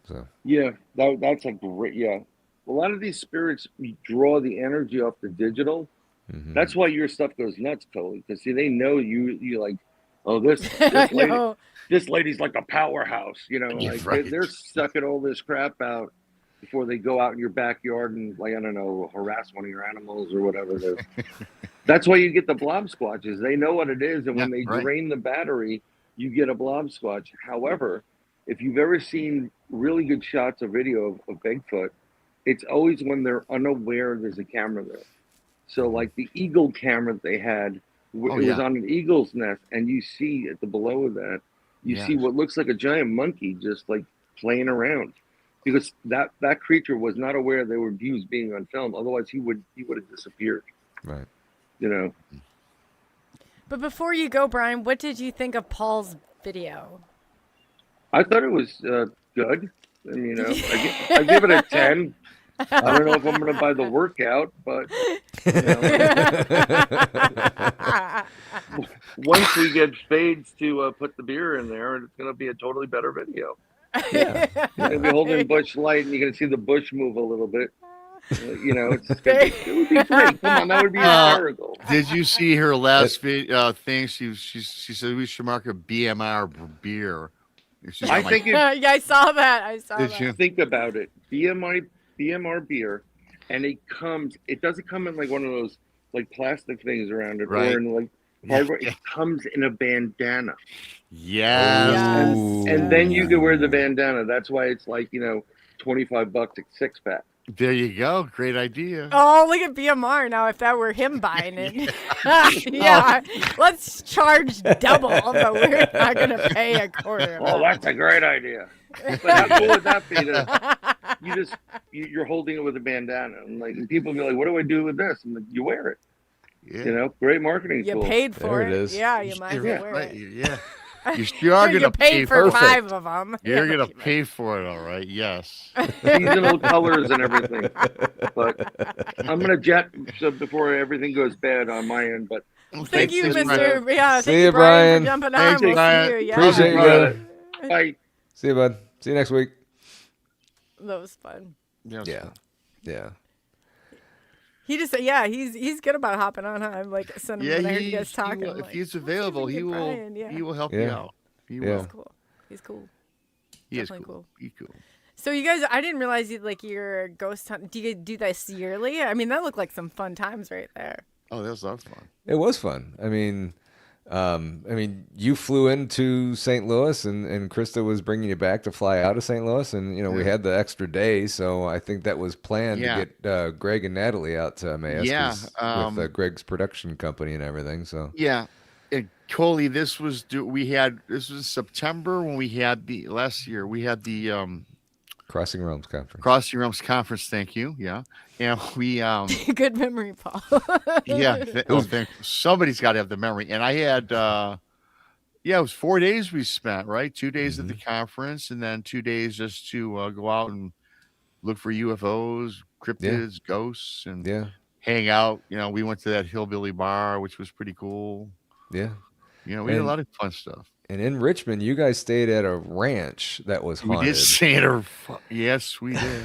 So Yeah, that's a great. Yeah, a lot of these spirits draw the energy off the digital. That's why your stuff goes nuts, Coley. Because see, they know you like, oh, this lady, No. this lady's like a powerhouse. Like right. they're sucking all this crap out before they go out in your backyard and, like, I don't know, harass one of your animals or whatever it is. That's why you get the blob squatches. They know what it is, and when they drain the battery, you get a blob squatch. However, if you've ever seen really good shots or video of Bigfoot, it's always when they're unaware there's a camera there. So, like the eagle camera that they had, it was on an eagle's nest, and you see at the below of that, you see what looks like a giant monkey just like playing around, because that creature was not aware they were views being on film. Otherwise, he would have disappeared. right. But before you go, Brian, what did you think of Paul's video? I thought it was good. I give it a 10. I don't know if I'm going to buy the workout, but once we get Fades to put the beer in there, it's going to be a totally better video. You're going to be holding Bush Light, and you're going to see the bush move a little bit. It would be great. Come on, that would be hysterical. Did you see her last thing? She said we should mark a BMR beer. I think Yeah, I saw that. Did you? Think about it. BMR beer, and it doesn't come in like one of those like plastic things around it, or in like hardware. It comes in a bandana. Yes. And then you can wear the bandana. That's why it's like, $25 a 6-pack. There you go. Great idea. Oh, look at BMR now. If that were him buying it, let's charge double, but we're not going to pay a quarter. Oh, that's a great idea. But how cool would that be? You're holding it with a bandana, and people be like, "What do I do with this?" And you wear it. Yeah. Great marketing You tool. paid for There it. it is. Yeah, you might as well wear it. Yeah. You are going to pay pay for for 5 of them. You're going to pay for it, all right? Yes. Seasonal colors and everything. But I'm going to jet before everything goes bad on my end. But Thank you, Brian. Mr. Yeah, See thank you, you, Brian, Brian. for jumping Thanks, on. We'll Brian. see you. Yeah. Appreciate you, brother. Bye. See you, bud. See you next week. That was fun. Yeah. He just, he's good about hopping on. I'm like, when I heard you guys talking. If he's available, he will help you out. He will. He's cool. He's cool. He is Definitely cool. He's cool. So you guys, I didn't realize you're ghost hunt. Do you do this yearly? I mean, that looked like some fun times right there. Oh, that was a lot of fun. It was fun. I mean, you flew into St. Louis, and Krista was bringing you back to fly out of St. Louis, and we had the extra day, so I think that was planned to get Greg and Natalie out to Emmaus with Greg's production company and everything. So and Coley, this was September when we had last year we had the Crossing Realms Conference. Crossing Realms Conference. Thank you. Yeah, and we good memory, Paul. Somebody's got to have the memory. And I had it was 4 days we spent, right? 2 days at the conference, and then 2 days just to go out and look for UFOs, cryptids, ghosts, and hang out. We went to that hillbilly bar, which was pretty cool. Yeah. We had a lot of fun stuff. And in Richmond, you guys stayed at a ranch that was haunted. We did stay at a... Yes, we did.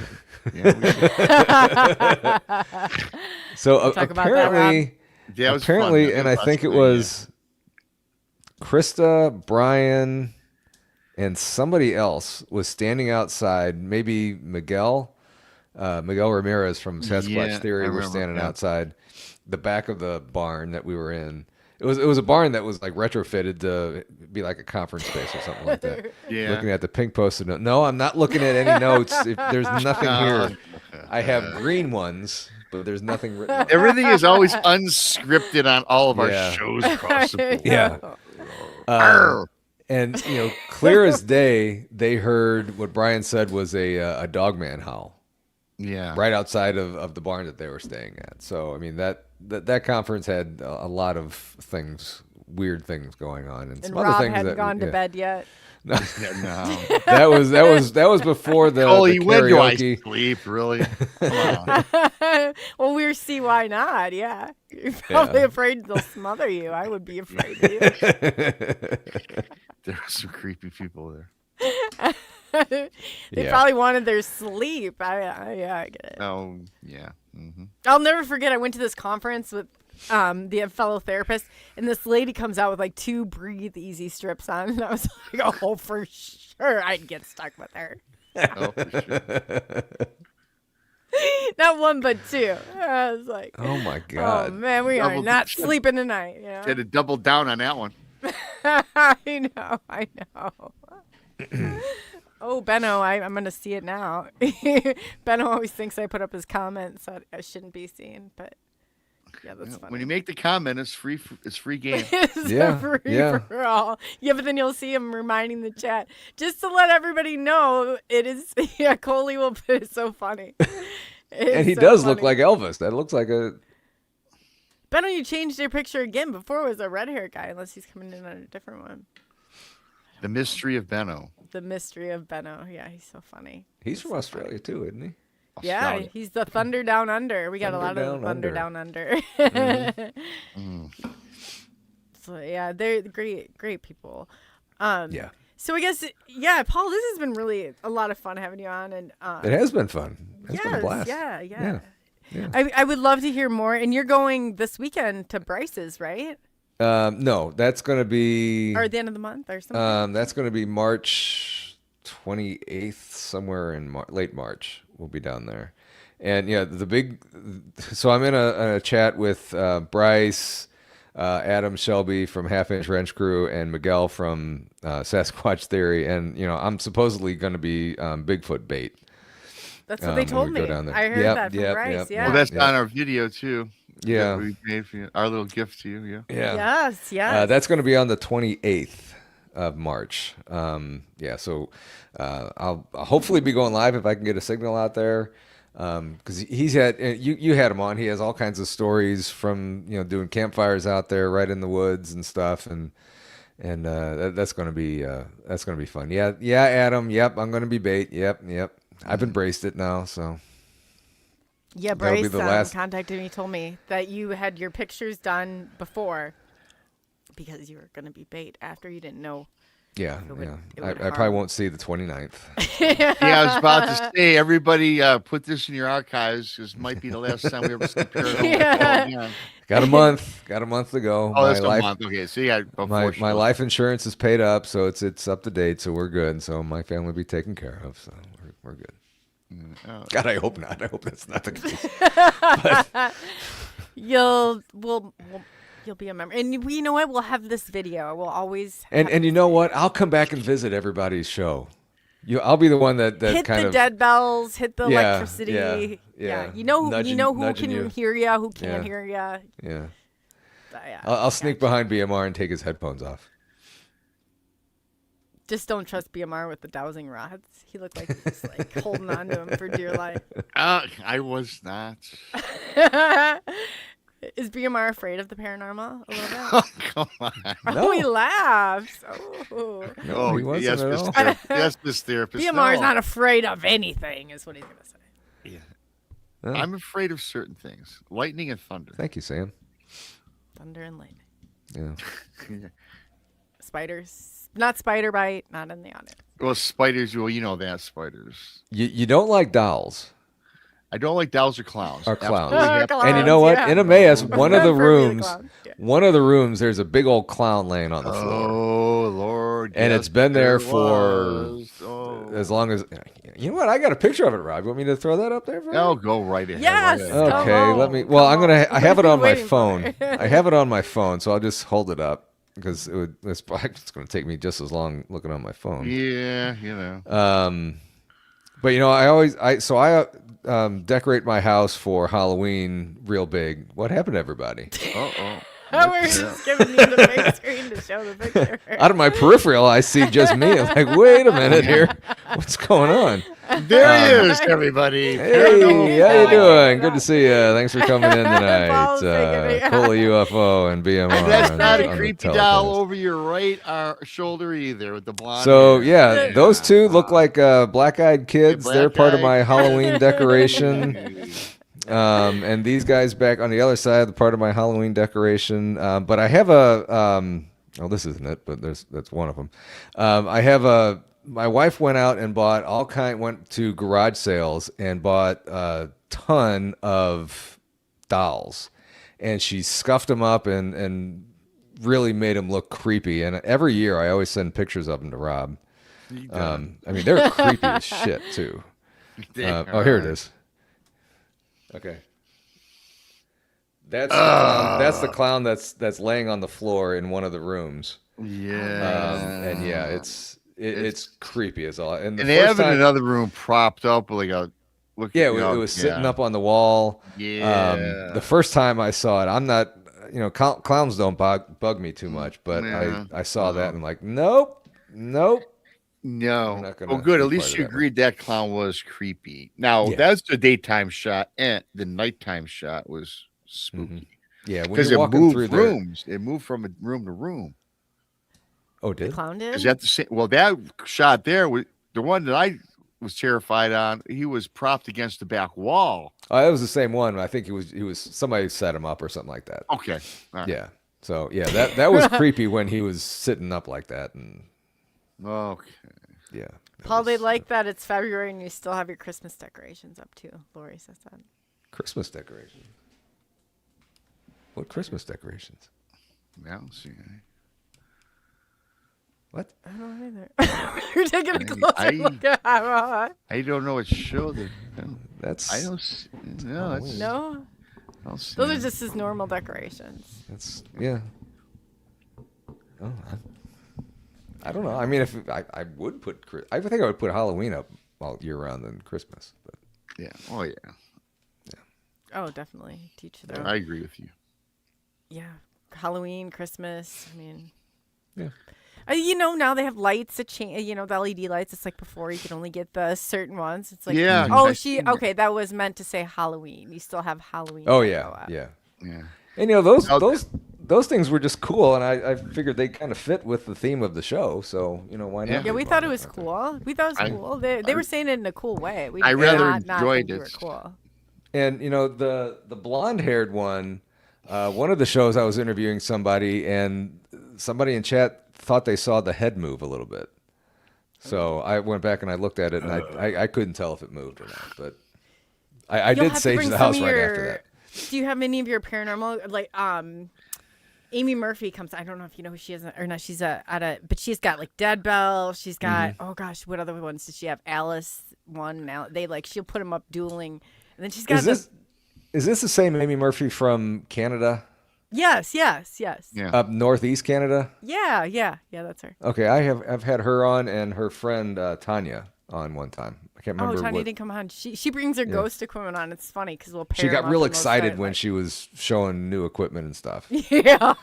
Yeah, we did. So apparently, and I think it was Krista, Brian, and somebody else was standing outside. Maybe Miguel Ramirez from Sasquatch Theory was standing outside the back of the barn that we were in. It was a barn that was like retrofitted to be like a conference space or something like that. Yeah. Looking at the pink Post-it note. No, I'm not looking at any notes. There's nothing here. I have green ones, but there's nothing written. Everything is always unscripted on all of our shows across the board. Yeah. And clear as day, they heard what Brian said was a dogman howl. Yeah. Right outside of the barn that they were staying at. So I mean that conference had a lot of things weird things going on, and And some Rob other things hadn't that gone to bed yet. No. that was before the Coley, when do I karaoke. sleep? Really? Come on. Well, we'll see why not. Yeah. You're probably afraid they'll smother you. I would be afraid too. There are some creepy people there. They probably wanted their sleep. I get it. Oh, yeah. Mm-hmm. I'll never forget. I went to this conference with the fellow therapist, and this lady comes out with like 2 breathe easy strips on, and I was like, oh, for sure, I'd get stuck with her. Oh, for sure. Not 1, but 2. I was like, Oh my oh God! man, we are Double not dip. sleeping tonight. You know? Had to double down on that one. I know. Oh, Benno, I'm going to see it now. Benno always thinks I put up his comments that I shouldn't be seen, but yeah, that's funny. When you make the comment, it's free. It's free game. It's Yeah, free yeah. for all. Yeah, but then you'll see him reminding the chat. Just to let everybody know, it is, yeah, Coley will put it so funny. And he so does look funny. like Elvis. That looks like a. Benno, you changed your picture again. Before it was a red hair guy, unless he's coming in on a different one. The mystery of Benno. The mystery of Benno. Yeah, he's so funny. He's from Australia too, isn't he? Yeah, Australia. he's the Thunder Down Under. We got a lot Thunder of Down Thunder Under. Down Under. So yeah, they're great people. Yeah. So I guess Paul, this has been really a lot of fun having you on, and It has been fun. It's been a yes, blast. yeah. Yeah. I would love to hear more. And you're going this weekend to Bryce's, right? No, that's going to be. Or at the end of the month or something? That's going to be March 28th, somewhere in late March. We'll be down there, and yeah, So I'm in a chat with Bryce, Adam Shelby from Half Inch Wrench Crew, and Miguel from Sasquatch Theory, and I'm supposedly going to be Bigfoot bait. That's what they when told we go me. down there. I heard Yep, that from yep, Bryce. yep. Yeah. Well, that's Yeah. on our video too. Yeah. That we made for you. Our little gift to you. Yeah. Yeah. Yes. That's going to be on the 28th of March. So I'll hopefully be going live if I can get a signal out there. Because he's had you had him on. He has all kinds of stories from doing campfires out there, right in the woods and stuff, and that's going to be fun. Yeah, Adam. Yep, I'm going to be bait. Yep. I've embraced it now, so. Yeah, That'll be Bryce the last- contacted me, told me that you had your pictures done before because you were going to be bait after you didn't know. Yeah, It would I harm. probably won't see the 29th. Yeah, I was about to say, everybody put this in your archives. This might be the last time we ever see Paranormal. Yeah. Got a month to go. Oh, that's my a month. Okay, so yeah, my life insurance is paid up, so it's up to date, so we're good. So my family will be taken care of, so we're good. God, I hope not. I hope that's not the case. You'll be a member, and you know what? We'll have this video. We'll always And you know what? I'll come back and visit everybody's show. I'll be the one that hit kind the of dead bells, hit the Yeah, electricity. yeah. You know Nudging- who nudging can you. hear ya, who can't Yeah. hear ya. Yeah. Yeah. I'll sneak behind BMR and take his headphones off. Just don't trust BMR with the dowsing rods. He looked like he was like holding on to him for dear life. I was not. Is BMR afraid of the paranormal a little bit? Oh, come on. Oh, he laughs. Oh. No, he wasn't yes, at Miss all. Therapist. Yes, Miss Therapist. BMR is No. not afraid of anything, is what he's going to say. Oh, I'm afraid of certain things. Lightning and thunder. thank you, Sam. Thunder and lightning. Yeah. Spiders. Not spider bite. Not in the audience. Well, spiders, well, you know that, spiders. You don't like dolls. I don't like dolls or clowns. Or clowns. Absolutely. And you know what? yeah. In Emmaus, one of the For me, the rooms, clowns, yeah. there's a big old clown laying on the floor. Oh, Lord. And yes, it's been there there for was. Oh. as long as you know what? I got a picture of it, Rob. You want me to throw that up there for you? Oh, go right ahead. Yes. Right ahead. Come Okay, on, let me. come Well, I'm gonna. on. I have it on my Waiting for phone. it. I have it on my phone, so I'll just hold it up because it's probably just gonna take me just as long looking on my phone. Yeah, you know. But I decorate my house for Halloween real big. What happened to everybody? Uh-oh. We're just giving you the big screen to show the picture. Out of my peripheral, I see just me. I'm like, wait a minute here, what's going on? There he is, everybody. Hey, how you Oh, doing? my Good to see you. Thanks for coming in tonight. Paul's taking it. Coley UFO and BMR. That's not on a the creepy telecast. doll over your right shoulder either with the blonde. So hair. yeah, those two look like black-eyed kids. They're part of my black-eyed. Halloween decoration. And these guys back on the other side, the part of my Halloween decoration. But I have a oh, this isn't it, but that's one of them. I have my wife went out and went to garage sales and bought a ton of dolls, and she scuffed them up and really made them look creepy. And every year I always send pictures of them to Rob. I mean, they're creepy as shit too. Oh, here it is. Okay. That's the clown that's laying on the floor in one of the rooms. Yeah. And yeah, it's creepy as all. And they have it in another room propped up like a it was sitting up on the wall. Yeah. The first time I saw it, I'm not, clowns don't bug me too much, but I saw that and I'm like, nope. No. Oh, good. At be least part you of that. agreed that clown was creepy. Now, Yeah. that's the daytime shot, and the nighttime shot was spooky. Yeah, when Because you're it walking moved through there. rooms. It moved from room to room. Oh, The did? clown did? Is that the same? Well, that shot there, the one that I was terrified on, he was propped against the back wall. Oh, it was the same one. I think he was somebody set him up or something like that. Okay. All right. Yeah. So yeah, that was creepy when he was sitting up like that, and Okay. yeah. Paul, they like that it's February and you still have your Christmas decorations up too. Lori says that. Christmas decorations. What Christmas decorations? I don't see any. What? I don't know either. You're taking a closer look at I don't know what show that. That's I don't see. No, that's, No? I don't see Those are any. just his normal decorations. that's yeah. Oh, I don't know. I mean, if I would put, I think I would put Halloween up all year round than Christmas. But Yeah. Oh, yeah. Oh, definitely. Teach their own. I agree with you. Yeah. Halloween, Christmas. I mean, yeah. Now they have lights that change. The LED lights. It's like before you could only get the certain ones. It's like, Yeah, oh, I've seen that. okay, that was meant to say Halloween. You still have Halloween. Oh deco yeah, up. yeah. Yeah. And those things were just cool, and I figured they kind of fit with the theme of the show. So why not? Yeah, we put thought it them was out there? cool. We thought it was cool. They were saying it in a cool way. We I did rather not enjoyed think they were it. cool. And the blonde-haired one, one of the shows I was interviewing somebody, and somebody in chat thought they saw the head move a little bit. So I went back and I looked at it, and I couldn't tell if it moved or not. But I You'll did have to sage bring the some house of right your- after that. Do you have any of your paranormal, like, Amy Murphy comes, I don't know if you know who she is or not. She's but she's got like Dead Bell. She's got, oh gosh, what other ones does she have? Alice one. She'll put them up dueling. And then she's got Is this the same Amy Murphy from Canada? Yes. Yeah. Up northeast Canada? Yeah, that's her. Okay, I've had her on and her friend Tanya on one time. I can't remember. Oh, Tanya what, didn't come on. She brings her ghost equipment on. It's funny because we'll pair she got them real up and we'll excited start, when like- she was showing new equipment and stuff. Yeah,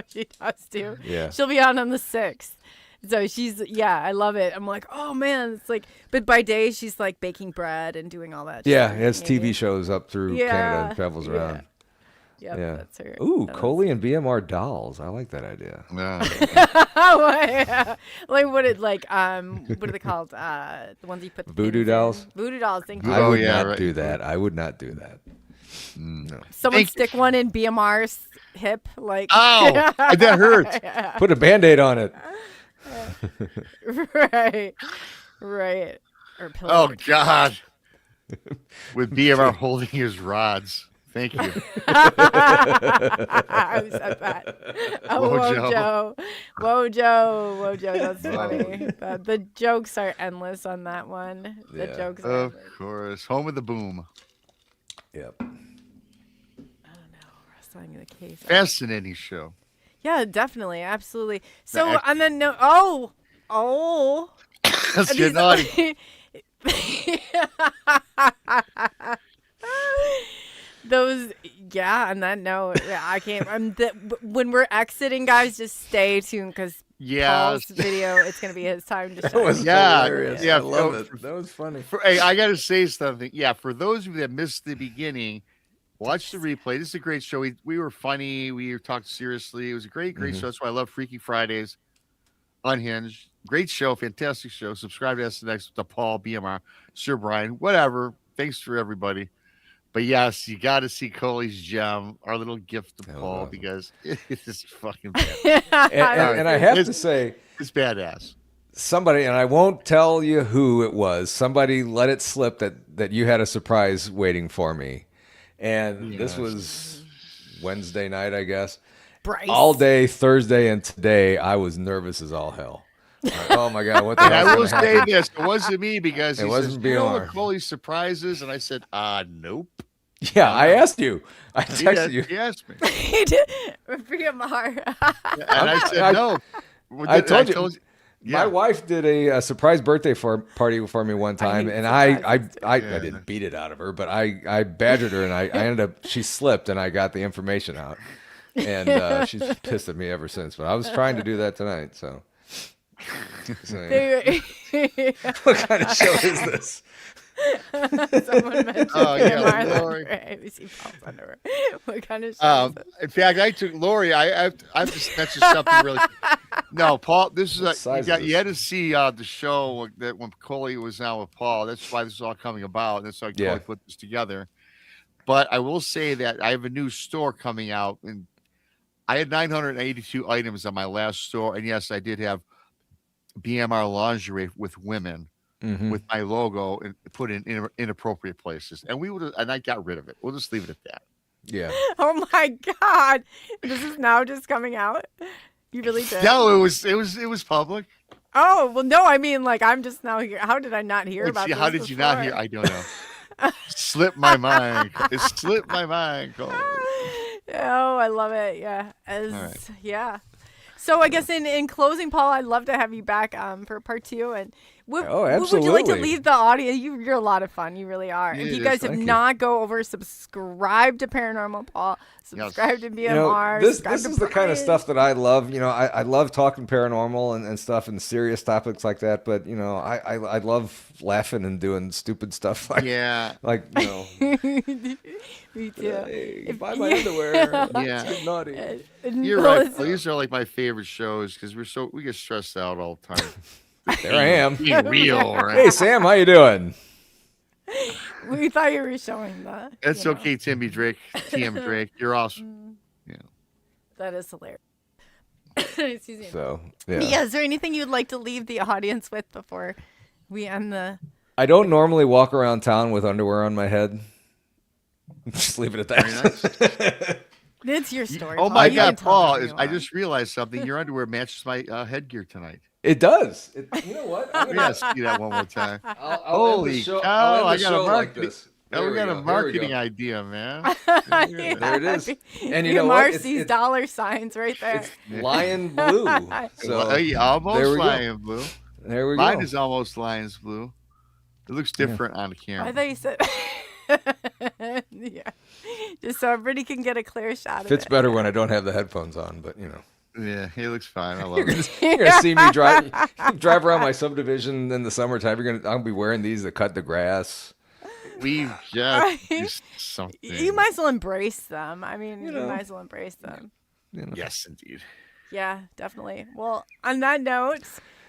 she does too. Yeah. She'll be on the 6th. So I love it. I'm like, oh man, it's like, but by day she's like baking bread and doing all that. Yeah, stuff, it has maybe. TV shows up through Canada and travels around. Yep, Yeah. that's her. Ooh, That Coley and BMR dolls. I like that idea. Like what are they called? The ones you put the Voodoo pins in? dolls? Voodoo dolls. Thank you. I would yeah, not right. do that. I would not do that. No. Someone stick one in BMR's hip, like. Ow! That hurts. Put a Band-Aid on it. Right. Or pillow. Oh, God. With BMR holding his rods. Thank you. Who said that? Wojo. Wojo. That's funny. The jokes are endless on that one. The Yeah. jokes are Of endless. course. Home of the boom. Yep. I don't know. Wrestling the case. Fascinating show. Yeah, definitely. Absolutely. So, act- and then, Let's get naughty. Those, on that note, I can't. When we're exiting, guys, just stay tuned because Paul's Yes. video, it's going to be his time to That shine. was Yeah, hilarious. yeah, I love for- it. That was funny. Hey, I got to say something. Yeah, for those of you that missed the beginning, watch the replay. This is a great show. We were funny. We were talking seriously. It was a great show. That's why I love Freaky Fridays. Unhinged. Great show. Fantastic show. Subscribe to SNX, to Paul, BMR, Sir Brian, whatever. Thanks for everybody. But yes, you got to see Coley's gem, our little gift to That was Paul, awesome. because it is fucking bad. And I have to say, It's badass. somebody, and I won't tell you who it was, somebody let it slip that you had a surprise waiting for me. And this Yes. was Wednesday night, I guess. Bryce. All day Thursday and today, I was nervous as all hell. Like, oh my God, what the And hell? I will say this: it wasn't me, because It he wasn't says, "You know what BMR. Coley's surprises?" And I said, "Nope." Yeah, I asked you. I texted you. He asked me, He did. BMR. and I said, "No." I told you. Yeah. My wife did a surprise birthday party for me one time, hate and I surprises. didn't beat it out of her, but I badgered her, and I ended up, she slipped, and I got the information out, and she's pissed at me ever since. But I was trying to do that tonight, so. So, yeah. What kind of show is this? Someone mentioned Oh, yeah, BMR. Lori. Right, we see Paul's underwear. What kind of show is it? In fact, I took Lori. I've just mentioned something really. No, Paul. This is What size is you had to see the show that when Coley was out with Paul. That's why this is all coming about. That's why Coley Yeah. put this together. But I will say that I have a new store coming out, and I had 982 items on my last store, and yes, I did have BMR lingerie with women. Mhm. With my logo and put in inappropriate places, and I got rid of it. We'll just leave it at that. Yeah. Oh my God. This is now just coming out. You really did. No, it was public. Oh, well, no, I mean, like, I'm just now here. How did I not hear about this How did you not hear? before? I don't know. Slipped my mind. It slipped my mind. Cole. Oh, I love it. Yeah. right. Yeah. So I guess in closing, Paul, I'd love to have you back for part 2. And what would you like to absolutely. leave the audience? You're a lot of fun. You really are. Yeah, If you it guys is. have Thank you. not, go over, subscribe to Paranormal Paul, subscribe to BMR. You know, this subscribe to is the kind of Brian. stuff that I love. You know, I love talking paranormal and stuff and serious topics like that. But you know, I love laughing and doing stupid stuff like Yeah. like you know, Me too. hey, buy my underwear. Yeah. Let's get naughty. You're right. Well, these are like my favorite shows because we get stressed out all the time. There I am. Being real, right? Hey Sam, how you doing? We thought you were showing that. That's you know. okay, Timmy Drake. TM Drake. You're awesome. Yeah. That is hilarious. Excuse me. So Yeah, is there anything you'd like to leave the audience with before we end the... I don't normally walk around town with underwear on my head. Just leave it at that. Very nice. It's your story. Oh Paul. my You can God, tell Paul! whatever you I want. just realized something. Your underwear matches my headgear tonight. It does. You know what? I'm We gonna- gotta see that one more time. I'll end the Holy show- cow! I'll end I the got a show like marketing. this. Now There we got go. a There we marketing go. idea, man. Yeah. There it is. And you know what? Mars It's- sees it's- dollar signs right there. It's lion blue. So Hey, almost there we go. lion blue. there we Mine go. is almost lion's blue. It looks different on the I camera. thought you said... yeah. Just so everybody can get a clear shot of Fits it. better when I don't have the headphones on, but you know. Yeah, he looks fine. I love You're it. gonna see me drive around my subdivision in the summertime. I'll be wearing these to cut the grass. We've just do something. You might as well embrace them. I mean, you know. might as well embrace them. You know. Yes, indeed. Yeah, definitely. Well, on that note,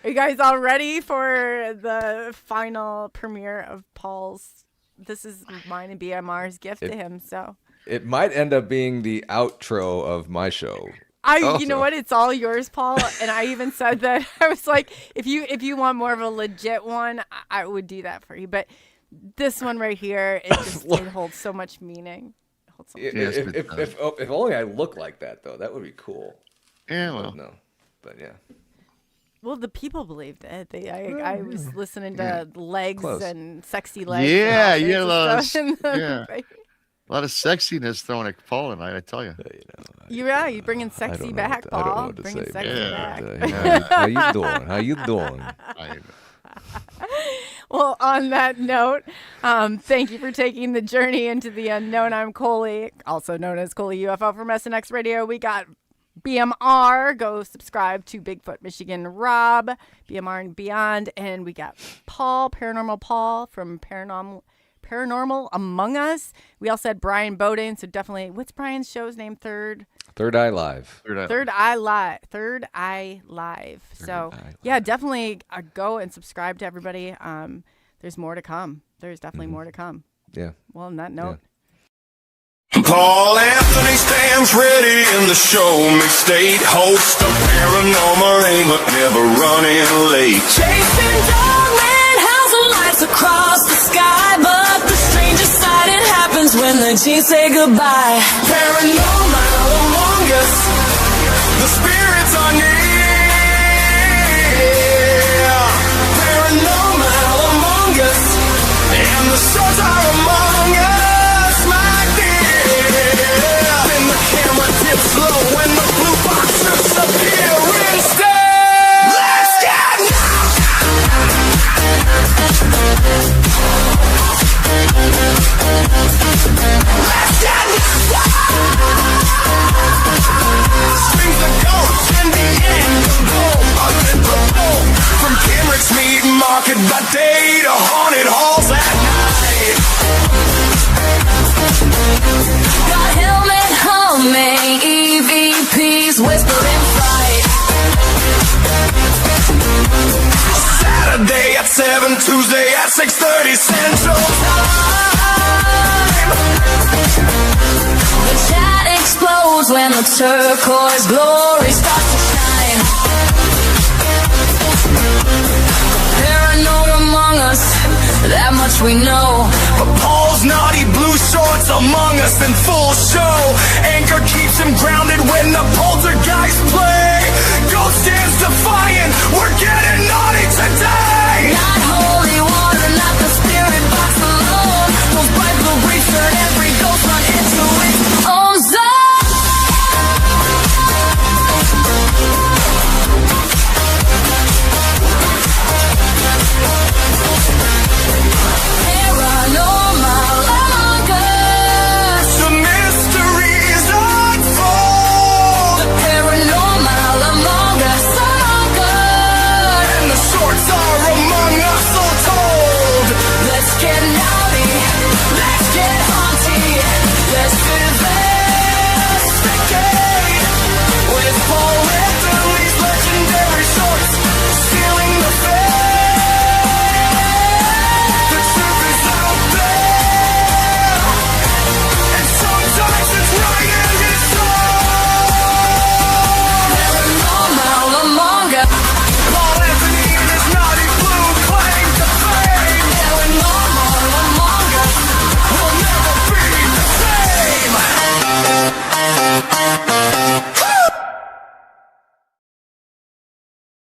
are you guys all ready for the final premiere of Paul's? This is mine and BMR's gift to him. So It might end up being the outro of my show. you know what? It's all yours, Paul. And I even said that I was like, if you want more of a legit one, I would do that for you. But this one right here, it holds so much meaning. It holds so much Yes, If only I look like that though, that would be cool. Yeah, But well, no, but yeah. Well, the people believed it. I was listening to legs Close. and sexy legs. Yeah, and you had a lot of outfits and stuff. yeah. a lot of sexiness thrown at Paul tonight. I tell you. You bringing sexy back, I don't know Paul. what to Bringing say. sexy Yeah. back. Yeah. How you doing? How you doing? Well, on that note, thank you for taking the journey into the unknown. I'm Coley, also known as Coley UFO from SNX Radio. We got BMR, go subscribe to Bigfoot Michigan Rob, BMR and Beyond. And we got Paranormal Paul from Paranormal Among Us. We also had Brian Bowden, so definitely, what's Brian's show's name? Third Eye Live. Third Eye Live. Yeah, definitely go and subscribe to everybody. There's more to come. There's definitely more to come. Yeah. Well, on that note. Yeah. Paul Anthony stands ready in the show me state. Host of Paranormal ain't but never running late. Chasing Dogman, house of lights across the sky. But the strangest sighting happens when the G's say goodbye. Paranormal among us, the spirits are near. Paranormal among us, and the stars are among us, my dear. Then the camera dips low when the blue boxes appear instead. Let's get swings the ghost in the end of gold. From Kenrick's Meat Market by day to haunted halls at night. Got helmet humming, EVPs whispering fright. Saturday at 7, Tuesday at 6:30 Central Time. The chat explodes when the turquoise glory starts to shine. Paranormal among us, that much we know. But Paul's naughty blue shorts among us in full show. Anchor keeps him grounded when the poltergeist play. Ghost stands defiant.